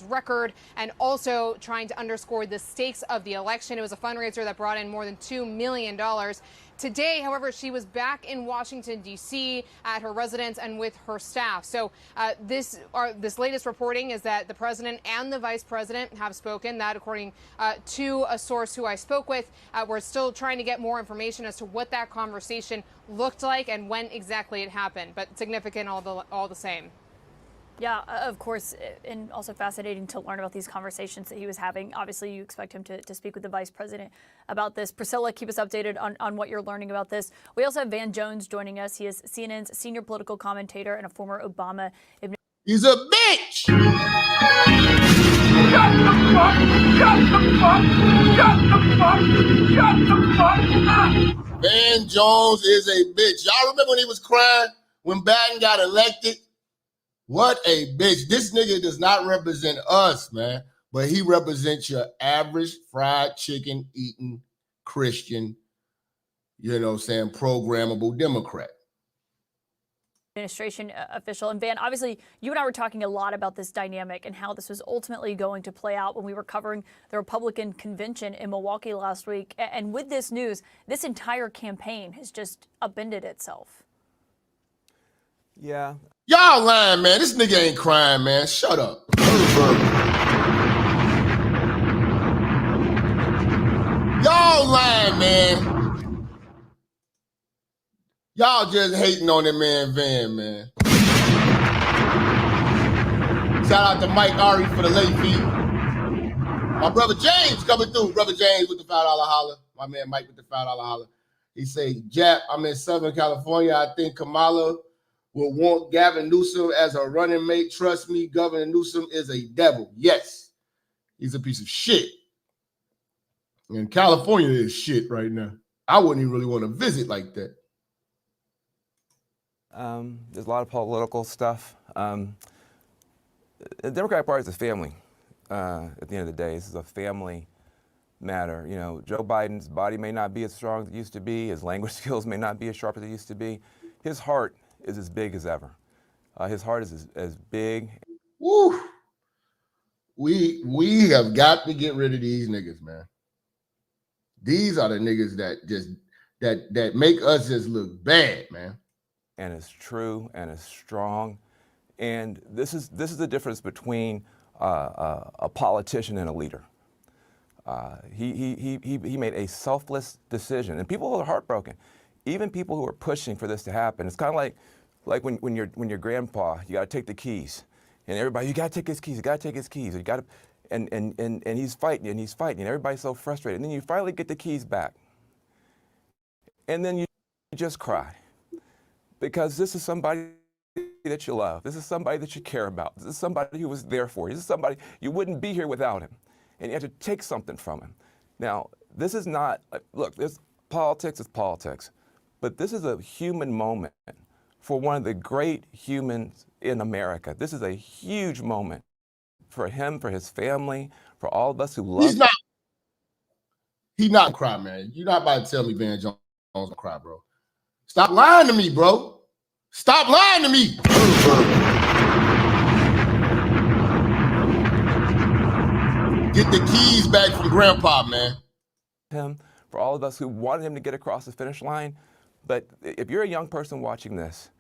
record, and also trying to underscore the stakes of the election. It was a fundraiser that brought in more than $2 million. Today, however, she was back in Washington, D.C. at her residence and with her staff. So this latest reporting is that the president and the vice president have spoken. That, according to a source who I spoke with, we're still trying to get more information as to what that conversation looked like and when exactly it happened, but significant all the same. Yeah, of course, and also fascinating to learn about these conversations that he was having. Obviously, you expect him to speak with the vice president about this. Priscilla, keep us updated on what you're learning about this. We also have Van Jones joining us. He is CNN's senior political commentator and a former Obama administrator. He's a bitch! Shut the fuck! Shut the fuck! Shut the fuck! Shut the fuck up! Van Jones is a bitch. Y'all remember when he was crying when Biden got elected? What a bitch. This nigga does not represent us, man, but he represents your average fried chicken eating Christian, you know what I'm saying, programmable Democrat. administration official. And Van, obviously, you and I were talking a lot about this dynamic and how this was ultimately going to play out when we were covering the Republican convention in Milwaukee last week. And with this news, this entire campaign has just upended itself. Yeah. Y'all lying, man. This nigga ain't crying, man. Shut up. Y'all lying, man. Y'all just hating on that man Van, man. Shout out to Mike Ari for the late fee. My brother James coming through. Brother James with the $5 holler. My man Mike with the $5 holler. He say, Jap, I'm in Southern California. I think Kamala will want Gavin Newsom as a running mate. Trust me, Governor Newsom is a devil. Yes, he's a piece of shit. And California is shit right now. I wouldn't even really want to visit like that. There's a lot of political stuff. The Democratic Party is a family. At the end of the day, this is a family matter. You know, Joe Biden's body may not be as strong as it used to be. His language skills may not be as sharp as it used to be. His heart is as big as ever. His heart is as big. Woo! We have got to get rid of these niggas, man. These are the niggas that just that make us just look bad, man. And it's true and it's strong. And this is the difference between a politician and a leader. He made a selfless decision, and people are heartbroken. Even people who are pushing for this to happen. It's kind of like when your grandpa, you got to take the keys, and everybody, you got to take his keys, you got to take his keys, you got to, and he's fighting and he's fighting, and everybody's so frustrated, and then you finally get the keys back, and then you just cry, because this is somebody that you love, this is somebody that you care about, this is somebody who was there for you, this is somebody you wouldn't be here without him, and you have to take something from him. Now, this is not, look, politics is politics, but this is a human moment for one of the great humans in America. This is a huge moment for him, for his family, for all of us who love him. He's not crying, man. You're not about to tell me Van Jones don't cry, bro. Stop lying to me, bro. Stop lying to me. Get the keys back from Grandpa, man. Him, for all of us who wanted him to get across the finish line. But if you're a young person watching this,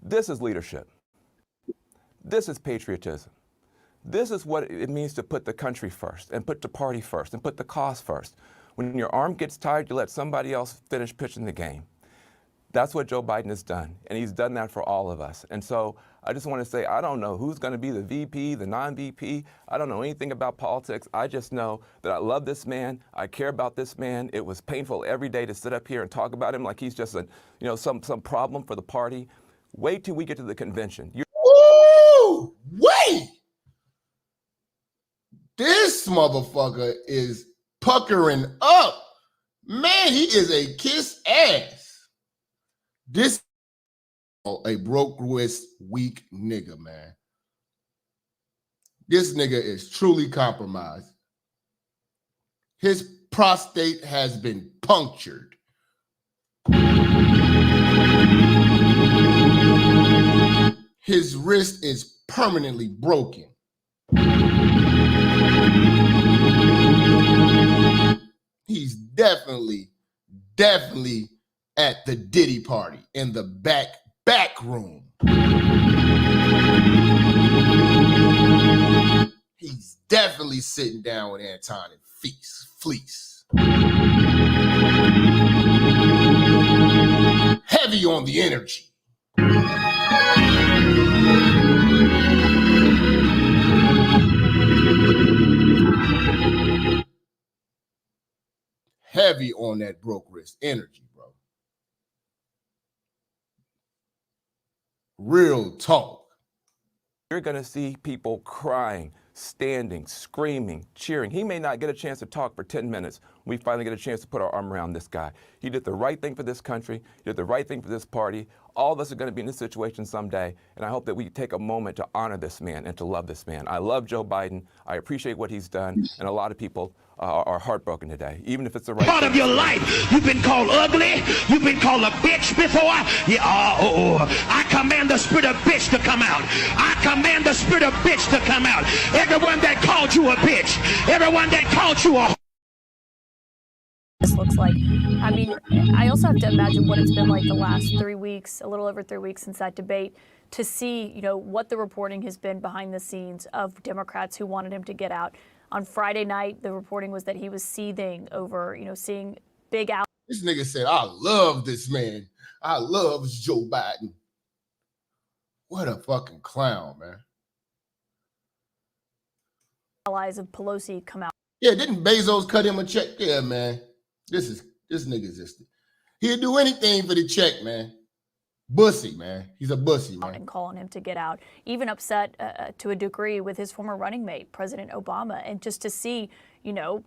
this is leadership. This is patriotism. This is what it means to put the country first and put the party first and put the cause first. When your arm gets tired, you let somebody else finish pitching the game. That's what Joe Biden has done, and he's done that for all of us. And so I just want to say, I don't know who's going to be the VP, the non-VP. I don't know anything about politics. I just know that I love this man. I care about this man. It was painful every day to sit up here and talk about him like he's just some problem for the party. Wait till we get to the convention. Ooh, wait! This motherfucker is puckering up. Man, he is a kiss ass. This a broke wrist, weak nigga, man. This nigga is truly compromised. His prostate has been punctured. His wrist is permanently broken. He's definitely at the Diddy party in the back room. He's definitely sitting down with Anton and Fleece. Heavy on the energy. Heavy on that broke wrist energy, bro. Real talk. You're going to see people crying, standing, screaming, cheering. He may not get a chance to talk for 10 minutes. we finally get a chance to put our arm around this guy. He did the right thing for this country. He did the right thing for this party. All of us are going to be in this situation someday, and I hope that we take a moment to honor this man and to love this man. I love Joe Biden. I appreciate what he's done, and a lot of people are heartbroken today, even if it's the right part thing of your to do. life. You've been called ugly. You've been called a bitch before. I command the spirit of bitch to come out. I command the spirit of bitch to come out. Everyone that called you a bitch, everyone that called you a This looks like. I mean, I also have to imagine what it's been like the last 3 weeks, a little over 3 weeks since that debate, to see, you know, what the reporting has been behind the scenes of Democrats who wanted him to get out. On Friday night, the reporting was that he was seething over, you know, seeing big out. This nigga said, I love this man. I love Joe Biden. What a fucking clown, man. Allies of Pelosi come out. Yeah, didn't Bezos cut him a check? Yeah, man. This nigga just, he'll do anything for the check, man. Bussy, man. He's a bussy, man. And calling him to get out, even upset to a degree with his former running mate, President Obama. And just to see, you know,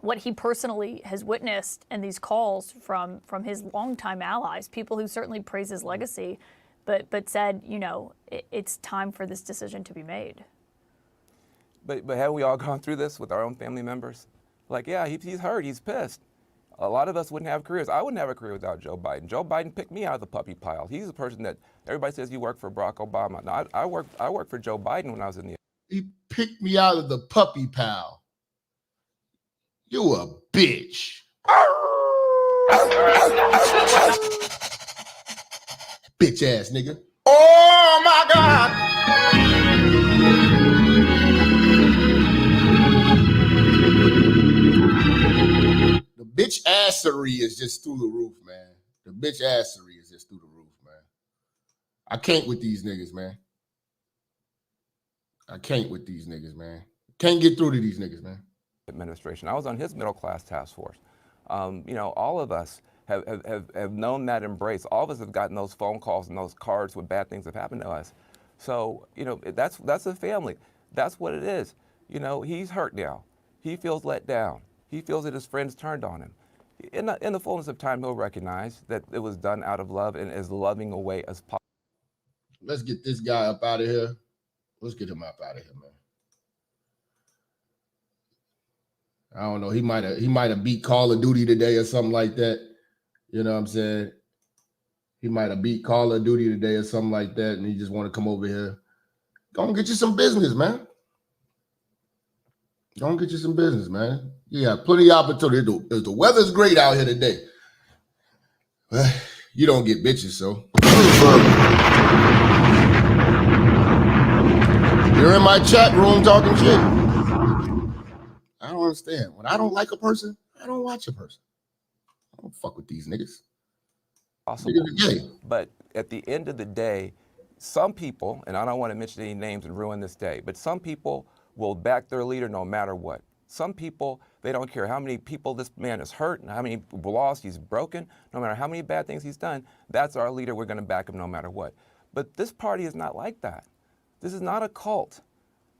what he personally has witnessed in these calls from his longtime allies, people who certainly praise his legacy, but said, you know, it's time for this decision to be made. But haven't we all gone through this with our own family members? Like, yeah, he's hurt, he's pissed. A lot of us wouldn't have careers. I wouldn't have a career without Joe Biden. Joe Biden picked me out of the puppy pile. He's the person that everybody says you work for Barack Obama. No, I worked for Joe Biden when I was in the. He picked me out of the puppy pile. You a bitch. Bitch ass nigga. Oh my God. The bitch assery is just through the roof, man. The bitch assery is just through the roof, man. I can't with these niggas, man. I can't with these niggas, man. Can't get through to these niggas, man. Administration. I was on his middle class task force. You know, all of us have known that embrace. All of us have gotten those phone calls and those cards when bad things have happened to us. So, you know, that's a family. That's what it is. You know, he's hurt now. He feels let down. He feels that his friends turned on him. In the fullness of time, he'll recognize that it was done out of love and as loving a way as possible. Let's get this guy up out of here. Let's get him up out of here, man. I don't know. He might have beat Call of Duty today or something like that. You know what I'm saying? He might have beat Call of Duty today or something like that, and he just want to come over here. Go and get you some business, man. Go and get you some business, man. You got plenty of opportunity. The weather's great out here today. You don't get bitches, so. You're in my chat room talking shit. I don't understand. When I don't like a person, I don't watch a person. I don't fuck with these niggas. Possible. But at the end of the day, some people, and I don't want to mention any names and ruin this day, but some people will back their leader no matter what. Some people, they don't care how many people this man has hurt and how many laws he's broken, no matter how many bad things he's done. That's our leader. We're going to back him no matter what. But this party is not like that. This is not a cult.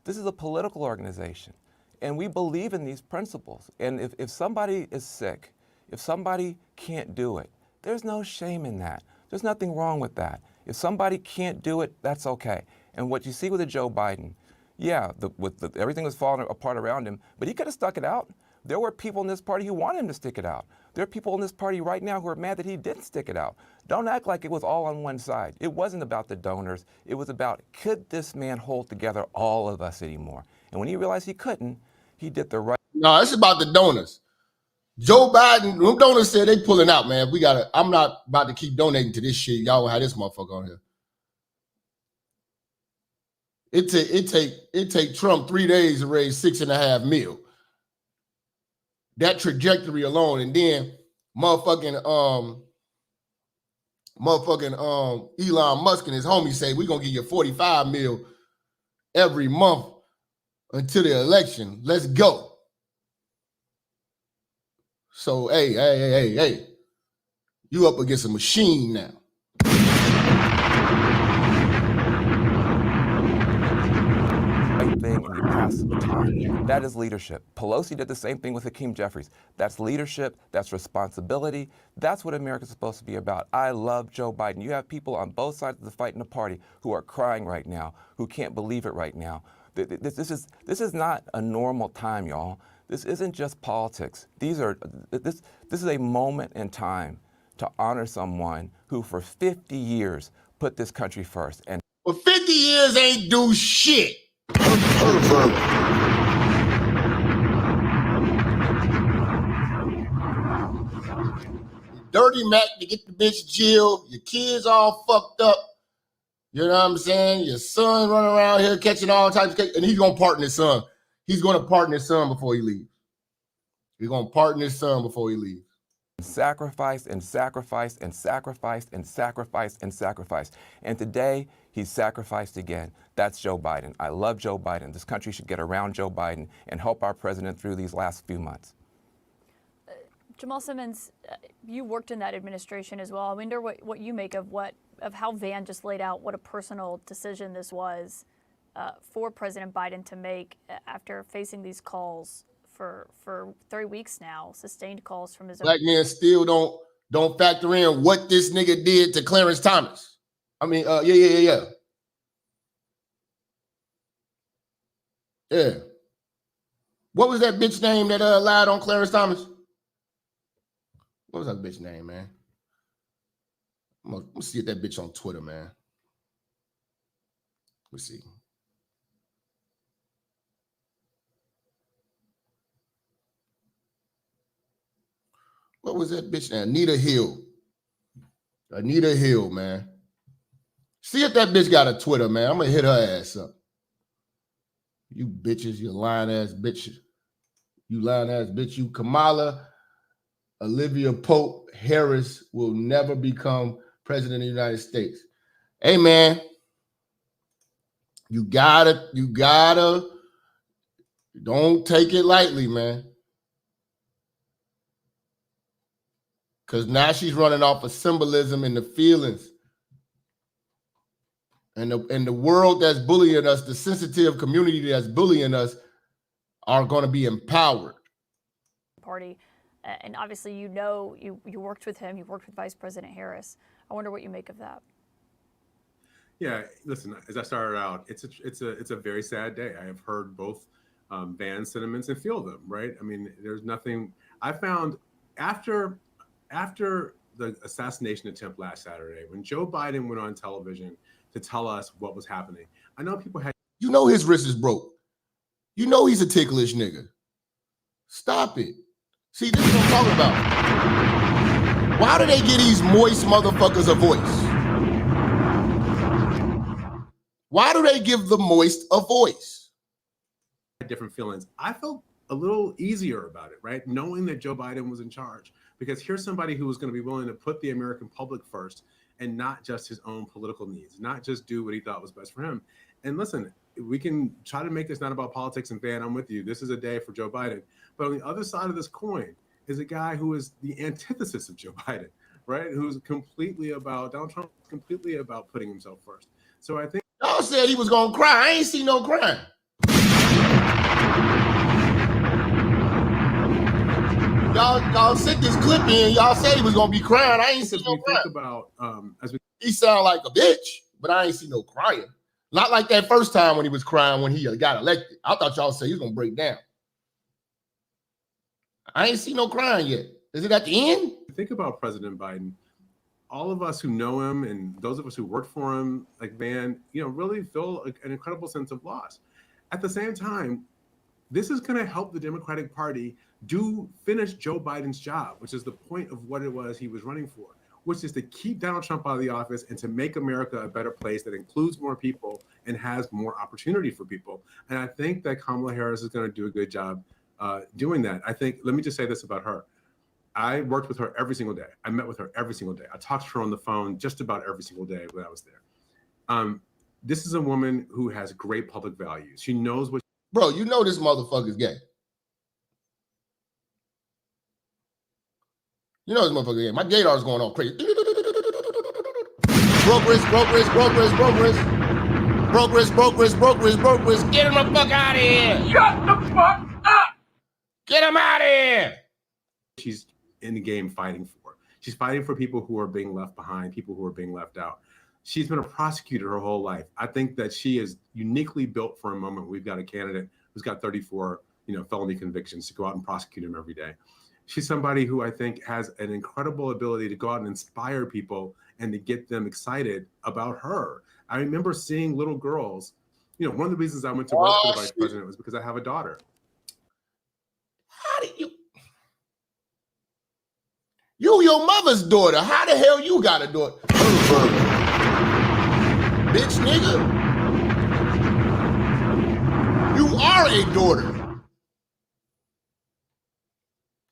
This is a political organization. And we believe in these principles. And if somebody is sick, if somebody can't do it, there's no shame in that. There's nothing wrong with that. If somebody can't do it, that's okay. And what you see with the Joe Biden, yeah, everything was falling apart around him, but he could have stuck it out. There were people in this party who wanted him to stick it out. There are people in this party right now who are mad that he didn't stick it out. Don't act like it was all on one side. It wasn't about the donors. It was about, could this man hold together all of us anymore? And when he realized he couldn't, he did the right. No, it's about the donors. Joe Biden, them donors said they pulling out, man. I'm not about to keep donating to this shit. Y'all will have this motherfucker on here. It take Trump 3 days to raise $6.5 million. That trajectory alone, and then motherfucking Elon Musk and his homies say we're gonna give you $45 million every month until the election. Let's go. So hey, you up against a machine now. Right thing and you pass the baton. That is leadership. Pelosi did the same thing with Hakeem Jeffries. That's leadership. That's responsibility. That's what America's supposed to be about. I love Joe Biden. You have people on both sides of the fight in the party who are crying right now, who can't believe it right now. This is not a normal time, y'all. This isn't just politics. This is a moment in time to honor someone who for 50 years put this country first. And for 50 years ain't do shit. Dirty Mac to get the bitch jailed. Your kids all fucked up. You know what I'm saying? Your son running around here catching all types of case, and he's gonna pardon his son. He's gonna pardon his son before he leaves. He's gonna pardon his son before he leaves. Sacrifice and sacrifice and sacrifice and sacrifice and sacrifice. And today, he's sacrificed again. That's Joe Biden. I love Joe Biden. This country should get around Joe Biden and help our president through these last few months. Jamal Simmons, you worked in that administration as well. I wonder what you make of how Van just laid out what a personal decision this was for President Biden to make after facing these calls for 3 weeks now, sustained calls from his own. Black men still don't factor in what this nigga did to Clarence Thomas. I mean, yeah. What was that bitch name that lied on Clarence Thomas? What was that bitch name, man? I'm gonna see that bitch on Twitter, man. Let's see. What was that bitch name? Anita Hill. Anita Hill, man. See if that bitch got a Twitter, man. I'm gonna hit her ass up. You bitches, you lying ass bitches. You lying ass bitch. You Kamala Olivia Pope Harris will never become president of the United States. Hey, man. You gotta, don't take it lightly, man. Because now she's running off of symbolism and the feelings. And the world that's bullying us, the sensitive community that's bullying us, are going to be empowered. Party. And obviously, you worked with him. You worked with Vice President Harris. I wonder what you make of that. Yeah, listen, as I started out, it's a very sad day. I have heard both Van's sentiments and feel them, right? I mean, there's nothing I found after the assassination attempt last Saturday, when Joe Biden went on television to tell us what was happening. I know people had... You know his wrist is broke. You know he's a ticklish nigga. Stop it. See, this is what I'm talking about. Why do they give these moist motherfuckers a voice? Why do they give the moist a voice? Different feelings. I felt a little easier about it, right? Knowing that Joe Biden was in charge, because here's somebody who was going to be willing to put the American public first and not just his own political needs, not just do what he thought was best for him. And listen, we can try to make this not about politics, and Van, I'm with you. This is a day for Joe Biden. But on the other side of this coin is a guy who is the antithesis of Joe Biden, right? Who's completely about, Donald Trump, completely about putting himself first. So I think... Y'all said he was going to cry. I ain't see no crying. Y'all sent this clip in. Y'all said he was going to be crying. I ain't see no crying. Think about, he sound like a bitch, but I ain't see no crying. Not like that first time when he was crying when he got elected. I thought y'all said he was going to break down. I ain't see no crying yet. Is it at the end? Think about President Biden. All of us who know him and those of us who worked for him, like Van, really feel an incredible sense of loss. At the same time, this is going to help the Democratic Party finish Joe Biden's job, which is the point of what it was he was running for, which is to keep Donald Trump out of the office and to make America a better place that includes more people and has more opportunity for people. And I think that Kamala Harris is going to do a good job doing that. I think, let me just say this about her. I worked with her every single day. I met with her every single day. I talked to her on the phone just about every single day when I was there. This is a woman who has great public values. She knows what... Bro, you know this motherfucker's gay. You know this motherfucker's gay. My gaydar's going on crazy. Broke wrist. Brokerage. Get him the fuck out of here. Shut the fuck up. Get him out of here. She's in the game fighting for. She's fighting for people who are being left behind, people who are being left out. She's been a prosecutor her whole life. I think that she is uniquely built for a moment. We've got a candidate who's got 34, felony convictions to go out and prosecute him every day. She's somebody who I think has an incredible ability to go out and inspire people and to get them excited about her. I remember seeing little girls. One of the reasons I went to work for the vice president was because I have a daughter. How did you? You your mother's daughter. How the hell you got a daughter? Bitch nigga. You are a daughter.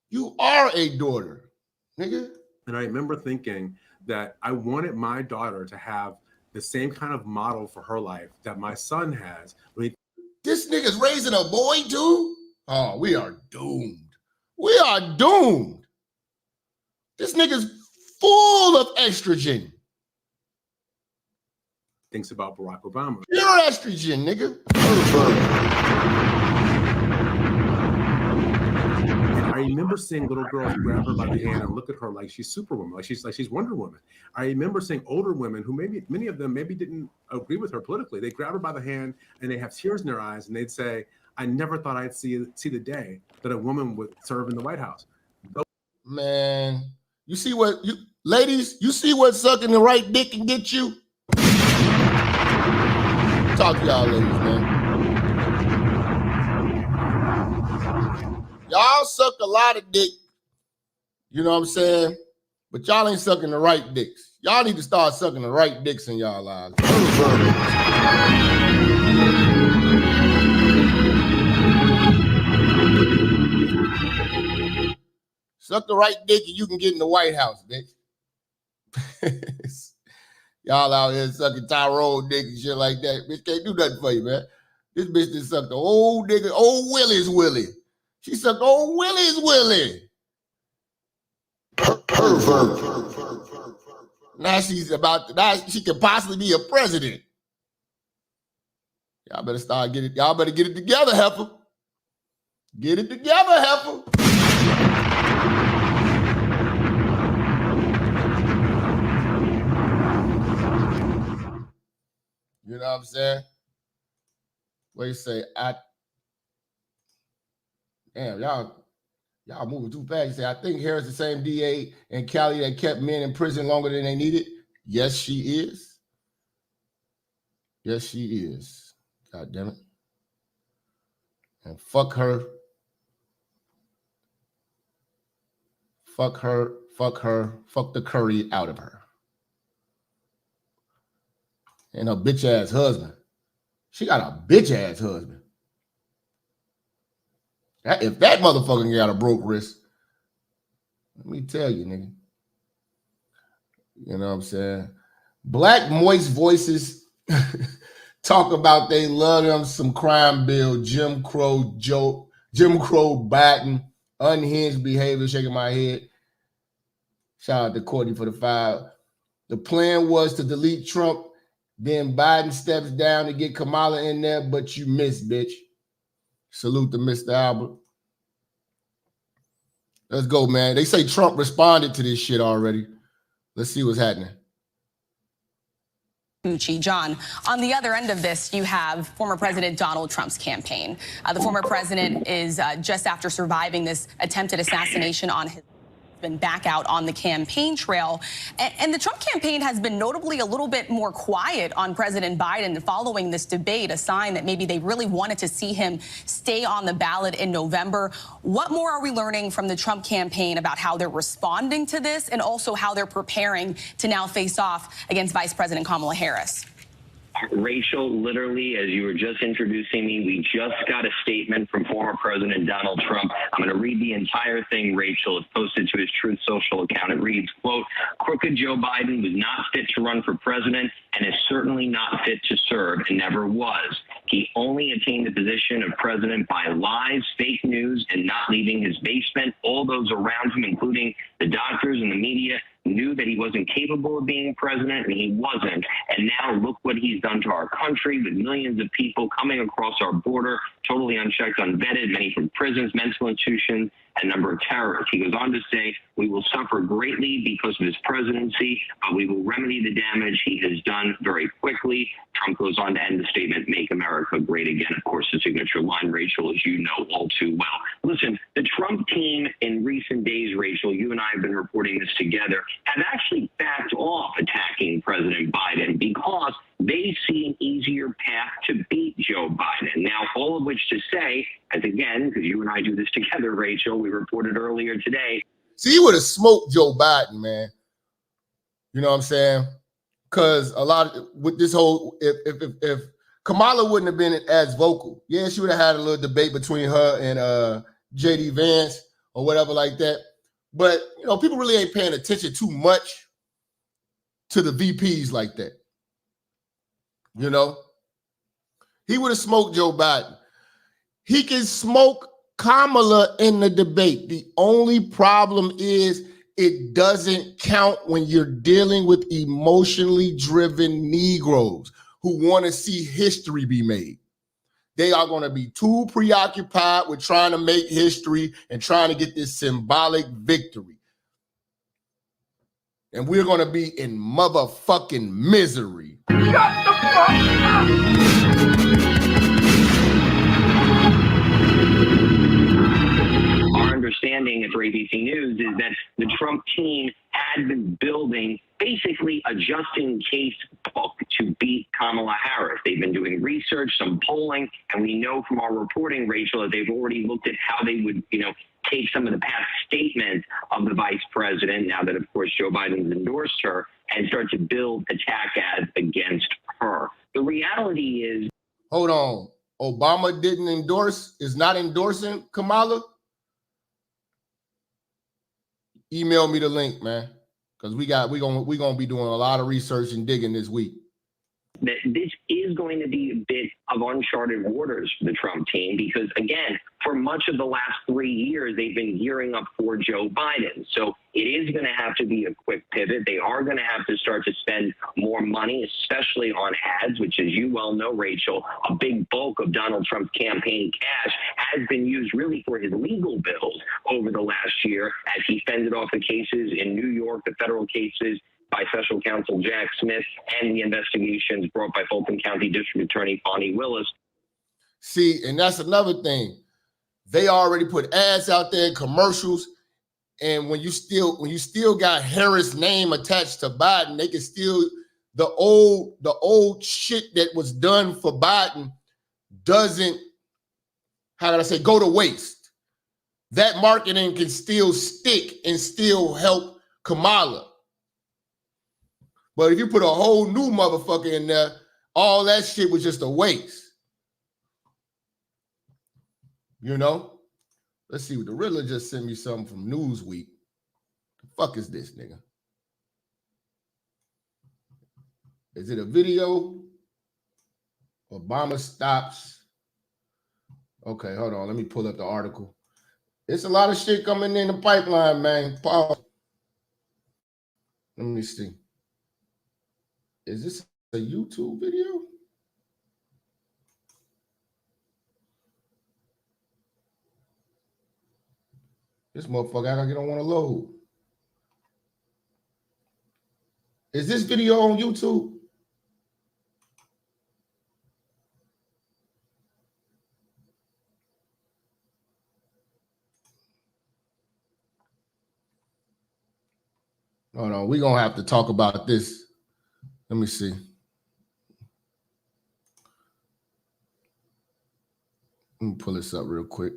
You are a daughter, nigga. And I remember thinking that I wanted my daughter to have the same kind of model for her life that my son has. This nigga's raising a boy too? Oh, we are doomed. We are doomed. This nigga's full of estrogen. Thinks about Barack Obama. You're estrogen, nigga. And I remember seeing little girls grab her by the hand and look at her like she's Superwoman, like she's Wonder Woman. I remember seeing older women who many of them didn't agree with her politically. They grab her by the hand and they have tears in their eyes and they'd say, "I never thought I'd see the day that a woman would serve in the White House." Man, you see what ladies, you see what sucking the right dick can get you? Talk to y'all ladies, man. Y'all suck a lot of dick, you know what I'm saying? But y'all ain't sucking the right dicks. Y'all need to start sucking the right dicks in y'all lives. Suck the right dick and you can get in the White House, bitch. Y'all out here sucking Tyrone dick and shit like that. Bitch can't do nothing for you, man. This bitch just sucked the old nigga, old Willie's Willie. She sucked old Willie's Willie. Pervert. Now she could possibly be a president. Y'all better y'all better get it together, heifer. Get it together, heifer. You know what I'm saying? What you say? Damn, y'all moving too fast. You say, I think Harris the same DA in Cali that kept men in prison longer than they needed. Yes, she is. Yes, she is. God damn it. And fuck her. Fuck her. Fuck her. Fuck the curry out of her. And her bitch ass husband. She got a bitch ass husband. If that motherfucker got a broke wrist, let me tell you, nigga. You know what I'm saying? Black moist voices talk about they love them some crime bill, Jim Crow joke, Jim Crow batting, unhinged behavior, shaking my head. Shout out to Courtney for the 5. The plan was to delete Trump. Then Biden steps down to get Kamala in there, but you missed, bitch. Salute to Mr. Albert. Let's go, man. They say Trump responded to this shit already. Let's see what's happening. John, on the other end of this, you have former President Donald Trump's campaign. The former president is just after surviving this attempted assassination on his been back out on the campaign trail. And the Trump campaign has been notably a little bit more quiet on President Biden following this debate, a sign that maybe they really wanted to see him stay on the ballot in November. What more are we learning from the Trump campaign about how they're responding to this and also how they're preparing to now face off against Vice President Kamala Harris? Rachel, literally, as you were just introducing me, we just got a statement from former President Donald Trump. I'm going to read the entire thing, Rachel. It's posted to his Truth Social account. It reads, quote, "Crooked Joe Biden was not fit to run for president and is certainly not fit to serve and never was. He only attained the position of president by lies, fake news, and not leaving his basement. All those around him, including the doctors and the media, knew that he wasn't capable of being president, and he wasn't. And now look what he's done to our country with millions of people coming across our border, totally unchecked, unvetted, many from prisons, mental institutions, and a number of terrorists. He goes on to say, we will suffer greatly because of his presidency, but we will remedy the damage he has done very quickly. Trump goes on to end the statement, make America great again. Of course, the signature line, Rachel, as you know all too well. Listen, the Trump team in recent days, Rachel, you and I have been reporting this together, have actually backed off attacking President Biden because they see an easier path to beat Joe Biden. Now, all of which to say, as again, because you and I do this together, Rachel, we reported earlier today. See, he would have smoked Joe Biden, man. You know what I'm saying? Because a lot of, with this whole, if Kamala wouldn't have been as vocal, yeah, she would have had a little debate between her and J.D. Vance or whatever like that. But, you know, people really ain't paying attention too much to the VPs like that. You know, he would have smoked Joe Biden. He can smoke Kamala in the debate. The only problem is it doesn't count when you're dealing with emotionally driven Negroes who want to see history be made. They are going to be too preoccupied with trying to make history and trying to get this symbolic victory. And we're going to be in motherfucking misery. Shut the fuck up! Our understanding for ABC News is that the Trump team had been building basically a just-in-case book to beat Kamala Harris. They've been doing research, some polling, and we know from our reporting, Rachel, that they've already looked at how they would, take some of the past statements of the vice president, now that, of course, Joe Biden's endorsed her, and start to build attack ads against her. The reality is... Hold on. Obama didn't endorse, is not endorsing Kamala? Email me the link, man, because we're gonna be doing a lot of research and digging this week. That this is going to be a bit of uncharted waters for the Trump team because, again, for much of the last 3 years, they've been gearing up for Joe Biden. So it is going to have to be a quick pivot. They are going to have to start to spend more money, especially on ads, which, as you well know, Rachel, a big bulk of Donald Trump's campaign cash has been used really for his legal bills over the last year as he fended off the cases in New York, the federal cases by Special Counsel Jack Smith and the investigations brought by Fulton County District Attorney Bonnie Willis. See, and that's another thing. They already put ads out there, commercials, and when you still got Harris' name attached to Biden, they can still the old shit that was done for Biden doesn't, how can I say, go to waste. That marketing can still stick and still help Kamala. But if you put a whole new motherfucker in there, all that shit was just a waste. You know? Let's see. The Riddler just sent me something from Newsweek. The fuck is this, nigga? Is it a video? Obama stops. Okay, hold on. Let me pull up the article. It's a lot of shit coming in the pipeline, man. Pause. Let me see. Is this a YouTube video? This motherfucker act like you don't want to load. Is this video on YouTube? Hold on, we're gonna have to talk about this. Let me see. Let me pull this up real quick.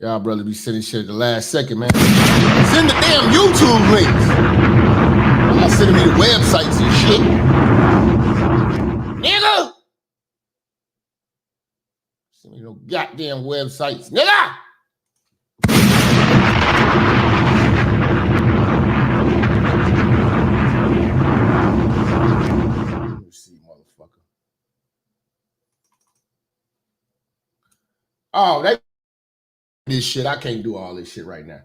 Y'all brother be sending shit at the last second, man. Send the damn YouTube links. Y'all sending me the websites and shit. Nigga! Send me no goddamn websites, nigga! Let me see, motherfucker. Oh, this shit, I can't do all this shit right now.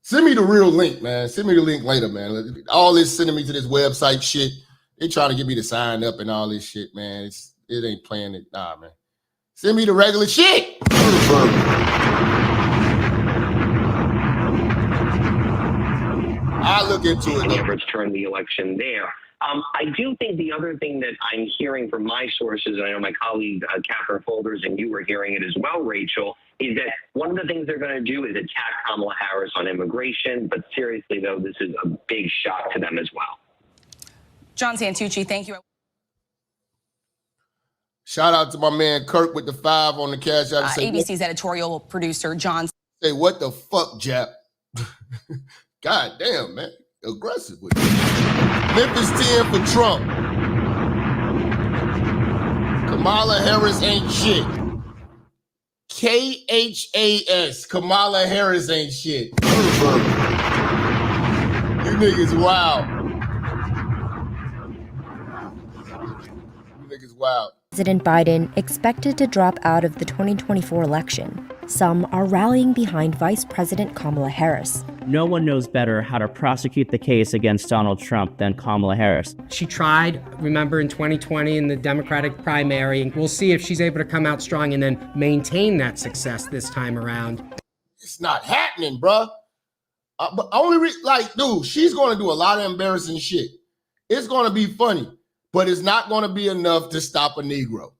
Send me the real link, man. Send me the link later, man. All this sending me to this website shit. They trying to get me to sign up and all this shit, man. It ain't playing it. Nah, man. Send me the regular shit. I'll look into it. Efforts turn the election there. I do think the other thing that I'm hearing from my sources, and I know my colleague Catherine Folders and you were hearing it as well, Rachel, is that one of the things they're going to do is attack Kamala Harris on immigration. But seriously, though, this is a big shock to them as well. John Santucci, thank you. Shout out to my man Kirk with the 5 on the cash. ABC's editorial producer, John. Say, what the fuck, Jap? God damn, man. Aggressive with you. Memphis 10 for Trump. Kamala Harris ain't shit. KHAS. Kamala Harris ain't shit. You niggas wild. You niggas wild. President Biden expected to drop out of the 2024 election. Some are rallying behind Vice President Kamala Harris. No one knows better how to prosecute the case against Donald Trump than Kamala Harris. She tried, remember, in 2020 in the Democratic primary, and we'll see if she's able to come out strong and then maintain that success this time around. It's not happening, bruh. But dude, she's going to do a lot of embarrassing shit. It's going to be funny, but it's not going to be enough to stop a Negro.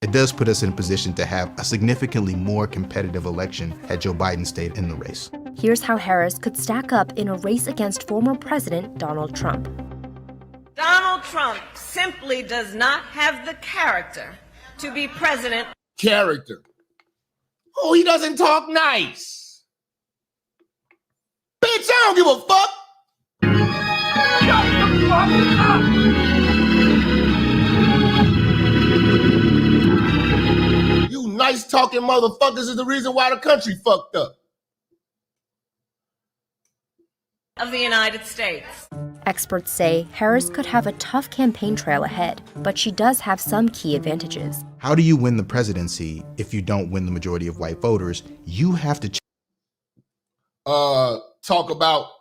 It does put us in a position to have a significantly more competitive election had Joe Biden stayed in the race. Here's how Harris could stack up in a race against former President Donald Trump. Donald Trump simply does not have the character to be president. Character. Oh, he doesn't talk nice. Bitch, I don't give a fuck. Shut the fuck up! You nice talking motherfuckers is the reason why the country fucked up. Of the United States. Experts say Harris could have a tough campaign trail ahead, but she does have some key advantages. How do you win the presidency if you don't win the majority of white voters? You have to talk about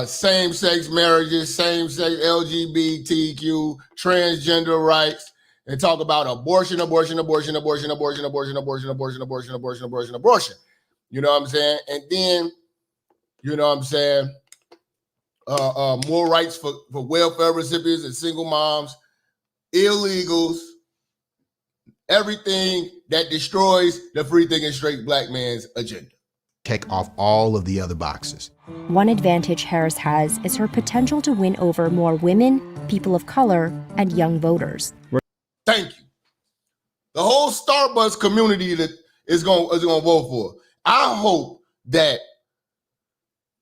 same-sex marriages, same-sex LGBTQ, transgender rights, and talk about abortion. You know what I'm saying? And then, you know what I'm saying, more rights for welfare recipients and single moms, illegals, everything that destroys the free thinking straight black man's agenda. Check off all of the other boxes. One advantage Harris has is her potential to win over more women, people of color, and young voters. Thank you. The whole Starbucks community that is going to vote for. I hope that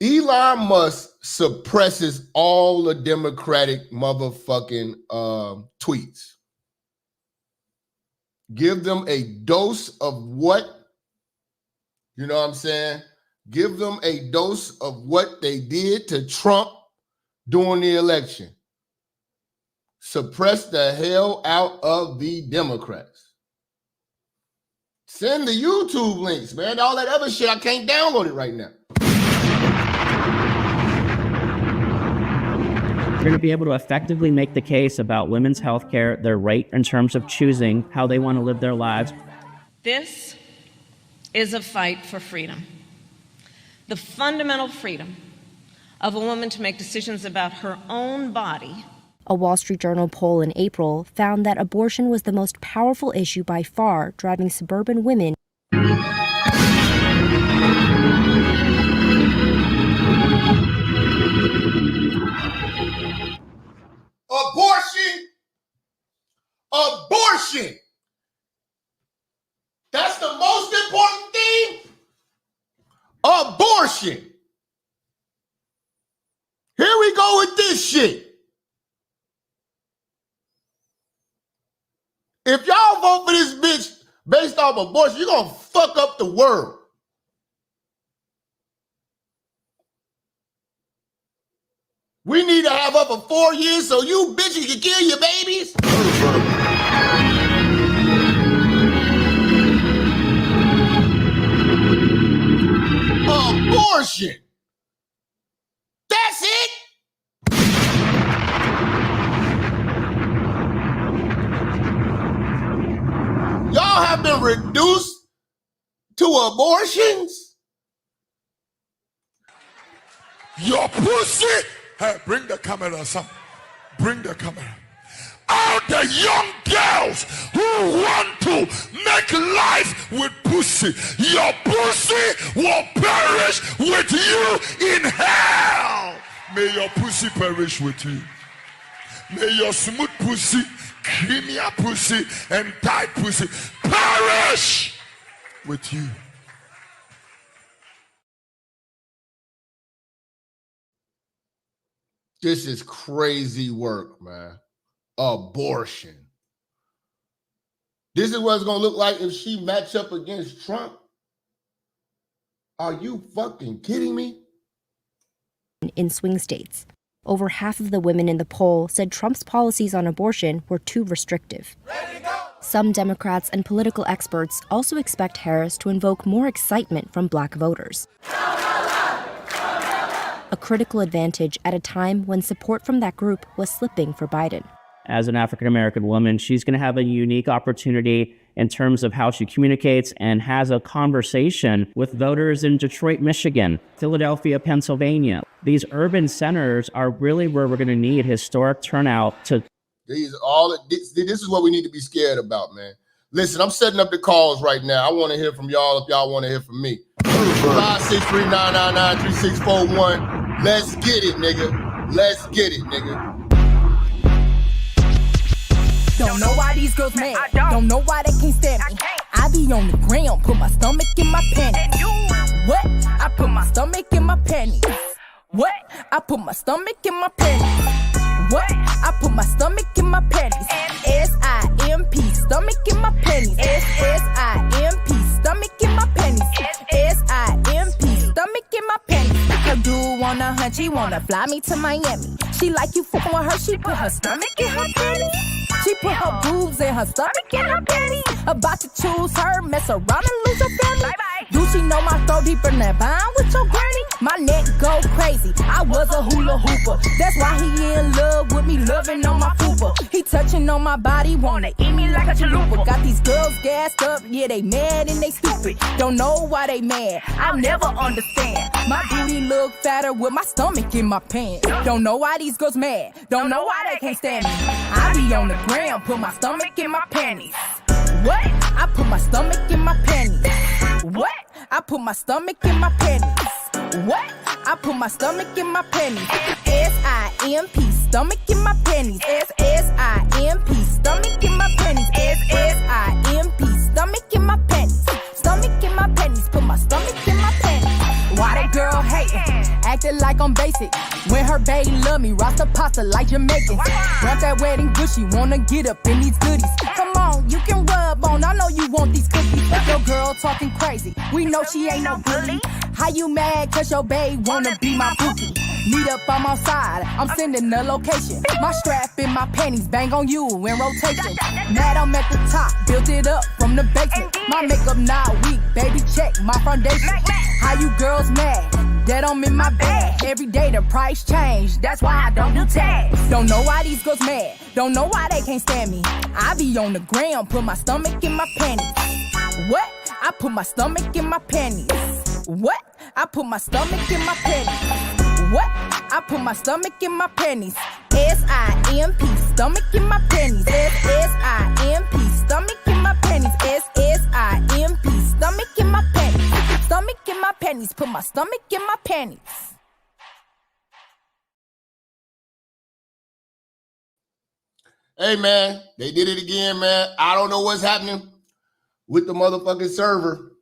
Elon Musk suppresses all the Democratic motherfucking tweets. Give them a dose of what? You know what I'm saying? Give them a dose of what they did to Trump during the election. Suppress the hell out of the Democrats. Send the YouTube links, man. All that other shit, I can't download it right now. We're going to be able to effectively make the case about women's health care, their right in terms of choosing how they want to live their lives. This is a fight for freedom. The fundamental freedom of a woman to make decisions about her own body. A Wall Street Journal poll in April found that abortion was the most powerful issue by far, driving suburban women. Abortion. That's the most important thing. Abortion. Here we go with this shit. If y'all vote for this bitch based off abortion, you're going to fuck up the world. We need to have her for 4 years so you bitches can kill your babies. Abortion. y'all have been reduced to abortions? Your pussy. Hey, bring the camera, son. Bring the camera. All the young girls who want to make life with pussy, your pussy will perish with you in hell. May your pussy perish with you. May your smooth pussy, creamier pussy, and tight pussy perish with you. This is crazy work, man. Abortion. This is what it's gonna look like if she match up against Trump. Are you fucking kidding me? In swing states, over half of the women in the poll said Trump's policies on abortion were too restrictive. Some Democrats and political experts also expect Harris to invoke more excitement from black voters. A critical advantage at a time when support from that group was slipping for Biden. As an African-American woman, she's going to have a unique opportunity in terms of how she communicates and has a conversation with voters in Detroit, Michigan, Philadelphia, Pennsylvania. These urban centers are really where we're going to need historic turnout to. This is what we need to be scared about, man. Listen, I'm setting up the calls right now. I want to hear from y'all if y'all want to hear from me. 563-999-3641. Let's get it, nigga. Let's get it, nigga. Don't know why these girls mad. Don't know why they can't stand me. I be on the ground, put my stomach in my panties. What? I put my stomach in my panties. What? I put my stomach in my panties. What? I put my stomach in my panties. S-I-M-P, stomach in my panties. S-S-I-M-P, stomach in my panties. S-I-M-P, stomach in my panties. Her dude wanna hunt, she wanna fly me to Miami. She like you fucking with her, she put her stomach in her panties. She put her boobs in her stomach in her panties. About to choose her, mess around and lose her family. Bye-bye. Do she know my throat deeper than that bond with your granny? My neck go crazy, I was a hula hooper. That's why he in love with me, loving on my pooper. He touching on my body, wanna eat me like a chalupa. Got these girls gassed up, yeah, they mad and they stupid. Don't know why they mad, I'll never understand. My booty look fatter with my stomach in my pants. Don't know why these girls mad, don't know why they can't stand me. I be on the ground, put my stomach in my panties. What? I put my stomach in my panties. What? I put my stomach in my panties. What? I put my stomach in my panties. S-I-M-P, stomach in my panties. S-S-I-M-P, stomach in my panties. S-S-I-M-P, stomach in my panties. Stomach in my panties, put my stomach in my panties. Why that girl hating? Acting like I'm basic. When her baby love me, Rasta pasta like Jamaicans. Want that wedding gushy, wanna get up in these goodies. Come on, you can rub on, I know you want these cookies. Your girl talking crazy, we know she ain't no bully. How you mad cause your babe wanna be my bookie? Meet up on my side, I'm sending the location. My strap in my panties, bang on you in rotation. Mad I'm at the top, built it up from the basement. My makeup not weak, baby check my foundation. How you girls mad? That I'm in my bag. Every day the price change, that's why I don't do tags. Don't know why these girls mad, don't know why they can't stand me. I be on the ground, put my stomach in my panties. What? I put my stomach in my panties. What? I put my stomach in my panties. What? I put my stomach in my panties. S-I-M-P, stomach in my panties. S-S-I-M-P, stomach in my panties. S-S-I-M-P, stomach in my panties. Stomach in my panties, put my stomach in my panties. Hey, man, they did it again, man. I don't know what's happening with the motherfucking server.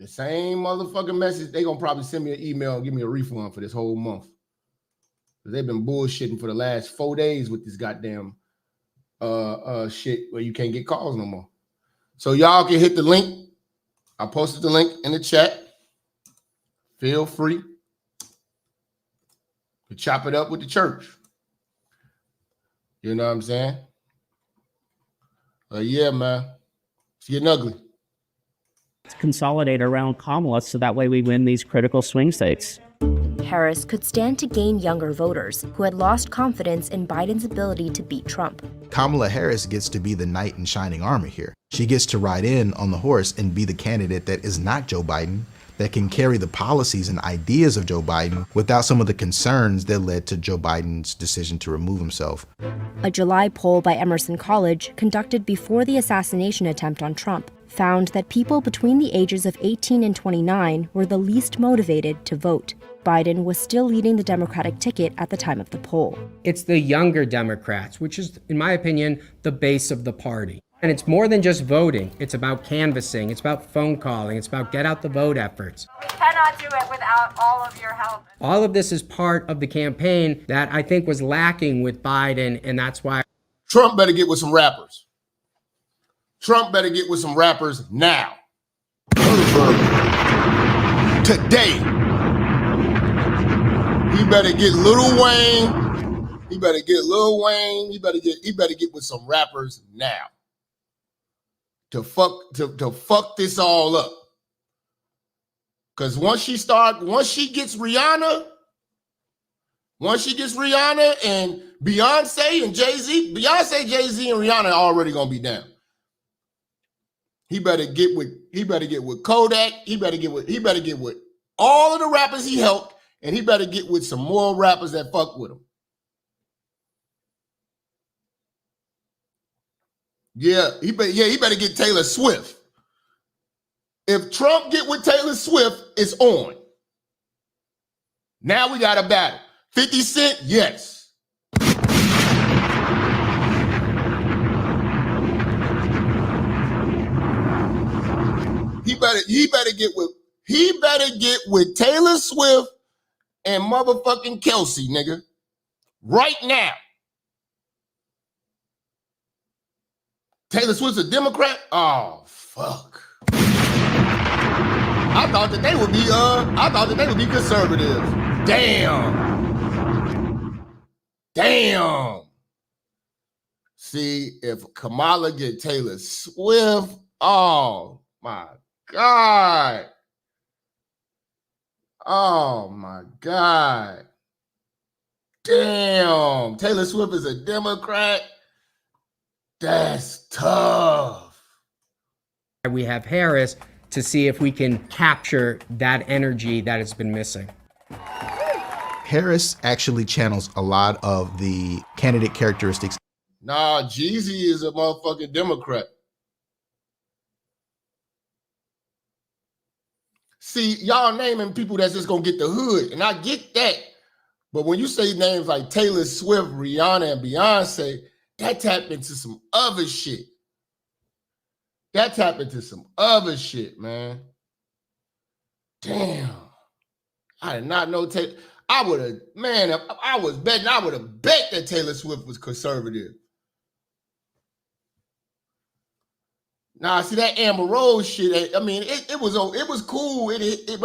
The same motherfucking message. They gonna probably send me an email and give me a refund for this whole month. They've been bullshitting for the last 4 days with this goddamn shit where you can't get calls no more. So y'all can hit the link. I posted the link in the chat. Feel free to chop it up with the church. You know what I'm saying? Yeah, man. It's getting ugly. Consolidate around Kamala so that way we win these critical swing states. Harris could stand to gain younger voters who had lost confidence in Biden's ability to beat Trump. Kamala Harris gets to be the knight in shining armor here. She gets to ride in on the horse and be the candidate that is not Joe Biden, that can carry the policies and ideas of Joe Biden without some of the concerns that led to Joe Biden's decision to remove himself. A July poll by Emerson College, conducted before the assassination attempt on Trump, found that people between the ages of 18 and 29 were the least motivated to vote. Biden was still leading the Democratic ticket at the time of the poll. It's the younger Democrats, which is, in my opinion, the base of the party. And it's more than just voting. It's about canvassing. It's about phone calling. It's about get out the vote efforts. We cannot do it without all of your help. All of this is part of the campaign that I think was lacking with Biden, and that's why Trump better get with some rappers. Trump better get with some rappers now. Today. He better get Lil Wayne. He better get Lil Wayne. He better get with some rappers now. To fuck this all up. Cause once she gets Rihanna and Beyonce and Jay-Z, Jay-Z, and Rihanna are already gonna be down. He better get with Kodak. He better get with all of the rappers he helped, and he better get with some more rappers that fuck with him. He better get Taylor Swift. If Trump get with Taylor Swift, it's on. Now we got a battle. 50 Cent, yes. He better get with Taylor Swift and motherfucking Kelsey, nigga. Right now. Taylor Swift's a Democrat? Oh, fuck. I thought that they would be conservative. Damn. See, if Kamala get Taylor Swift, oh my God. Oh my God. Damn. Taylor Swift is a Democrat. That's tough. we have Harris to see if we can capture that energy that has been missing. Harris actually channels a lot of the candidate characteristics. Nah, Jeezy is a motherfucking Democrat. See, y'all naming people that's just gonna get the hood, and I get that. But when you say names like Taylor Swift, Rihanna, and Beyonce, that tapped into some other shit. Man. Damn. I did not know Taylor. I would have, man, if I was betting, I would have bet that Taylor Swift was conservative. Nah, see that Amber Rose shit. I mean, it was cool, but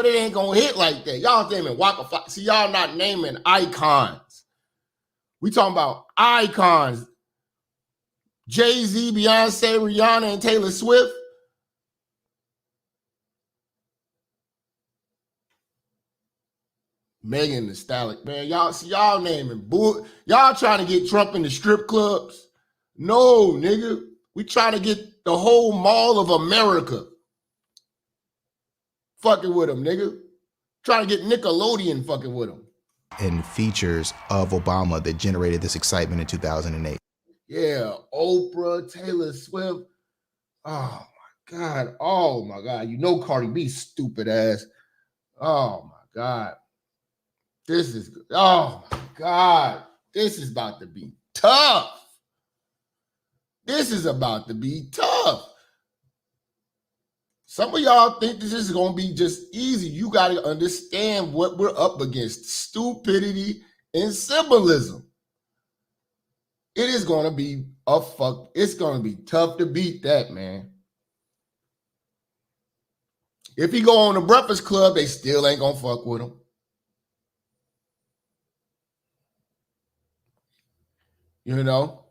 it ain't gonna hit like that. Y'all naming Waka Flocka. See, y'all not naming icons. We talking about icons. Jay-Z, Beyonce, Rihanna, and Taylor Swift. Megan Thee Stallion, man. Y'all naming bull. Y'all trying to get Trump in the strip clubs. No, nigga. We trying to get the whole Mall of America fucking with him, nigga. Trying to get Nickelodeon fucking with him. And features of Obama that generated this excitement in 2008. Yeah, Oprah, Taylor Swift. Oh my God. You know Cardi B, stupid ass. Oh my God. This is about to be tough. Some of y'all think this is going to be just easy. You got to understand what we're up against. Stupidity and symbolism. It is going to be it's going to be tough to beat that, man. If he go on the Breakfast Club, they still ain't going to fuck with him. You know?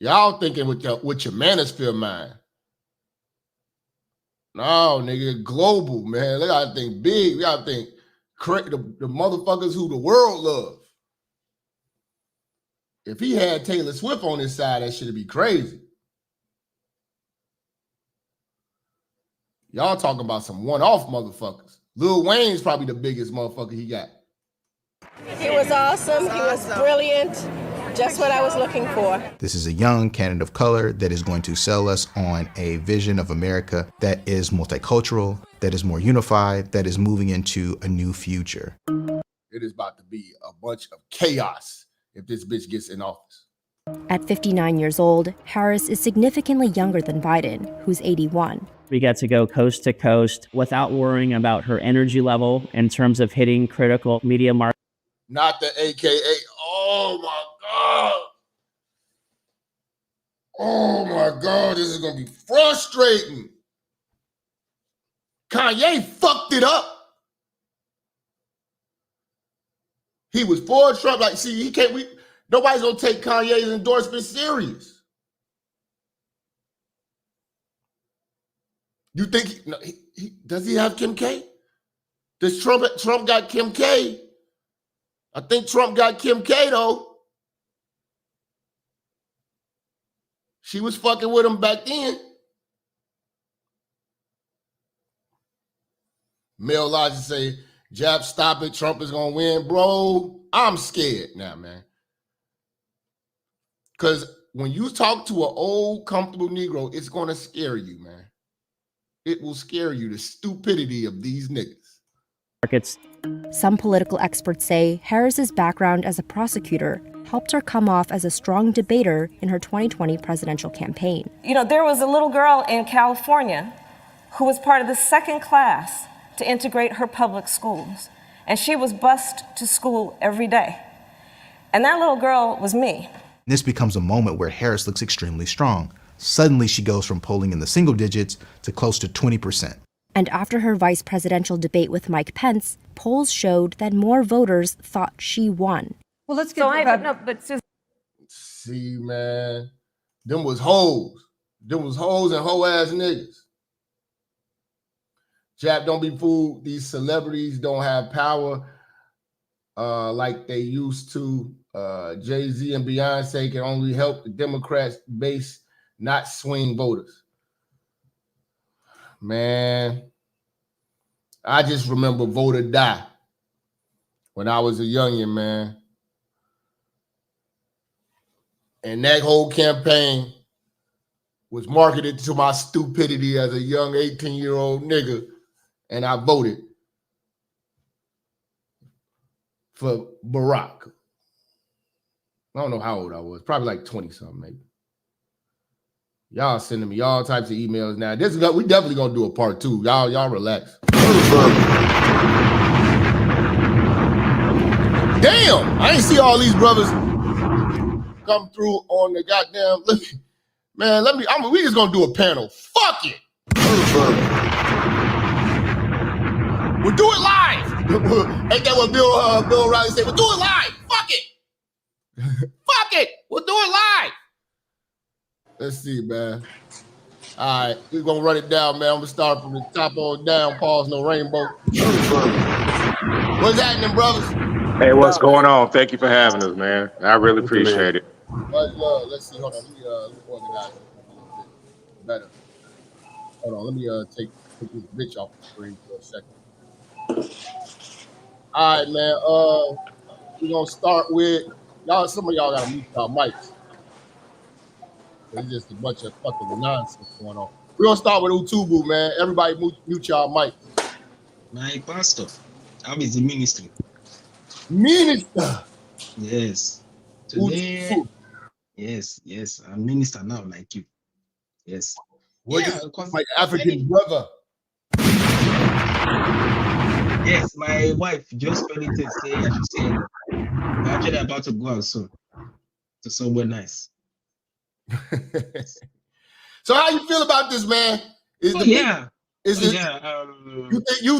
Y'all thinking with your manosphere mind. No, nigga, global, man. We gotta think big. We gotta think the motherfuckers who the world love. If he had Taylor Swift on his side, that shit'd be crazy. Y'all talking about some one-off motherfuckers. Lil Wayne's probably the biggest motherfucker he got. He was awesome. He was brilliant. Just what I was looking for. This is a young candidate of color that is going to sell us on a vision of America that is multicultural, that is more unified, that is moving into a new future. It is about to be a bunch of chaos if this bitch gets in office. At 59 years old, Harris is significantly younger than Biden, who's 81. We get to go coast to coast without worrying about her energy level in terms of hitting critical media markers. Not the AKA. Oh my God. Oh my God, this is gonna be frustrating. Kanye fucked it up. He was for Trump. Like, see, he can't. Nobody's gonna take Kanye's endorsement serious. You think does he have Kim K? Does Trump got Kim K? I think Trump got Kim K though. She was fucking with him back then. Mel Logic say, Jap, stop it. Trump is gonna win, bro. I'm scared now, man. Because when you talk to an old, comfortable Negro, it's gonna scare you, man. It will scare you, the stupidity of these niggas. Some political experts say Harris's background as a prosecutor helped her come off as a strong debater in her 2020 presidential campaign. You know, there was a little girl in California who was part of the second class to integrate her public schools. And she was bused to school every day. And that little girl was me. This becomes a moment where Harris looks extremely strong. Suddenly, she goes from polling in the single digits to close to 20%. And after her vice presidential debate with Mike Pence, polls showed that more voters thought she won. Well, let's get See, man, them was hoes. Them was hoes and hoe-ass niggas. Jap, don't be fooled. These celebrities don't have power like they used to. Jay-Z and Beyonce can only help the Democrats base, not swing voters. Man, I just remember Vote or Die when I was a youngin', man. And that whole campaign was marketed to my stupidity as a young 18-year-old nigga, and I voted for Barack. I don't know how old I was, probably like 20-something, maybe. Y'all sending me all types of emails now. We definitely gonna do a part 2. Y'all relax. Damn, I ain't see all these brothers come through on the goddamn. We just gonna do a panel. Fuck it. We'll do it live. Ain't that what Bill O'Reilly said? We'll do it live. Fuck it. Fuck it. We'll do it live. Let's see, man. All right, we're gonna run it down, man. I'm gonna start from the top on down. Pause, no rainbow. What's happening, brothers? Hey, what's going on? Thank you for having us, man. I really appreciate it. Much love. Let's see. Hold on. Let me organize it a little bit better. Hold on. Let me take this bitch off the screen for a second. All right, man. We're gonna start with y'all. Some of y'all gotta mute y'all mics. It's just a bunch of fucking nonsense going on. We're gonna start with Utubu, man. Everybody mute y'all mics. My pastor, I'm the ministry. Minister. Yes. Today, yes, I'm minister now, like you. Yes. What my African brother? Yes, my wife just told me to say, I should say, I'm actually about to go out soon to somewhere nice. So how you feel about this, man? You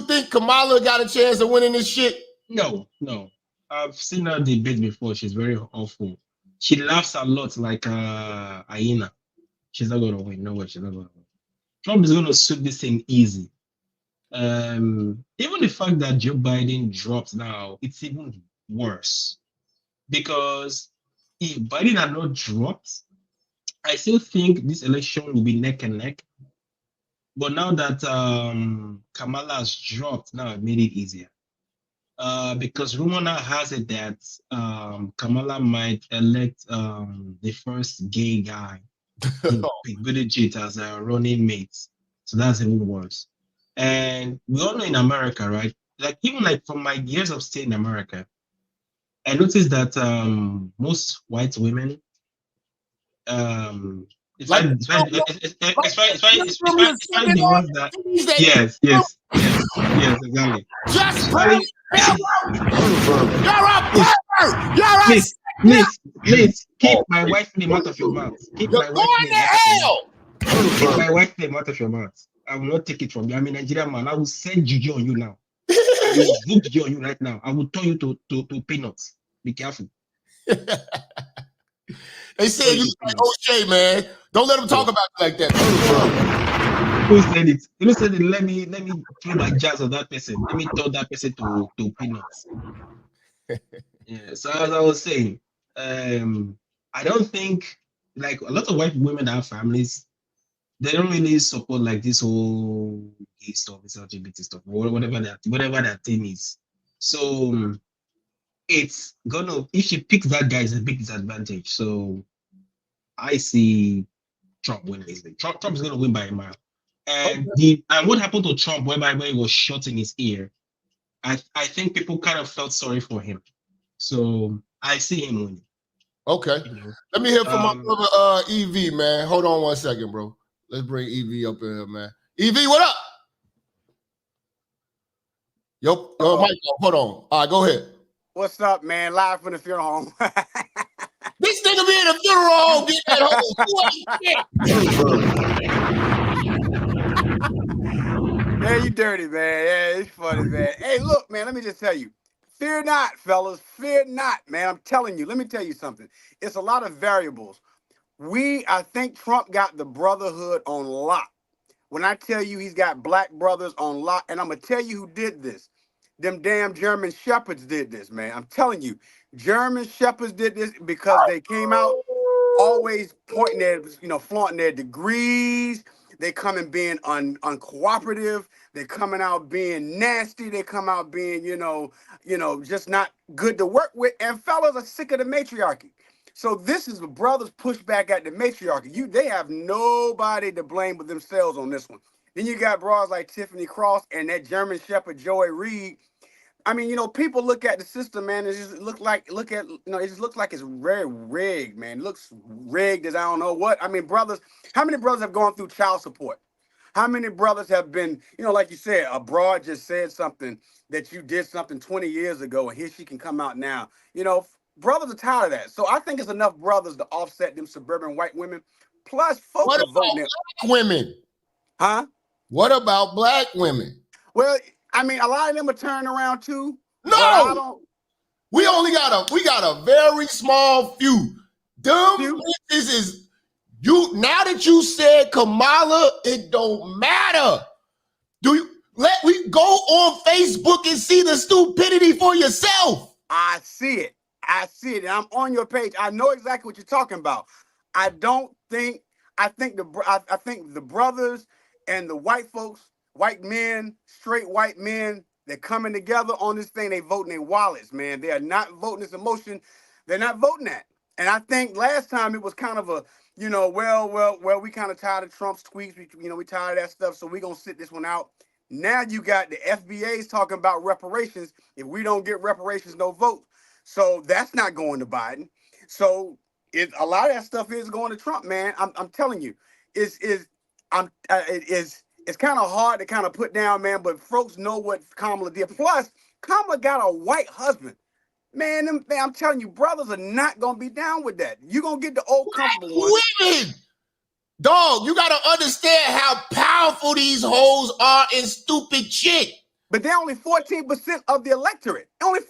think Kamala got a chance of winning this shit? No. I've seen her debate before. She's very awful. She laughs a lot like hyena. She's not gonna win. No way, she's not gonna win. Trump is gonna sweep this thing easy. Even the fact that Joe Biden dropped now, it's even worse because if Biden had not dropped, I still think this election will be neck and neck. But now that Kamala has dropped, now it made it easier. Because rumor now has it that Kamala might elect the first gay guy in Buttigieg as a running mate. So that's even worse. And we all know in America, right? Like even like from my years of staying in America, I noticed that most white women, especially the ones that, yes, exactly. Just Please, keep my wife's name out of your mouth. Keep my wife's name out of your mouth. I will not take it from you. I'm a Nigerian man. I will send Juju on you now. I will book Juju on you right now. I will turn you to peanuts. Be careful. They said you like O'Shea, man. Don't let them talk about you like that. Who said it? Who said it? Let me throw my jazz on that person. Let me turn that person to peanuts. Yeah. So as I was saying, I don't think like a lot of white women that have families, they don't really support like this whole gay stuff, this LGBT stuff, or whatever that thing is. So it's gonna, if she picks that guy, it's a big disadvantage. So I see Trump winning easily. Trump's gonna win by a mile. And what happened to Trump whereby when he was shot in his ear, I think people kind of felt sorry for him. So I see him winning. Okay. Let me hear from my brother EV, man. Hold on 1 second, bro. Let's bring EV up in here, man. EV, what up? Yo, Mike, hold on. All right, go ahead. What's up, man? Live from the funeral home. This nigga be in the funeral home getting that whole Man, you dirty, man. Yeah, it's funny, man. Hey, look, man, let me just tell you. Fear not, fellas. Fear not, man. I'm telling you. Let me tell you something. It's a lot of variables. I think Trump got the brotherhood on lock. When I tell you he's got black brothers on lock, and I'm going to tell you who did this. Them damn German shepherds did this, man. I'm telling you. German shepherds did this because they came out always pointing their, flaunting their degrees. They coming being uncooperative. They're coming out being nasty. They come out being, just not good to work with. And fellas are sick of the matriarchy. So this is the brothers push back at the matriarchy. They have nobody to blame but themselves on this one. Then you got broads like Tiffany Cross and that German Shepherd Joy Reid. I mean, people look at the system, man. It just it just looks like it's very rigged, man. It looks rigged as I don't know what. I mean, brothers, how many brothers have gone through child support? How many brothers have been, like you said, a broad just said something that you did something 20 years ago, and here she can come out now. Brothers are tired of that. So I think it's enough brothers to offset them suburban white women. Plus, folks are voting black women? Huh? What about black women? Well, I mean, a lot of them are turning around too. No, we got a very small few. This is you. Now that you said Kamala, it don't matter. Let me go on Facebook and see the stupidity for yourself. I see it, and I'm on your page. I know exactly what you're talking about. I think the brothers and the white folks, white men, straight white men, they're coming together on this thing. They voting their wallets, man. They are not voting this emotion. They're not voting that. And I think last time it was kind of a, we kind of tired of Trump's tweets. We tired of that stuff. So we're going to sit this one out. Now you got the FBA's talking about reparations. If we don't get reparations, no vote. So that's not going to Biden. So a lot of that stuff is going to Trump, man. I'm telling you, it's kind of hard to kind of put down, man. But folks know what Kamala did. Plus, Kamala got a white husband, man. I'm telling you, brothers are not gonna be down with that. You're gonna get the old comfortable ones. Women, dog, you gotta understand how powerful these hoes are in stupid shit. But they're only 14% of the electorate. Only 14%.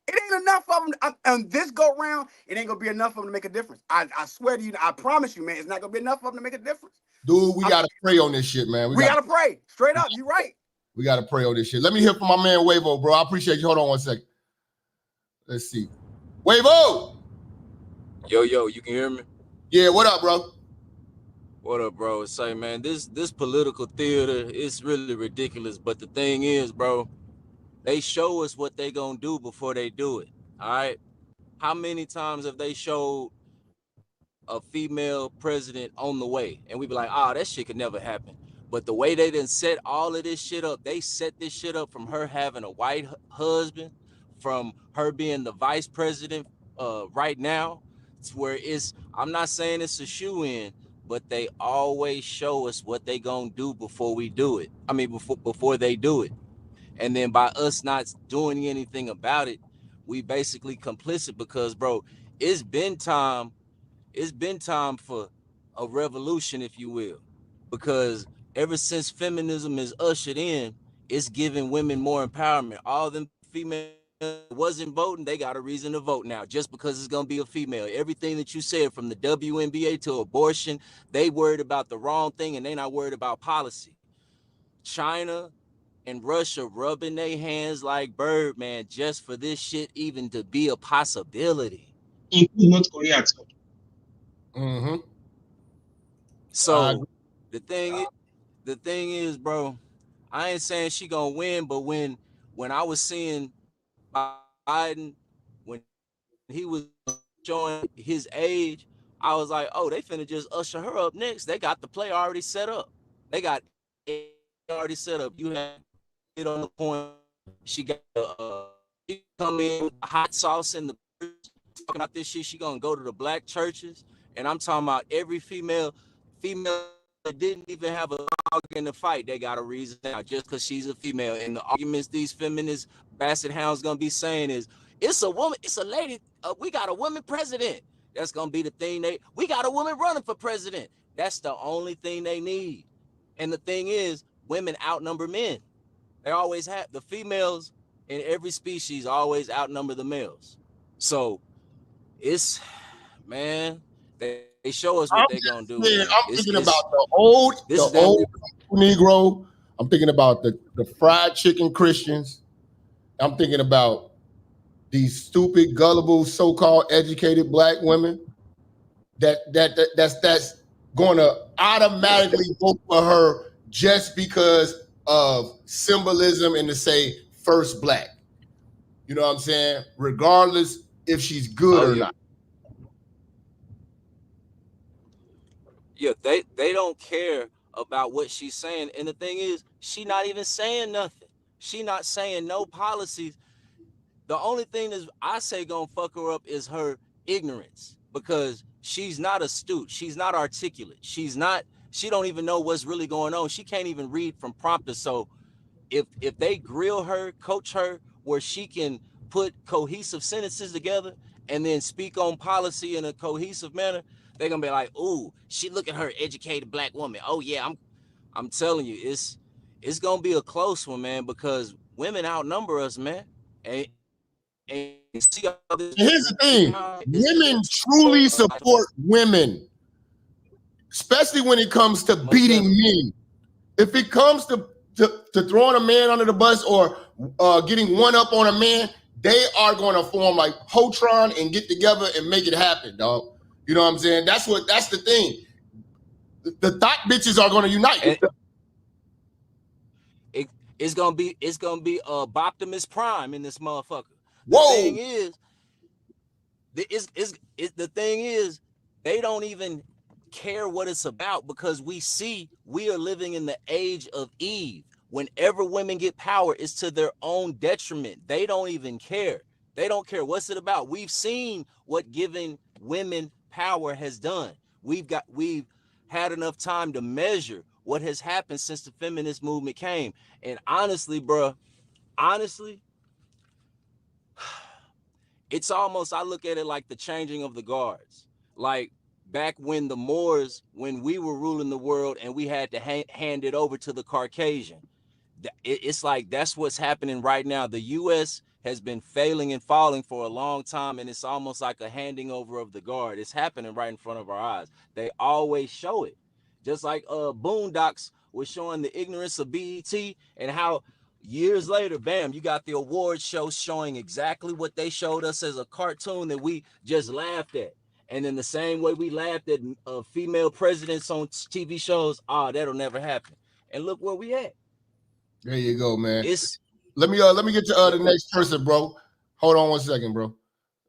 It ain't enough of them. On this go round, it ain't gonna be enough of them to make a difference. I swear to you, I promise you, man, it's not gonna be enough of them to make a difference. Dude, we gotta pray on this shit, man. We gotta pray. Straight up, you're right. We got to pray on this shit. Let me hear from my man Wavo, bro. I appreciate you. Hold on one second. Let's see. Wavo! Yo, you can hear me? Yeah, what up, bro? What up, bro? Say, man, this political theater is really ridiculous. But the thing is, bro, they show us what they gonna do before they do it. All right? How many times have they showed a female president on the way? And we be like, that shit could never happen. But the way they done set all of this shit up, they set this shit up from her having a white husband, from her being the vice president right now. It's where I'm not saying it's a shoe-in, but they always show us what they gonna do before we do it. I mean, before they do it. And then by us not doing anything about it, we basically complicit because, bro, it's been time for a revolution, if you will, because ever since feminism is ushered in, it's giving women more empowerment. All them females wasn't voting, they got a reason to vote now, just because it's gonna be a female. Everything that you said, from the WNBA to abortion, they worried about the wrong thing and they not worried about policy. China and Russia rubbing their hands like Birdman just for this shit even to be a possibility. Include North Korea too. Mm-hmm. So the thing is, bro, I ain't saying she gonna win, but when I was seeing Biden, when he was showing his age, I was like, oh, they finna just usher her up next. They got the play already set up. They got it already set up. You have it on the point. She got she come in with hot sauce in the talking about this shit. She gonna go to the black churches, and I'm talking about every female that didn't even have a dog in the fight. They got a reason now just because she's a female. And the arguments these feminist basset hounds gonna be saying is, it's a woman, it's a lady. We got a woman president. That's gonna be the thing. We got a woman running for president. That's the only thing they need. And the thing is, women outnumber men. They always have. The females in every species always outnumber the males. So it's, man, they show us what they're gonna do. I'm thinking about the old Negro. I'm thinking about the fried chicken Christians. I'm thinking about these stupid, gullible, so-called educated black women that's going to automatically vote for her just because of symbolism and to say first black. You know what I'm saying? Regardless if she's good or not. Yeah, they don't care about what she's saying. And the thing is, she not even saying nothing. She not saying no policies. The only thing that I say gonna fuck her up is her ignorance, because she's not astute. She's not articulate. She don't even know what's really going on. She can't even read from prompters. So if they grill her, coach her, where she can put cohesive sentences together and then speak on policy in a cohesive manner, they're gonna be like, ooh, she look at her educated black woman. Oh yeah, I'm telling you, it's gonna be a close one, man, because women outnumber us, man. And see all this. Here's the thing: women truly support women, especially when it comes to beating men. If it comes to throwing a man under the bus or getting one up on a man, they are going to form like Hotron and get together and make it happen, dog. You know what I'm saying? That's the thing. The thought bitches are going to unite. It's gonna be Boptimus Prime in this motherfucker. Whoa. The thing is, they don't even care what it's about, because we are living in the age of Eve. Whenever women get power, it's to their own detriment. They don't even care. They don't care. What's it about? We've seen what giving women power has done. We've had enough time to measure what has happened since the feminist movement came. And honestly, bro, it's almost, I look at it like the changing of the guards. Like back when the Moors, when we were ruling the world and we had to hand it over to the Caucasian. It's like that's what's happening right now. The U.S. has been failing and falling for a long time, and it's almost like a handing over of the guard. It's happening right in front of our eyes. They always show it. Just like Boondocks was showing the ignorance of BET and how years later, bam, you got the award show showing exactly what they showed us as a cartoon that we just laughed at. And in the same way we laughed at female presidents on TV shows, that'll never happen. And look where we at. There you go, man. It's let me get to the next person, bro. Hold on 1 second, bro.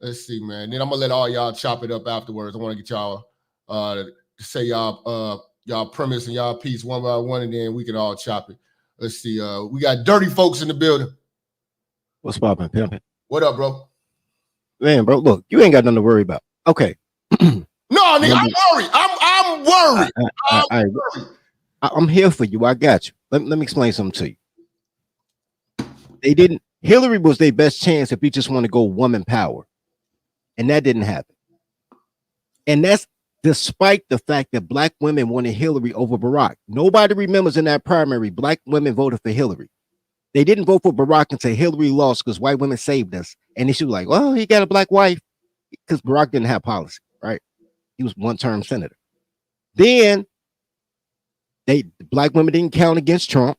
Let's see, man. Then I'm gonna let all y'all chop it up afterwards. I want to get y'all to say y'all premise and y'all piece one by one, and then we can all chop it. Let's see. We got dirty folks in the building. What's poppin', pimpin'? What up, bro? Man, bro, look, you ain't got nothing to worry about. Okay. No, nigga, I'm worried. I'm worried. I'm worried. I'm here for you. I got you. Let me explain something to you. Hillary was their best chance if you just want to go woman power. And that didn't happen. And that's despite the fact that black women wanted Hillary over Barack. Nobody remembers in that primary, black women voted for Hillary. They didn't vote for Barack until Hillary lost because white women saved us. And they should be like, well, he got a black wife because Barack didn't have policy, right? He was one-term senator. Then black women didn't count against Trump.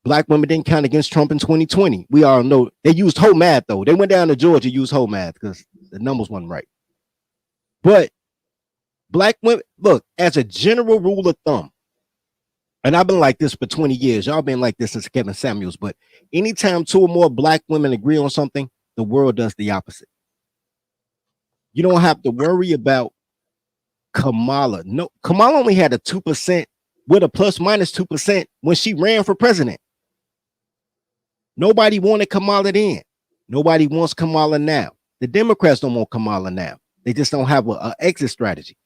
Black women didn't count against Trump in 2020. We all know they used whole math, though. They went down to Georgia, used whole math because the numbers wasn't right. But black women, look, as a general rule of thumb, and I've been like this for 20 years. Y'all been like this since Kevin Samuels. But anytime two or more black women agree on something, the world does the opposite. You don't have to worry about Kamala. No, Kamala only had a 2% with a plus minus 2% when she ran for president. Nobody wanted Kamala then. Nobody wants Kamala now. The Democrats don't want Kamala now. They just don't have an exit strategy.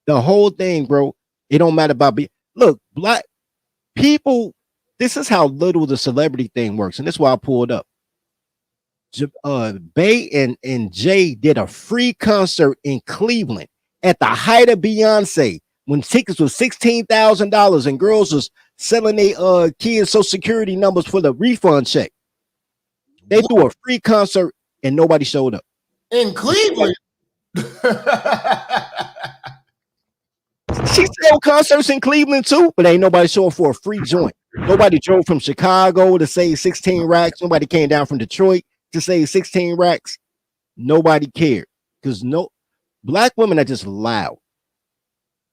The whole thing, bro, it don't matter about look, black people, this is how little the celebrity thing works. And that's why I pulled up. Bay and Jay did a free concert in Cleveland at the height of Beyonce when tickets was $16,000 and girls was selling their kids' social security numbers for the refund check. They threw a free concert and nobody showed up. In Cleveland? She still concerts in Cleveland too, but ain't nobody showing for a free joint. Nobody drove from Chicago to save 16 racks. Nobody came down from Detroit to save 16 racks. Nobody cared because black women are just loud.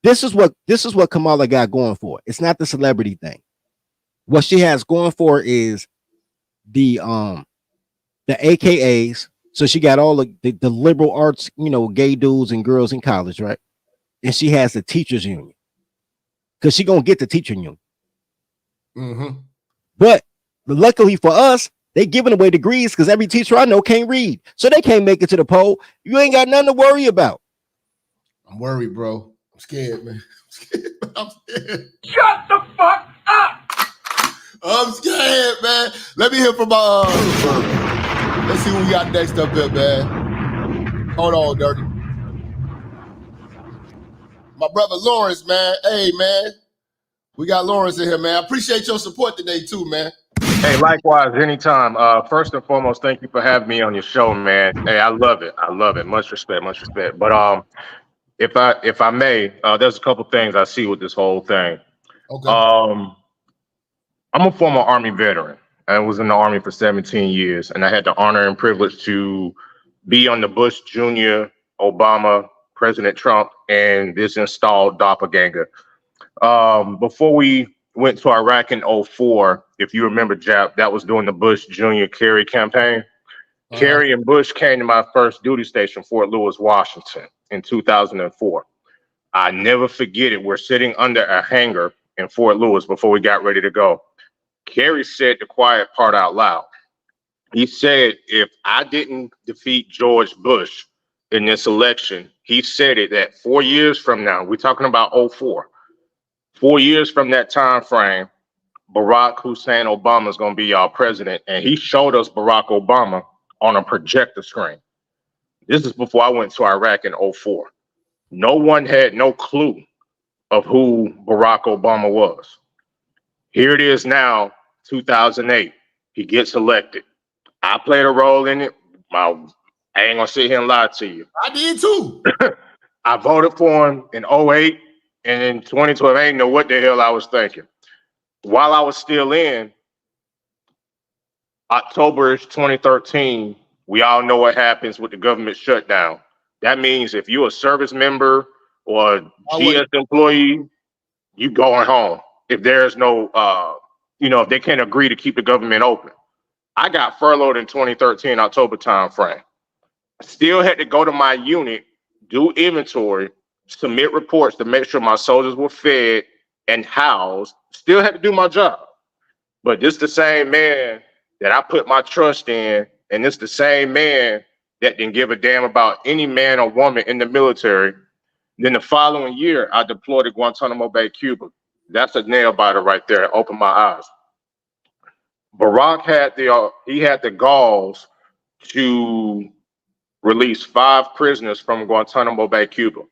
This is what Kamala got going for. It's not the celebrity thing. What she has going for is the AKAs. So she got all the liberal arts, gay dudes and girls in college, right? And she has the teachers union because she gonna get the teacher union. Mm-hmm. But luckily for us, they giving away degrees because every teacher I know can't read, so they can't make it to the poll. You ain't got nothing to worry about. I'm worried, bro. I'm scared, man. I'm scared. Shut the fuck up! I'm scared, man. Let me hear from my let's see what we got next up here, man. Hold on, Dirty. My brother Lawrence, man. Hey, man. We got Lawrence in here, man. I appreciate your support today, too, man. Hey, likewise, anytime. First and foremost, thank you for having me on your show, man. Hey, I love it. I love it. Much respect, much respect. But if I may, there's a couple things I see with this whole thing. Okay. I'm a former Army veteran. I was in the Army for 17 years, and I had the honor and privilege to be on the Bush Jr., Obama, President Trump, and this installed doppelganger. Before we went to Iraq in 2004, if you remember, Jap, that was during the Bush Jr. Kerry campaign. Kerry and Bush came to my first duty station, Fort Lewis, Washington, in 2004. I never forget it. We're sitting under a hangar in Fort Lewis before we got ready to go. Kerry said the quiet part out loud. He said, if I didn't defeat George Bush in this election, he said it that 4 years from now, we're talking about 2004, 4 years from that time frame, Barack Hussein Obama is going to be our president. And he showed us Barack Obama on a projector screen. This is before I went to Iraq in 2004. No one had no clue of who Barack Obama was. Here it is now, 2008. He gets elected. I played a role in it. I ain't gonna sit here and lie to you. I did too. I voted for him in 2008. And in 2012, I didn't know what the hell I was thinking. While I was still in, October 2013, we all know what happens with the government shutdown. That means if you're a service member or GS employee, you going home. If there's no, if they can't agree to keep the government open. I got furloughed in 2013, October timeframe. I still had to go to my unit, do inventory, submit reports to make sure my soldiers were fed and housed. Still had to do my job. But this the same man that I put my trust in, and this the same man that didn't give a damn about any man or woman in the military. Then the following year, I deployed to Guantanamo Bay, Cuba. That's a nail biter right there. It opened my eyes. Barack had the galls to release 5 prisoners from Guantanamo Bay, Cuba,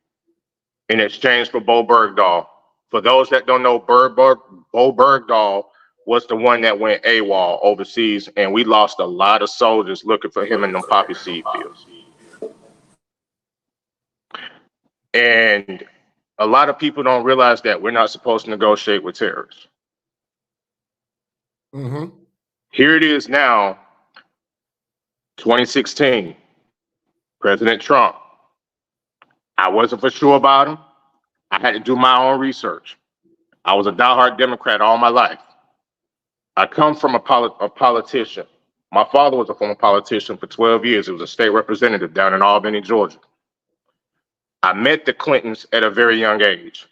in exchange for Bo Bergdahl. For those that don't know, Bo Bergdahl was the one that went AWOL overseas, and we lost a lot of soldiers looking for him in them poppy seed fields. And a lot of people don't realize that we're not supposed to negotiate with terrorists. Mm-hmm. Here it is now, 2016, President Trump. I wasn't for sure about him. I had to do my own research. I was a diehard Democrat all my life. I come from a politician. My father was a former politician for 12 years. He was a state representative down in Albany, Georgia. I met the Clintons at a very young age.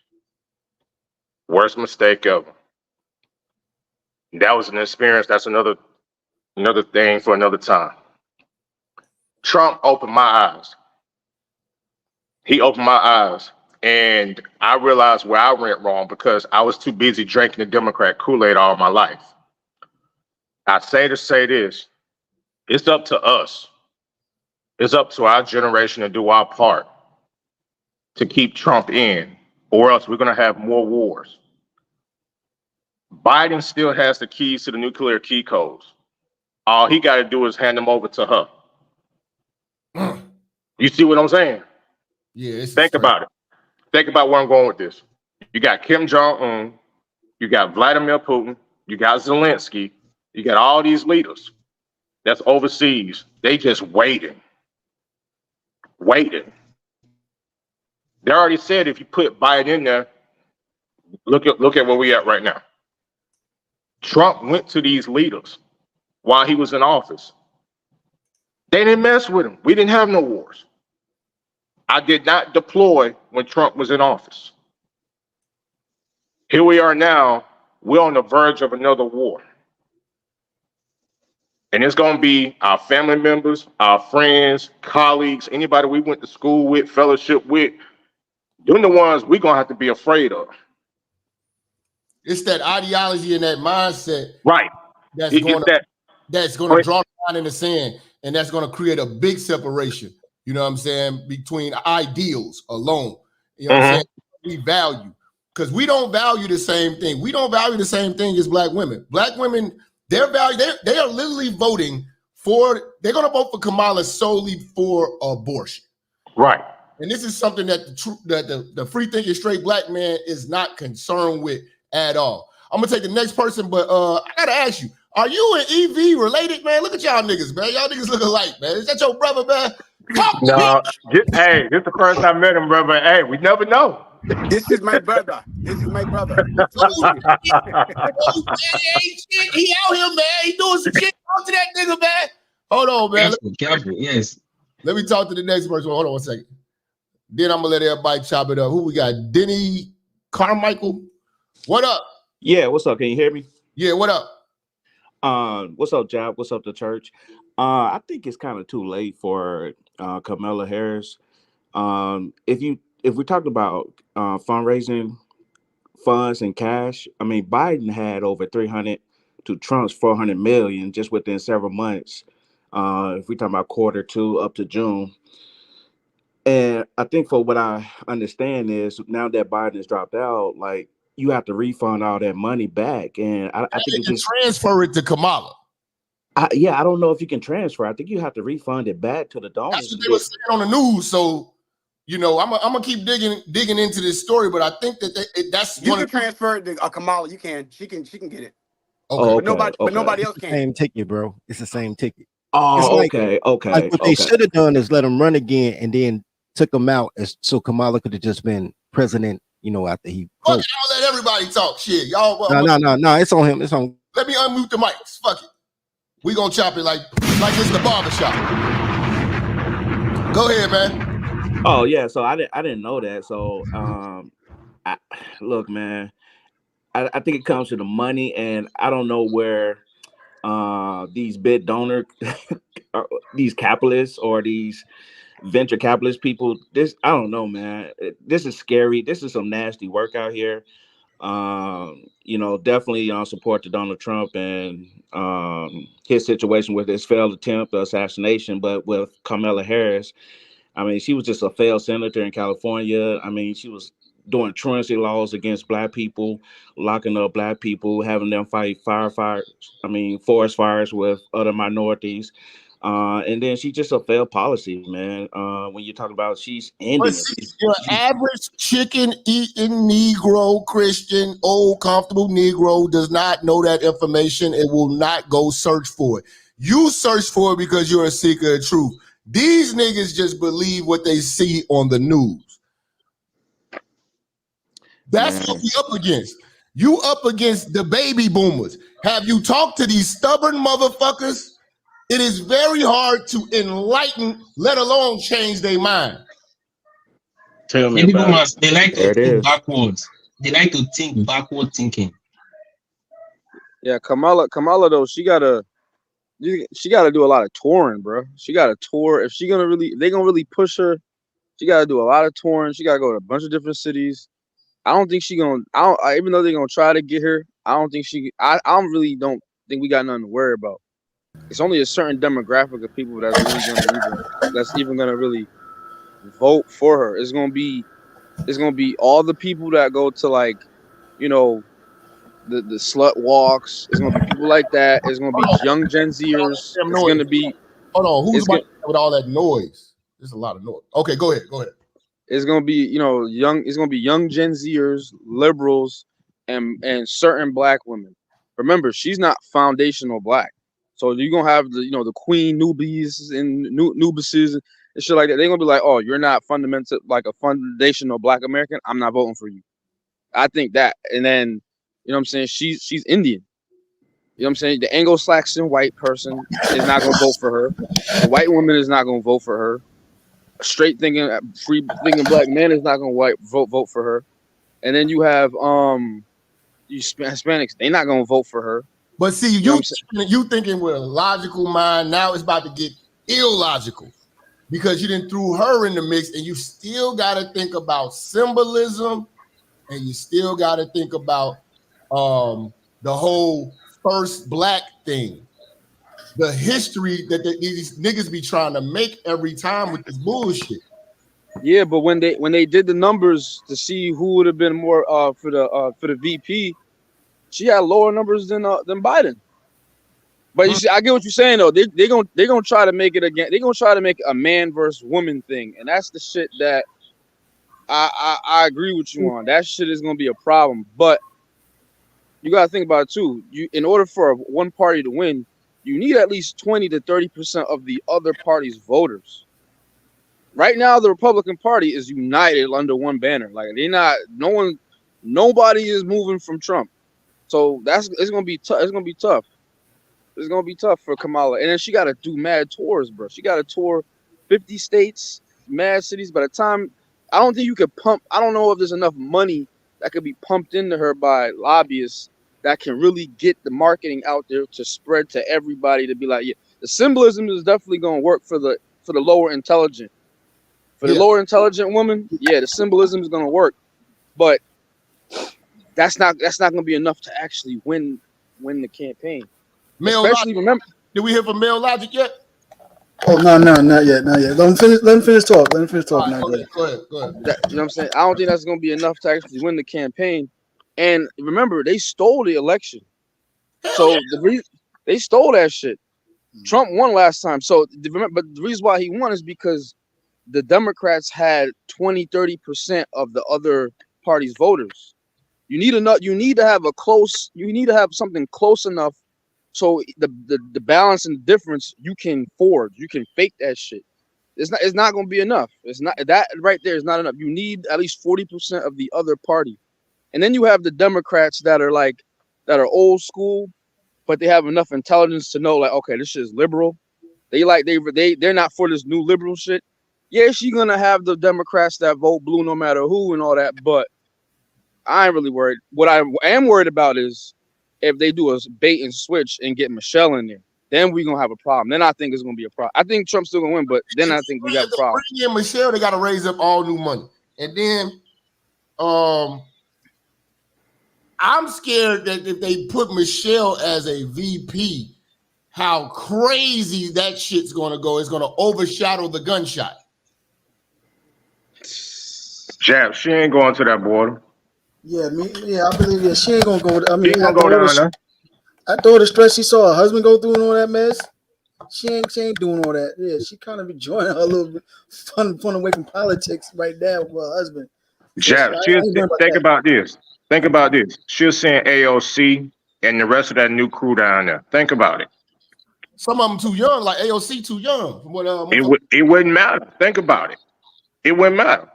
Worst mistake ever. That was an experience. That's another thing for another time. Trump opened my eyes. He opened my eyes, and I realized where I went wrong because I was too busy drinking the Democrat Kool-Aid all my life. I say to say this, it's up to us. It's up to our generation to do our part to keep Trump in, or else we're going to have more wars. Biden still has the keys to the nuclear key codes. All he got to do is hand them over to her. You see what I'm saying? Yeah. Think about it. Think about where I'm going with this. You got Kim Jong-un, you got Vladimir Putin, you got Zelensky, you got all these leaders that's overseas. They just waiting. They already said if you put Biden in there, look at where we at right now. Trump went to these leaders while he was in office. They didn't mess with him. We didn't have no wars. I did not deploy when Trump was in office. Here we are now. We're on the verge of another war. And it's going to be our family members, our friends, colleagues, anybody we went to school with, fellowship with. They're the ones we're going to have to be afraid of. It's that ideology and that mindset. Right. That's going to draw the line in the sand, and that's going to create a big separation. You know what I'm saying? Between ideals alone. You know what I'm saying? We value. Because we don't value the same thing. We don't value the same thing as black women. Black women, they are literally voting for, they're going to vote for Kamala solely for abortion. Right. And this is something that the free thinking straight black man is not concerned with at all. I'm gonna take the next person, but I gotta ask you, are you and EV related, man? Look at y'all niggas, man. Y'all niggas look alike, man. Is that your brother, man? No, hey, this is the first time I met him, brother. Hey, we never know. This is my brother. This is my brother. He out here, man. He doing some shit. Talk to that nigga, man. Hold on, man. Careful, yes. Let me talk to the next person. Hold on 1 second. Then I'm gonna let everybody chop it up. Who we got? Denny Carmichael. What up? Yeah, what's up? Can you hear me? Yeah, what up? What's up, Jap? What's up, the church? I think it's kind of too late for Kamala Harris. If we talked about fundraising funds and cash, I mean, Biden had over 300 to Trump's 400 million just within several months. If we talk about Q2 up to June. And I think for what I understand is now that Biden has dropped out, like, you have to refund all that money back. And I think you can transfer it to Kamala. I don't know if you can transfer. I think you have to refund it back to the donors. That's what they were saying on the news. So You know, I'm gonna keep digging into this story, but I think that that's You can transfer it to Kamala. You can. She can get it. Okay. But nobody else It's the can. same ticket, bro. It's the same ticket. Oh, It's like, okay. like what they should have done is let him run again and then took him out so Kamala could have just been president, you know, after he Fuck it, I'm gonna let everybody talk. Shit, y'all. No, it's on him. It's on. Let me unmute the mics. Fuck it. We gonna chop it like it's the barbershop. Go ahead, man. Oh yeah, so I didn't know that. So look, man, I think it comes to the money, and I don't know where these big donor, these capitalists or these venture capitalist people. This I don't know, man. This is scary. This is some nasty work out here. You know, definitely support to Donald Trump and his situation with his failed attempt of assassination, but with Kamala Harris. I mean, she was just a failed senator in California. I mean, she was doing truancy laws against Black people, locking up Black people, having them fight forest fires with other minorities. And then she's just a failed policy, man. When you talk about she's Indian. Your average chicken eating Negro, Christian, old, comfortable Negro does not know that information and will not go search for it. You search for it because you're a seeker of truth. These niggas just believe what they see on the news. That's what we up against. You up against the baby boomers. Have you talked to these stubborn motherfuckers? It is very hard to enlighten, let alone change their mind. Tell me Baby about boomers, it. they like There to it think is. backwards. They like to think backward thinking. Yeah, Kamala though, she gotta do a lot of touring, bro. She gotta tour. If they gonna really push her, she gotta do a lot of touring. She gotta go to a bunch of different cities. I don't think even though they're gonna try to get her, I don't think I really don't think we got nothing to worry about. It's only a certain demographic of people that's even gonna really vote for her. It's gonna be all the people that go to, like, you know, the slut walks. It's gonna be people like that. It's gonna be young Gen Zers. It's gonna be who's with all that noise? There's a lot of noise. Okay, go ahead. It's gonna be, it's gonna be young Gen Zers, liberals, and certain Black women. Remember, she's not foundational Black, so you're gonna have the Queen Nubies and Nubises and shit like that. They're gonna be like, oh, you're not a foundational Black American. I'm not voting for you. I think that, and then you know what I'm saying, she's Indian. You know what I'm saying? The Anglo-Saxon white person is not gonna vote for her. The white woman is not gonna vote for her. A straight thinking, free thinking Black man is not gonna vote for her. And then you have you Hispanics, they're not gonna vote for her. But see, you thinking with a logical mind. Now it's about to get illogical because you didn't threw her in the mix, and you still got to think about symbolism, and you still got to think about the whole first Black thing, the history that these niggas be trying to make every time with this bullshit. Yeah, but when they did the numbers to see who would have been more for the VP, she had lower numbers than Biden. But you see, I get what you're saying though. They're gonna try to make it again. They're gonna try to make a man versus woman thing, and that's the shit that I agree with you on. That shit is gonna be a problem. But you gotta think about it too. In order for one party to win, you need at least 20 to 30% of the other party's voters. Right now, the Republican Party is united under one banner. Like nobody is moving from Trump. So it's gonna be tough. It's gonna be tough. It's gonna be tough for Kamala. And then she gotta do mad tours, bro. She gotta tour 50 states, mad cities. By the time, I don't think you could pump. I don't know if there's enough money that could be pumped into her by lobbyists that can really get the marketing out there to spread to everybody, to be like, yeah, the symbolism is definitely gonna work for the lower intelligent. For the lower intelligent woman, yeah, the symbolism is gonna work, but that's not gonna be enough to actually win the campaign. Especially, remember, did we hear from Male Logic yet? Oh no, not yet. Let him finish talk. Go ahead. Go ahead. You know what I'm saying? I don't think that's gonna be enough to actually win the campaign. And remember, they stole the election, so they stole that shit. Trump won last time, but the reason why he won is because the Democrats had 20-30% of the other party's voters. You need to have something close enough so the balance and the difference you can forge. You can fake that shit. It's not going to be enough. It's not that right there is not enough. You need at least 40% of the other party. And then you have the Democrats that are old school, but they have enough intelligence to know, like, okay, this shit is liberal. They're not for this new liberal shit. Yeah, she's gonna have the Democrats that vote blue no matter who and all that, but I ain't really worried. What I am worried about is if they do a bait and switch and get Michelle in there, then we're gonna have a problem. Then I think it's gonna be a problem. I think Trump's still gonna win, but then I think we got a problem. Bring in Michelle, they gotta raise up all new money. And then I'm scared that if they put Michelle as a VP, how crazy that shit's gonna go. It's gonna overshadow the gunshot. Jap, she ain't going to that border. Yeah, I believe that she ain't gonna go. I mean, She ain't gonna go down there. I thought the stress she saw her husband go through and all that mess. She ain't doing all that. Yeah, she kind of enjoying her little bit fun away from politics right now with her husband. Jap, think about this. Think about this. She'll send AOC and the rest of that new crew down there. Think about it. Some of them too young, like AOC too young. It wouldn't matter. Think about it. It wouldn't matter.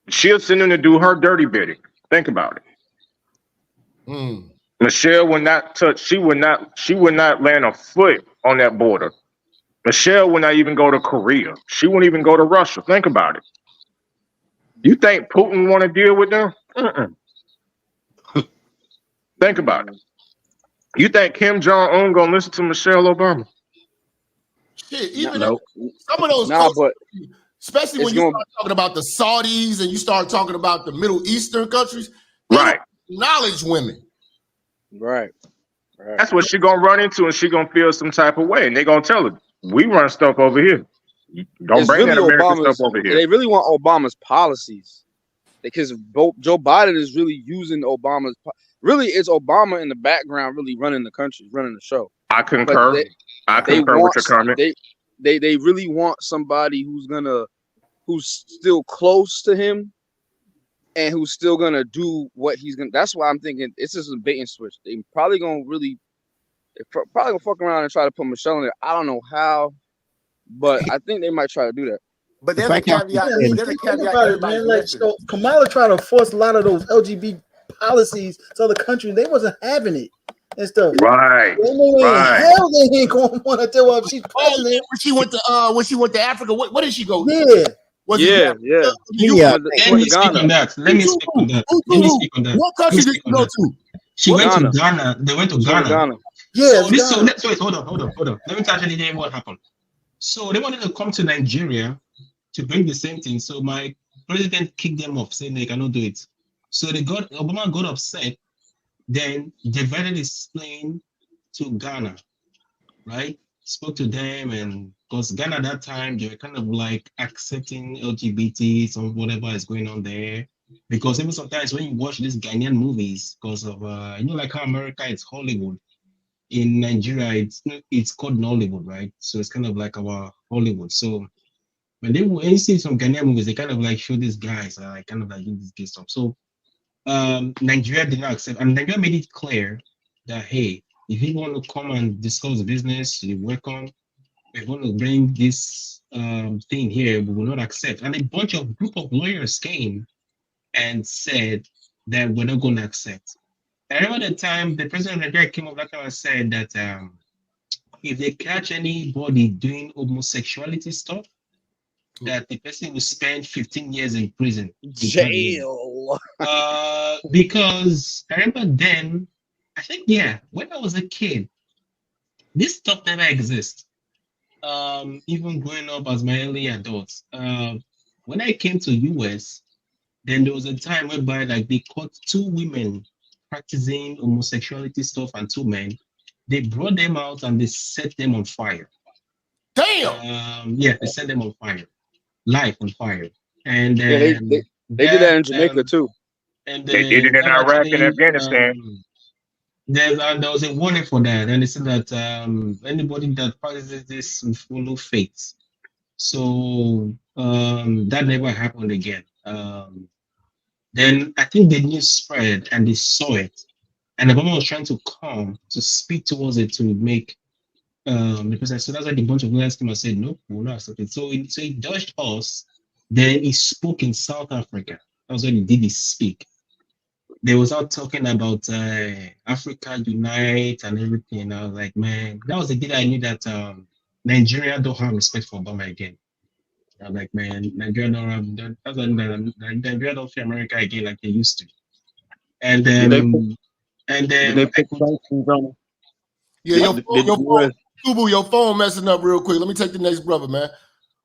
She'll send them to do her dirty bidding. Think about it. Michelle would not touch. She would not land a foot on that border. Michelle would not even go to Korea. She wouldn't even go to Russia. Think about it. You think Putin want to deal with them? Think about it. You think Kim Jong-un gonna listen to Michelle Obama? Shit, even some of those especially when you start talking about the Saudis and you start talking about the Middle Eastern countries, right? Acknowledge women. Right. That's what she gonna run into, and she gonna feel some type of way, and they gonna tell her, "We run stuff over here. Don't bring that American stuff over here." They really want Obama's policies because Joe Biden is really using Obama's. Really, it's Obama in the background, really running the country, running the show. I concur. I concur with your comment. They really want somebody who's still close to him and who's still gonna do what he's gonna. That's why I'm thinking it's just a bait and switch. They're probably gonna fuck around and try to put Michelle in there. I don't know how, but I think they might try to do that. But there's a caveat. There's a caveat. Man, like, so Kamala tried to force a lot of those LGBT policies to other countries. They wasn't having it and stuff. Right. Hell, they ain't gonna want to tell her she's president. When she went to Africa, what did she go? Yeah. Let me speak on that. What country did you go to? She went to Ghana. They went to Ghana. Yeah. So hold on. Let me tell you what happened. So they wanted to come to Nigeria to bring the same thing. So my president kicked them off, saying they cannot do it. So Obama got upset. Then diverted his plane to Ghana, right? Spoke to them, and because Ghana at that time, they were kind of like accepting LGBT, some whatever is going on there. Because even sometimes when you watch these Ghanaian movies, because of like how America is Hollywood, in Nigeria it's called Nollywood, right? So it's kind of like our Hollywood. So when you see some Ghanaian movies, they kind of like show these guys like kind of like do this gay stuff. So Nigeria did not accept, and Nigeria made it clear that hey, if you want to come and discuss business, you're welcome. We're going to bring this thing here, we will not accept. And a group of lawyers came and said that we're not going to accept. I remember the time the president of Nigeria came up that time and said that if they catch anybody doing homosexuality stuff, that the person will spend 15 years in prison. Jail. Because I remember then, I think, when I was a kid, this stuff never exists. Even growing up as my early adults. When I came to US, then there was a time whereby like they caught 2 women practicing homosexuality stuff and 2 men. They brought them out and they set them on fire. Damn! They set them on fire. Life on fire. And they did that in Jamaica too. And they did it in Iraq and Afghanistan. There was a warning for that, and they said that anybody that practices this will follow fate. So that never happened again. Then I think the news spread and they saw it, and Obama was trying to come to speak towards it to make because I said that's like a bunch of lawyers came and said no, we'll not accept it. So he dodged us. Then he spoke in South Africa. That was when he did his speak. They was out talking about Africa Unite and everything. I was like, man, that was the day that I knew that Nigeria don't have respect for Obama again. I'm like, man, Nigeria don't have that's when Nigeria don't fear America again like they used to. And Did they put, and did they then I put could sanctions on? Yeah, Did the US your phone messing up real quick. Let me take the next brother, man.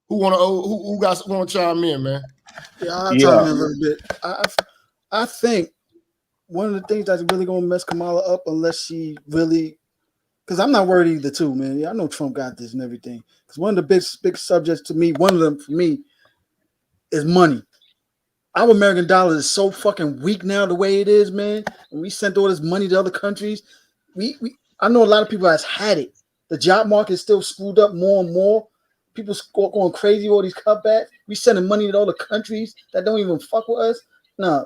Who wanna chime in, man? Yeah, I'll Yeah. chime in a little bit. I think one of the things that's really gonna mess Kamala up unless she really, because I'm not worried either too, man. Yeah, I know Trump got this and everything. Because one of the big subjects to me, one of them for me, is money. Our American dollar is so fucking weak now the way it is, man. And we sent all this money to other countries. I know a lot of people has had it. The job market is still screwed up more and more. People going crazy with all these cutbacks. We sending money to other countries that don't even fuck with us. Nah,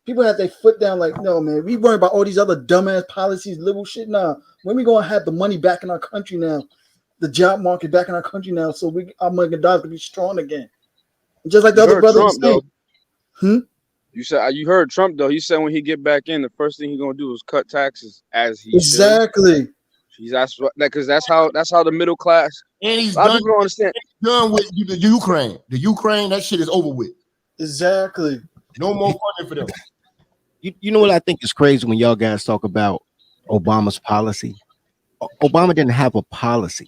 people have their foot down like, no, man. We worry about all these other dumbass policies, liberal shit. Nah, when we gonna have the money back in our country now? The job market back in our country now, so our American dollar can be strong again. Just like the other brother was saying. You heard Trump though. He said when he get back in, the first thing he's gonna do is cut taxes, as he exactly. Because that's how the middle class. And he's a lot of people don't understand. Done with the Ukraine. The Ukraine, that shit is over with. Exactly. No more funding for them. You know what I think is crazy when y'all guys talk about Obama's policy? Obama didn't have a policy.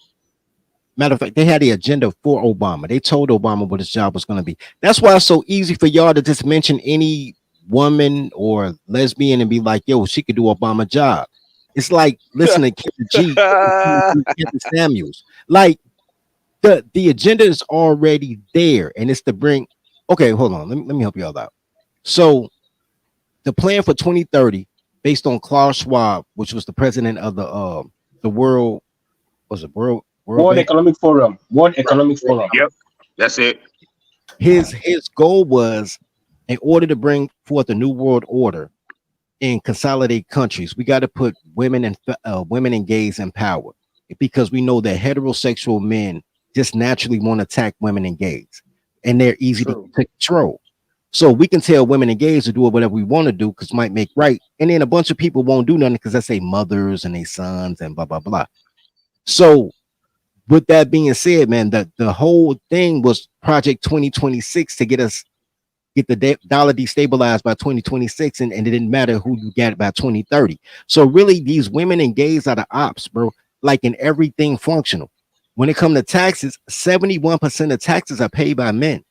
Matter of fact, they had the agenda for Obama. They told Obama what his job was going to be. That's why it's so easy for y'all to just mention any woman or lesbian and be like, yo, she could do Obama's job. It's like listening to Kevin G, Kevin Samuels. Like the agenda is already there, and it's to bring. Okay, hold on. Let me help y'all out. So the plan for 2030, based on Klaus Schwab, which was the president of the World Economic Forum. World Economic Forum. Yep, that's it. His goal was, in order to bring forth a new world order and consolidate countries, we got to put women and gays in power, because we know that heterosexual men just naturally want to attack women and gays, and they're easy to control. So we can tell women and gays to do whatever we want to do because it might make right, and then a bunch of people won't do nothing because that's their mothers and their sons and blah blah blah. So with that being said, man, the whole thing was Project 2026 to get the dollar destabilized by 2026, and it didn't matter who you got by 2030. So really, these women and gays are the ops, bro. Like in everything functional. When it comes to taxes, 71% of taxes are paid by men.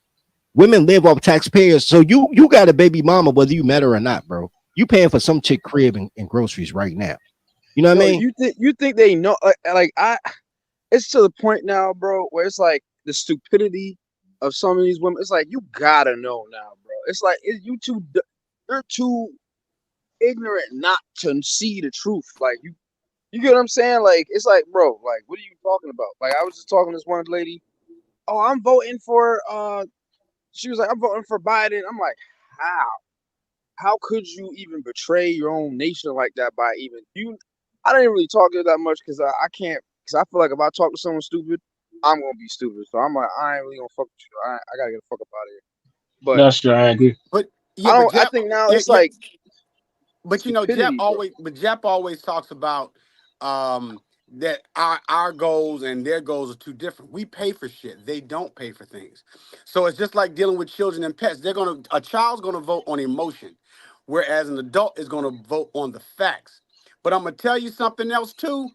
Women live off taxpayers, so you got a baby mama whether you met her or not, bro. You paying for some chick crib and groceries right now. You know what I mean? You think they know? It's to the point now, bro, where it's like the stupidity of some of these women. It's like you gotta know now, bro. It's like you're too ignorant not to see the truth. Like you get what I'm saying? Like it's like, bro, like what are you talking about? Like I was just talking to this one lady. Oh, I'm voting for. She was like, I'm voting for Biden. I'm like, how? How could you even betray your own nation like that by even you? I didn't really talk to her that much because I can't. Because I feel like if I talk to someone stupid, I'm gonna be stupid. So I'm like, I ain't really gonna fuck with you. I gotta get the fuck up out of here. But that's true. I agree. But I think now it's like. But you know, Jap always talks about that our goals and their goals are too different. We pay for shit. They don't pay for things. So it's just like dealing with children and pets. A child's gonna vote on emotion, whereas an adult is gonna vote on the facts. But I'm gonna tell you something else too.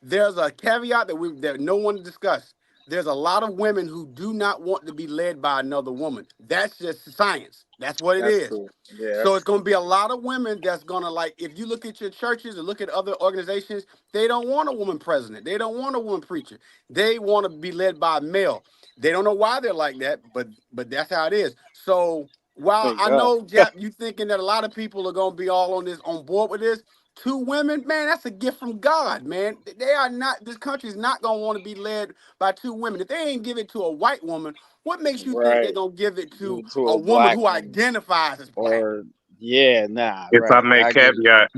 There's a caveat that no one discussed. There's a lot of women who do not want to be led by another woman. That's just science. That's what it is. True. Yeah, so it's going to be a lot of women that's going to, like, if you look at your churches and look at other organizations, they don't want a woman president. They don't want a woman preacher. They want to be led by a male. They don't know why they're like that, but that's how it is. So While Thank I God. know, Jap, you thinking that a lot of people are gonna be all on board with this. 2 women, man, that's a gift from God, man. They are not. This country is not gonna want to be led by 2 women. If they ain't give it to a white woman, what makes you think they're Right. gonna give it Give to it to a a woman black who woman. identifies as black? Or yeah, nah, If I right. may I get it. caveat,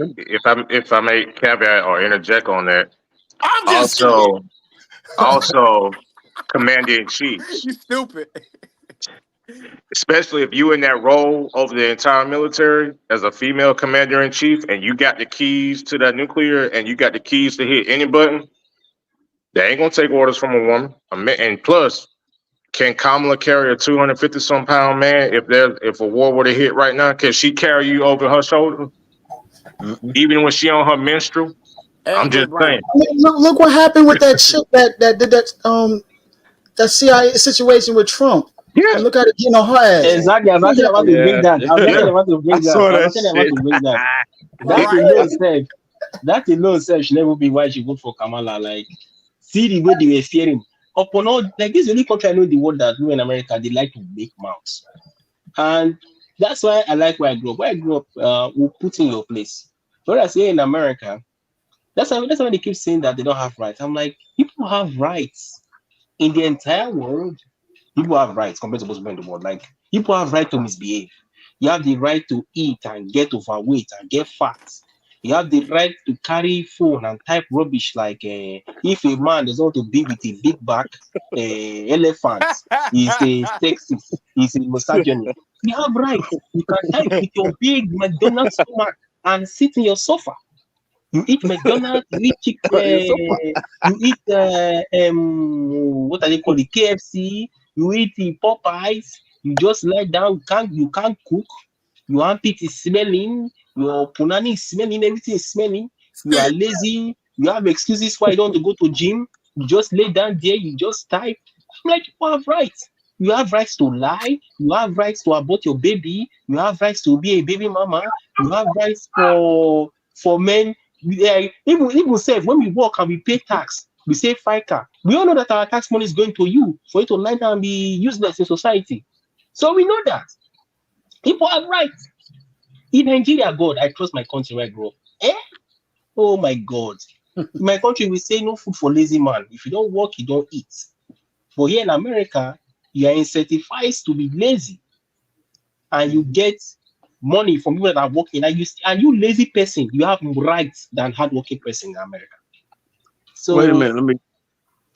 if I may caveat or interject on that, I'm just saying. also commander in chiefs, You stupid. especially if you in that role over the entire military as a female commander in chief, and you got the keys to that nuclear, and you got the keys to hit any button, they ain't gonna take orders from a woman. And plus, can Kamala carry a 250 some pound man if a war were to hit right now? Can she carry you over her shoulder, even when she on her menstrual? I'm Hey, just saying. Brian. I mean, look what happened with that chick that did that CIA situation with Trump. Yeah. And look at it, you know, her ass. Exactly. I was actually about to bring Yeah, that. I was Yeah. actually about to I bring that. saw I was that actually about shit. to bring that. That Right. alone said, that alone said should never be why she vote for Kamala. Like, see the way they were fearing. Upon all, like this is the only country I know in the world that women in America they like to make mouths, and that's why I like where I grew up. Where I grew up, will put in your place. Whereas here in America, that's why they keep saying that they don't have rights. I'm like, people have rights in the entire world. People have rights compared to most people in the world. Like people have right to misbehave. You have the right to eat and get overweight and get fat. You have the right to carry phone and type rubbish. Like if a man doesn't want to be with a big back elephant, he's a sexist, he's a misogynist. You have rights. You can type with your big McDonald's stomach and sit in your sofa. You eat McDonald's, you eat You're so fun. you eat what are they called, the KFC, you eat the Popeyes, you just lie down, you can't cook, your armpit is smelling, your punani is smelling, everything is smelling, you are lazy, you have excuses why you don't want to go to gym, you just lay down there, you just type. I'm like, you have rights. You have rights to lie, you have rights to abort your baby, you have rights to be a baby mama, you have rights for men. Even say when we work and we pay tax, we say FICA. We all know that our tax money is going to you for you to lie down and be useless in society. So we know that people have rights. In Nigeria, God, I trust my country where I grew up. Oh my God. In my country, we say no food for lazy man. If you don't work, you don't eat. But here in America, you are incentivized to be lazy, and you get money from people that are working. And you lazy person, you have rights than hardworking person in America. So wait a minute, let me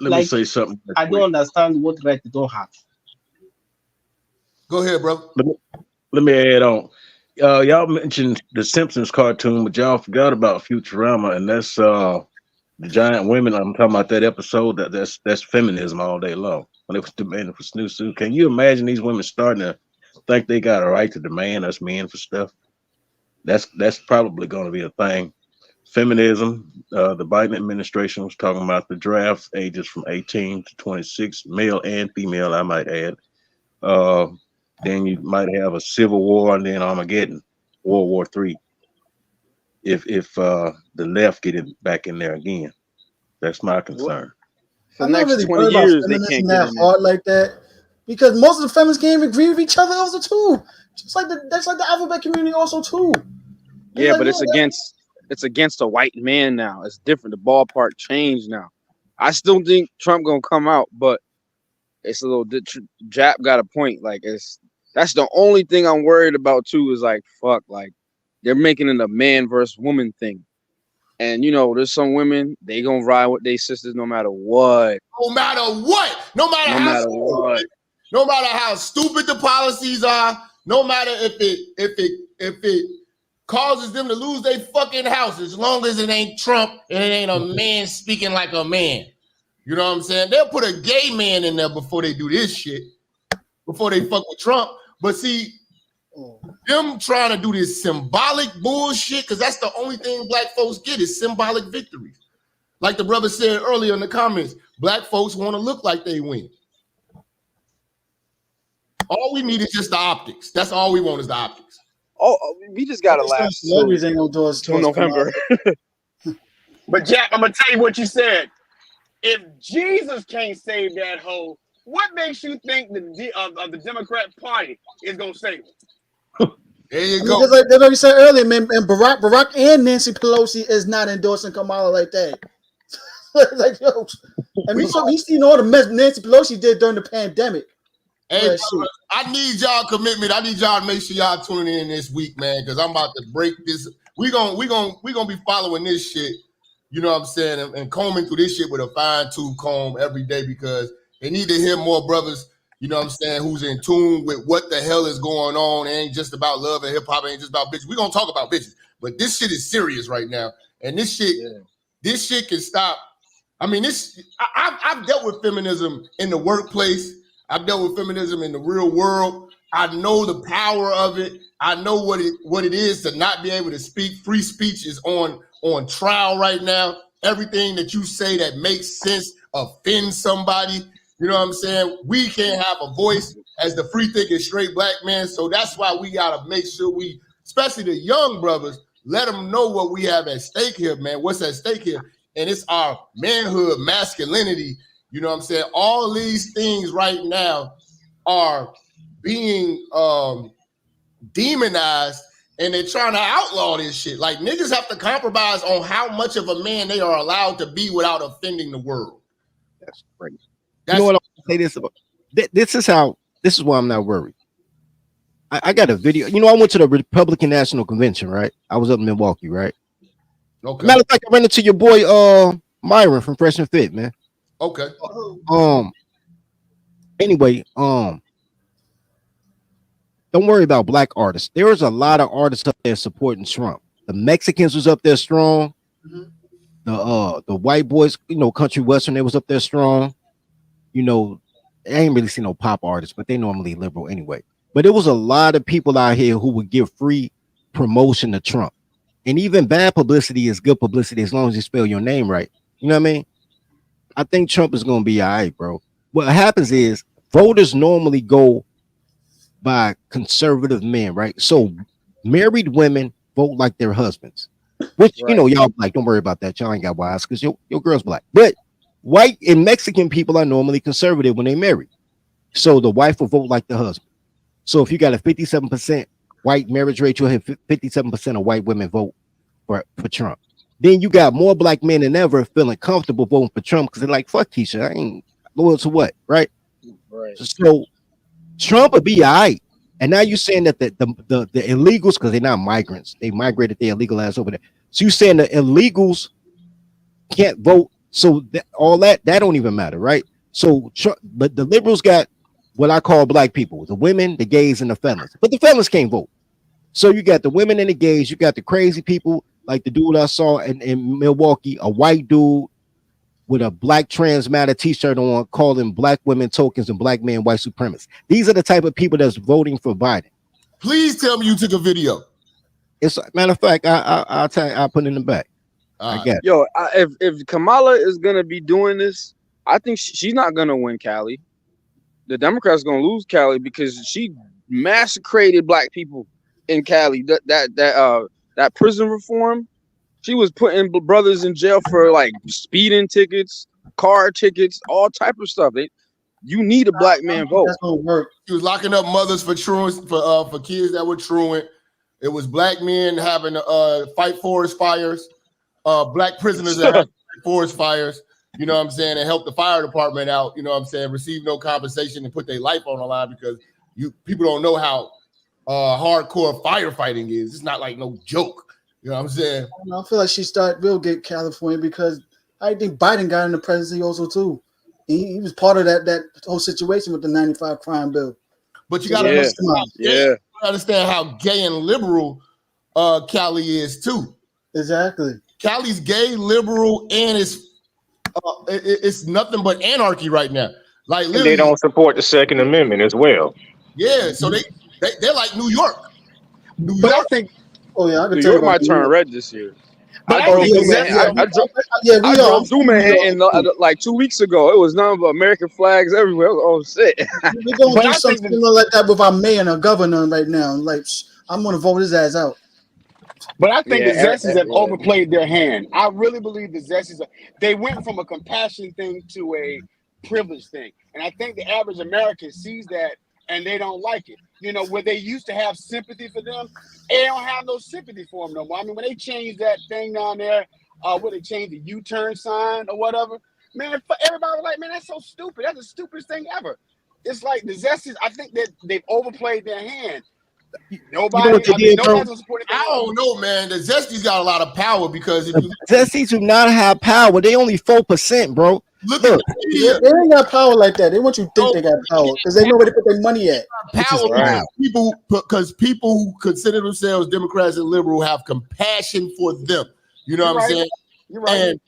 like, say something. I don't understand what right they don't have. Go ahead, bro. Let me add on. Y'all mentioned the Simpsons cartoon, but y'all forgot about Futurama, and that's the giant women. I'm talking about that episode. That's feminism all day long. When it was demanding for snooze, can you imagine these women starting to think they got a right to demand us men for stuff? That's probably going to be a thing. Feminism. The Biden administration was talking about the draft ages from 18 to 26, male and female, I might add. Then you might have a civil war, and then Armageddon, World War III. If the left get it back in there again, that's my concern. For the I'm not next really 20 worried about years, they feminism can't get that in there. hard like that because most of the feminists can't even agree with each other also too. That's like the alphabet community also too. Yeah, but it's against a white man now. It's different. The ballpark changed now. I still think Trump gonna come out, but it's a little. Jap got a point. Like that's the only thing I'm worried about too. Is like fuck. Like they're making it a man versus woman thing, and there's some women they gonna ride with their sisters no matter what. No matter what. No matter how stupid the policies are. No matter if it causes them to lose their fucking house, as long as it ain't Trump and it ain't a man speaking like a man. You know what I'm saying? They'll put a gay man in there before they do this shit, before they fuck with Trump. But see, them trying to do this symbolic bullshit, because that's the only thing black folks get is symbolic victories. Like the brother said earlier in the comments, black folks want to look like they win. All we need is just the optics. That's all we want is the optics. Oh, we just gotta last celebrities ain't gonna do us till November. But Jack, I'm gonna tell you what you said. If Jesus can't save that hoe, what makes you think the Democrat Party is gonna save it? There you I mean, go. just like you said earlier, man, and Barack and Nancy Pelosi is not endorsing Kamala like that. Like, yo, and he's seen all the mess Nancy Pelosi did during the pandemic. Hey, brother, I need y'all commitment. I need y'all to make sure y'all tuning in this week, man, because I'm about to break this. We gonna be following this shit. You know what I'm saying, and combing through this shit with a fine-tooth comb every day because they need to hear more brothers. You know what I'm saying, who's in tune with what the hell is going on. It ain't just about love and hip hop. It ain't just about bitches. We're gonna talk about bitches, but this shit is serious right now, and this shit can stop. I mean, I've dealt with feminism in the workplace. I've dealt with feminism in the real world. I know the power of it. I know what it is to not be able to speak. Free speech is on trial right now. Everything that you say that makes sense offends somebody. You know what I'm saying? We can't have a voice as the free thinking straight black man. So that's why we gotta make sure we, especially the young brothers, let them know what we have at stake here, man. What's at stake here? And it's our manhood, masculinity. You know what I'm saying? All these things right now are being demonized, and they're trying to outlaw this shit. Like, niggas have to compromise on how much of a man they are allowed to be without offending the world. That's crazy. You know what I'll say this about? This is why I'm not worried. I got a video. You know, I went to the Republican National Convention, right? I was up in Milwaukee, right? Okay. Matter of fact, I ran into your boy Myron from Fresh and Fit, man. Okay. Anyway, don't worry about black artists. There's a lot of artists up there supporting Trump. The Mexicans was up there strong. The white boys, you know, country western, they was up there strong. You know, I ain't really seen no pop artists, but they normally liberal anyway. But there was a lot of people out here who would give free promotion to Trump. And even bad publicity is good publicity as long as you spell your name right. You know what I mean? I think Trump is going to be all right, bro. What happens is voters normally go by conservative men, right? So married women vote like their husbands, which, you know, y'all like, don't worry about that. Y'all ain't got wives because your girl's black. But white and Mexican people are normally conservative when they marry. So the wife will vote like the husband. So if you got a 57% white marriage rate, you'll have 57% of white women vote for Trump. Then you got more black men than ever feeling comfortable voting for Trump because they're like, fuck Keisha, I ain't loyal to what, right? So Trump would be all right. And now you're saying that the illegals, because they're not migrants, they migrated their illegal ass over there. So you're saying the illegals can't vote. So all that don't even matter, right? So but the liberals got what I call black people, the women, the gays, and the felons. But the felons can't vote. So you got the women and the gays, you got the crazy people, like the dude I saw in Milwaukee, a white dude with a black trans matter t-shirt on calling black women tokens and black men white supremacists. These are the type of people that's voting for Biden. Please tell me you took a video. It's matter of fact, I'll put it in the back. I got it. Yo, if Kamala is gonna be doing this, I think she's not gonna win Cali. The Democrats gonna lose Cali because she massacred black people in Cali. That prison reform, she was putting brothers in jail for like speeding tickets, car tickets, all type of stuff. You need a black man vote. That's gonna work. She was locking up mothers for truant for kids that were truant. It was black men having fight forest fires, black prisoners that had forest fires. You know what I'm saying, and help the fire department out. You know what I'm saying, receive no compensation and put their life on the line because people don't know how hardcore firefighting is. It's not like no joke. You know what I'm saying? I feel like we'll get California because I think Biden got in the presidency also too. He was part of that whole situation with the 95 crime bill. But you gotta understand how gay and liberal Cali is too. Exactly. Cali's gay, liberal, and it's nothing but anarchy right now. Like And they don't support the Second Amendment as well. Yeah, so they're like New York. But I think, I can New tell York you might turn red this year. But I drove through Manhattan like 2 weeks ago. It was none but American flags everywhere. Oh shit! We're gonna do something like that with our mayor and our governor right now. Like, I'm gonna vote his ass out. But I think the Zesties have overplayed their hand. I really believe the Zesties they went from a compassion thing to a privilege thing, and I think the average American sees that and they don't like it. You know, where they used to have sympathy for them, they don't have no sympathy for them no more. I mean, when they changed that thing down there, where they changed the U-turn sign or whatever, man, everybody was like, man, that's so stupid. That's the stupidest thing ever. It's like the Zesties, I think that they've overplayed their hand. You know what they did, bro? I don't know, man. The Zesties got a lot of power because if you Zesties do not have power. They only 4%, bro. look at the media, They ain't got power like that. They want you to think they got power because they know where to put their money at. power because people who consider themselves Democrats and liberal have compassion for them. You know what I'm saying? You're right. And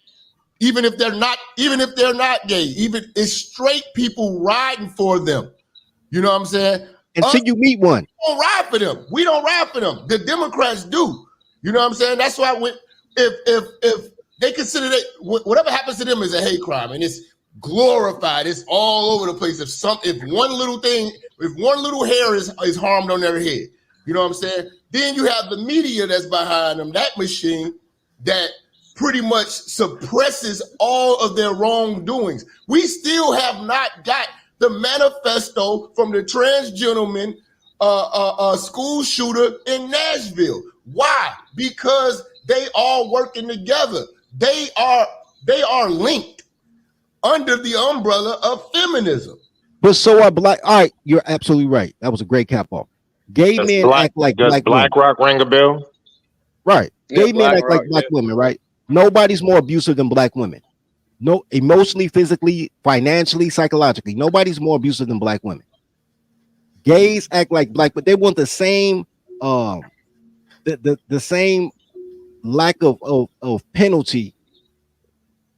even if they're not gay, even it's straight people riding for them. You know what I'm saying? Until you meet one. We don't ride for them. We don't ride for them. The Democrats do. You know what I'm saying? That's why if they consider that whatever happens to them is a hate crime and it's glorified, it's all over the place. If one little hair is harmed on their head, you know what I'm saying? Then you have the media that's behind them, that machine that pretty much suppresses all of their wrongdoings. We still have not got the manifesto from the trans gentleman school shooter in Nashville. Why? Because they all working together. They are linked under the umbrella of feminism. But so are black. All right, you're absolutely right. That was a great cap off. Gay men act like does black Rock ring a bell? Right. Gay men act like black women, right? Nobody's more abusive than black women. No, emotionally, physically, financially, psychologically. Nobody's more abusive than black women. Gays act like black, but they want the same the same lack of penalty,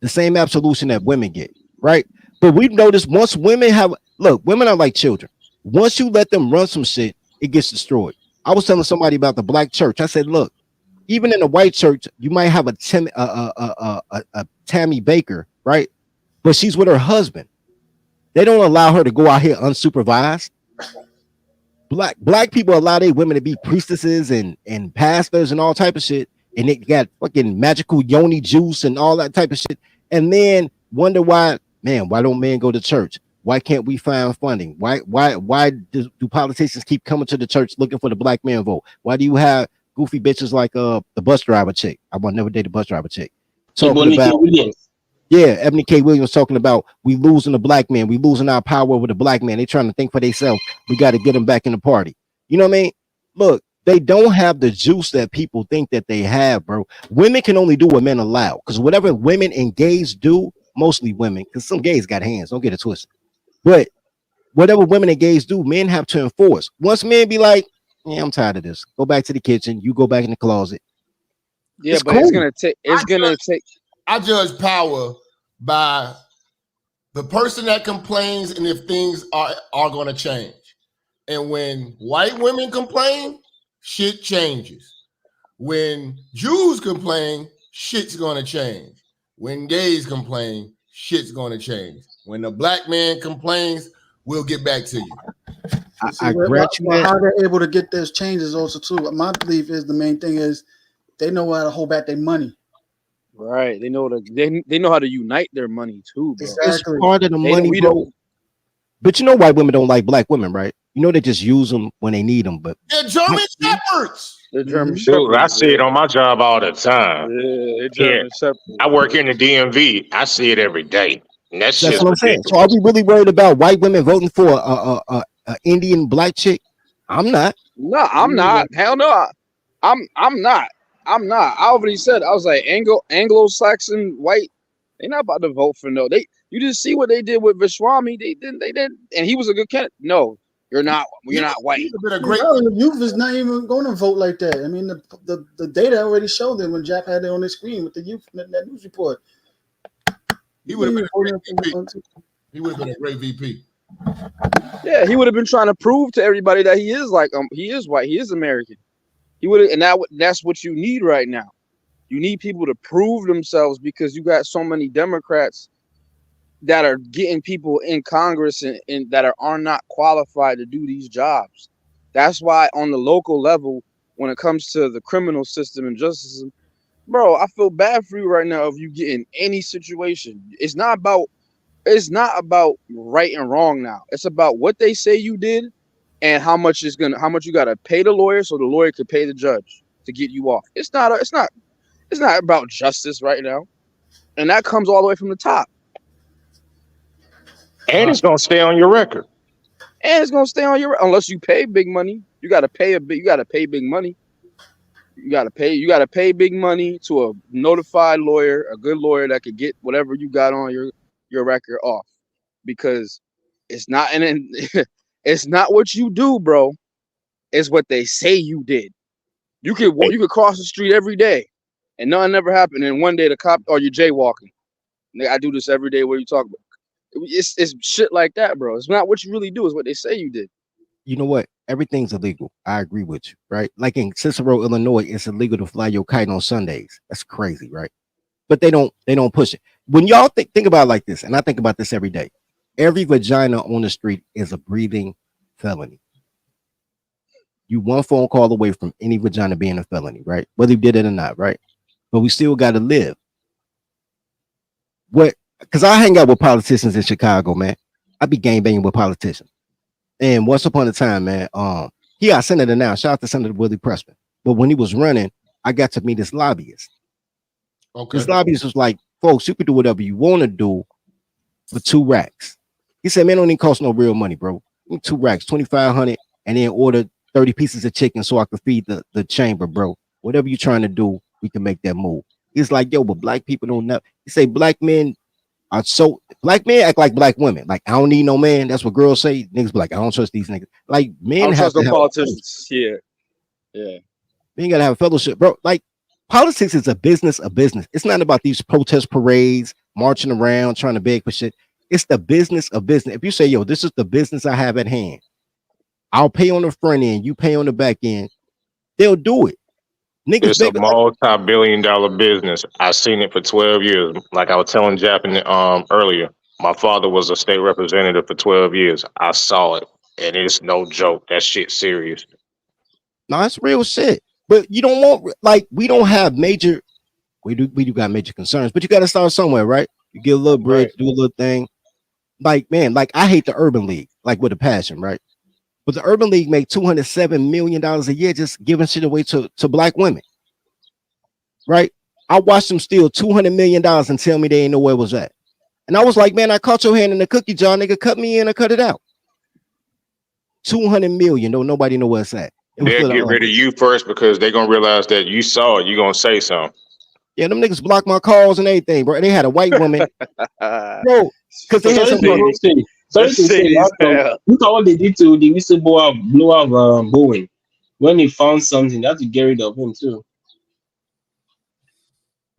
the same absolution that women get, right? But we've noticed once women women are like children. Once you let them run some shit, it gets destroyed. I was telling somebody about the black church. I said, look, even in the white church, you might have a Tammy Baker, right? But she's with her husband. They don't allow her to go out here unsupervised. Black people allow their women to be priestesses and pastors and all type of shit, and they got fucking magical yoni juice and all that type of shit, and then wonder why don't men go to church? Why can't we find funding? Why do politicians keep coming to the church looking for the black man vote? Why do you have goofy bitches like the bus driver chick? I would never date a bus driver chick. Talking about Ebony K. Williams talking about we losing the black man, we losing our power over the black man. They trying to think for themselves. We got to get them back in the party. You know what I mean? Look, they don't have the juice that people think that they have, bro. Women can only do what men allow, because whatever women and gays do, mostly women, because some gays got hands. Don't get it twisted. But whatever women and gays do, men have to enforce. Once men be like, yeah, I'm tired of this. Go back to the kitchen. You go back in the closet. Yeah, It's but cool. I judge power by the person that complains and if things are going to change. And when white women complain, shit changes. When Jews complain, shit's going to change. When gays complain, shit's going to change. When the black man complains, we'll get back to you. I grant you how they're able to get those changes also too. My belief is the main thing is they know how to hold back their money. Right. They know they know how to unite their money too, bro. It's part of the money, bro. But you know why women don't like black women, right? You know they just use them when they need them, but they're German shepherds. They're German Dude, I see it on my job all the time. Yeah, German shepherds. I work in the DMV. I see it every day. And that's what I'm saying. So are we really worried about white women voting for a Indian black chick? I'm not. No, I'm not. Hell no. I'm not. I already said, I was like Anglo-Saxon white. They're not about to vote for no. You just see what they did with Vishwami. They didn't, and he was a good candidate. No, you're not. You're not white. The youth is not even going to vote like that. I mean, the data already showed that when Jap had it on the screen with the youth that news report. He would have been a great VP. Yeah, he would have been trying to prove to everybody that he is he is white, he is American. He would have, and that's what you need right now. You need people to prove themselves because you got so many Democrats that are getting people in Congress and that are not qualified to do these jobs. That's why on the local level, when it comes to the criminal system and justice system, bro, I feel bad for you right now if you get in any situation. It's not about right and wrong now. It's about what they say you did and how much you got to pay the lawyer so the lawyer could pay the judge to get you off. It's not about justice right now, and that comes all the way from the top. And it's gonna stay on your record. And it's gonna stay on your unless you pay big money. You gotta pay big money. You gotta pay big money to a notified lawyer, a good lawyer that could get whatever you got on your record off. Because it's not it's not what you do, bro. It's what they say you did. You could cross the street every day and nothing ever happened. And one day the cop, or you're jaywalking. I do this every day. What are you talking about? It's shit like that, bro. It's not what you really do. It's what they say you did. You know what? Everything's illegal. I agree with you, right? Like in Cicero, Illinois, it's illegal to fly your kite on Sundays. That's crazy, right? But they don't push it. When y'all think about it like this, and I think about this every day. Every vagina on the street is a breathing felony. You one phone call away from any vagina being a felony, right? Whether you did it or not, right? But we still got to live. Because I hang out with politicians in Chicago, man. I be gang banging with politicians. And once upon a time, man, he got senator now. Shout out to Senator Willie Pressman. But when he was running, I got to meet this lobbyist. Okay. This lobbyist was like, folks, you can do whatever you want to do for 2 racks. He said, man, don't even cost no real money, bro. 2 racks, 2,500, and then order 30 pieces of chicken so I could feed the chamber, bro. Whatever you're trying to do, we can make that move. He's like, yo, but black people don't know. He say black men act like black women. Like, I don't need no man. That's what girls say. Niggas be like, I don't trust these niggas. Like, men have to have politicians. Yeah. Men gotta have a fellowship, bro. Like, politics is a business. It's not about these protest parades, marching around, trying to beg for shit. It's the business of business. If you say, yo, this is the business I have at hand, I'll pay on the front end, you pay on the back end, they'll do it. Niggas, it's a multi-billion-dollar business. I've seen it for 12 years. Like I was telling Jap earlier, my father was a state representative for 12 years. I saw it, and it's no joke. That shit's serious. No, it's real shit. But you don't want, like, we don't have major, we do got major concerns, but you got to start somewhere, right? You get a little bridge, do a little thing. Like, man, like, I hate the Urban League, like, with a passion, right? But the Urban League make $207 million a year just giving shit away to black women, right? I watched them steal $200 million and tell me they ain't know where it was at. And I was like, man, I caught your hand in the cookie jar, nigga. Cut me in or cut it out. 200 million, don't nobody know where it's at. They'll get rid of you first because they're going to realize that you saw it. You're going to say something. Yeah, them niggas blocked my calls and everything, bro. They had a white woman. Bro, because they had some. Sorry to say, look at what they did to the whistleblower of Bowen. When he found something, they had to get rid of him too.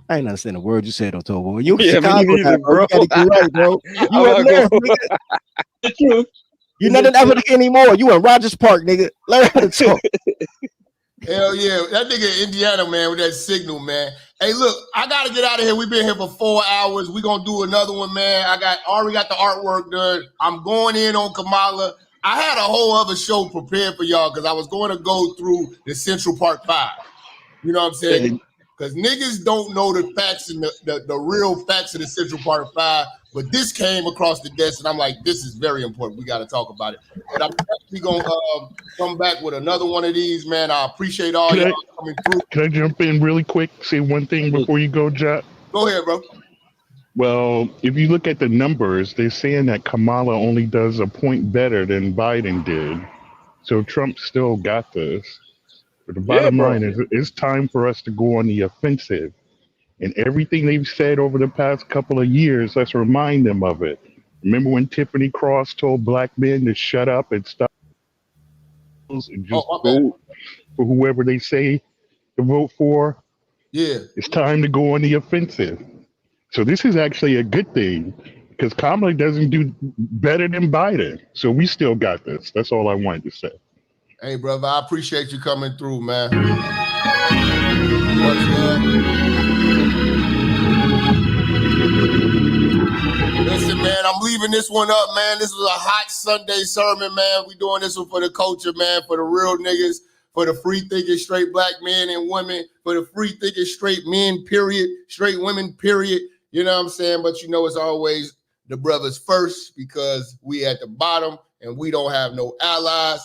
I ain't understand a word you said, Otobo. You yeah, Chicago, me neither, bro. You gotta get right, bro. You in there, nigga. The truth. You're not in Africa anymore. You in Rogers Park, nigga. Learn how to talk. Hell yeah, that nigga in Indiana, man, with that signal, man. Hey, look, I gotta get out of here. We've been here for 4 hours. We're gonna do another one, man. I already got the artwork done. I'm going in on Kamala. I had a whole other show prepared for y'all because I was going to go through the Central Park 5. You know what I'm saying? Because niggas don't know the facts and the real facts of the Central Park 5. But this came across the desk, and I'm like, this is very important. We got to talk about it. But I'm actually going to come back with another one of these, man. I appreciate all y'all coming through. Can I jump in really quick, say one thing before you go, Jap? Go ahead, bro. Well, if you look at the numbers, they're saying that Kamala only does a point better than Biden did. So Trump still got this. But the bottom line is it's time for us to go on the offensive. And everything they've said over the past couple of years, let's remind them of it. Remember when Tiffany Cross told black men to shut up and stop and just vote for whoever they say to vote for? Yeah. It's time to go on the offensive. So this is actually a good thing because Kamala doesn't do better than Biden. So we still got this. That's all I wanted to say. Hey, brother, I appreciate you coming through, man. Much love. Listen, man, I'm leaving this one up, man. This was a hot Sunday sermon, man. We doing this one for the culture, man, for the real niggas, for the free-thinking straight black men and women, for the free-thinking straight men, period, straight women, period. You know what I'm saying? But you know it's always the brothers first because we at the bottom and we don't have no allies.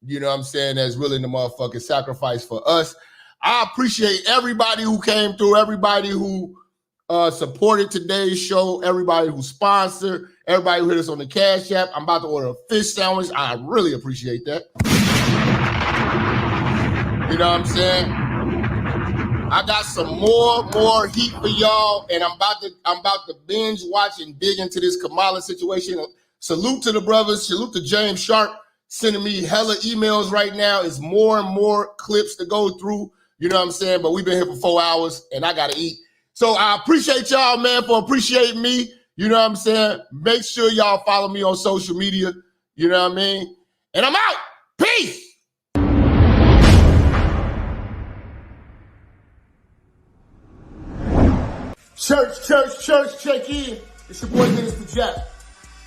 you know what I'm saying, that's willing to motherfucking sacrifice for us. I appreciate everybody who came through, everybody who supported today's show, everybody who sponsored, everybody who hit us on the Cash App. I'm about to order a fish sandwich. I really appreciate that. You know what I'm saying? I got some more heat for y'all, and I'm about to binge watch and dig into this Kamala situation. Salute to the brothers. Salute to James Sharp sending me hella emails right now. It's more and more clips to go through. You know what I'm saying? But we've been here for 4 hours, and I gotta eat. So I appreciate y'all, man, for appreciating me. You know what I'm saying? Make sure y'all follow me on social media. You know what I mean? And I'm out. Peace. Church, check in. It's your boy, Minister Jap.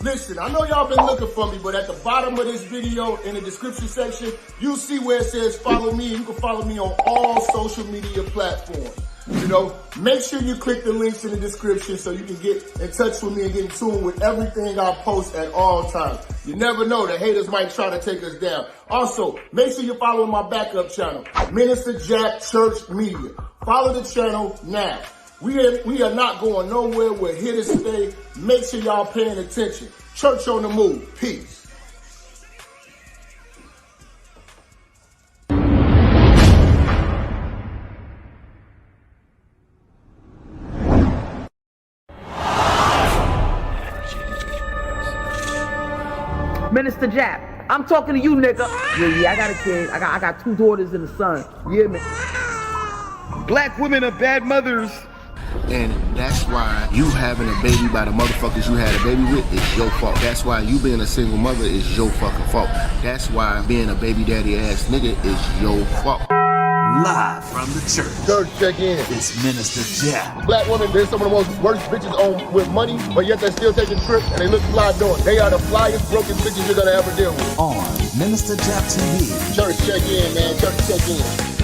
Listen, I know y'all been looking for me, but at the bottom of this video, in the description section, you'll see where it says follow me. You can follow me on all social media platforms. You know, make sure you click the links in the description so you can get in touch with me and get in tune with everything I post at all times. You never know, the haters might try to take us down. Also, make sure you're following my backup channel, Minister Jap Church Media. Follow the channel now. We are not going nowhere. We're here to stay. Make sure y'all paying attention. Church on the move. Peace. Minister Jap, I'm talking to you, nigga. Yeah, I got a kid. I got 2 daughters and a son. Yeah, man. Black women are bad mothers. And that's why you having a baby by the motherfuckers you had a baby with is your fault. That's why you being a single mother is your fucking fault. That's why being a baby daddy ass nigga is your fault. Live from the church. Church, check in. It's Minister Jap. Black women, they're some of the most worst bitches on with money, but yet they're still taking trips and they look fly doing. They are the flyest broken bitches you're gonna ever deal with. On Minister Jap TV. Church, check in, man. Church, check in.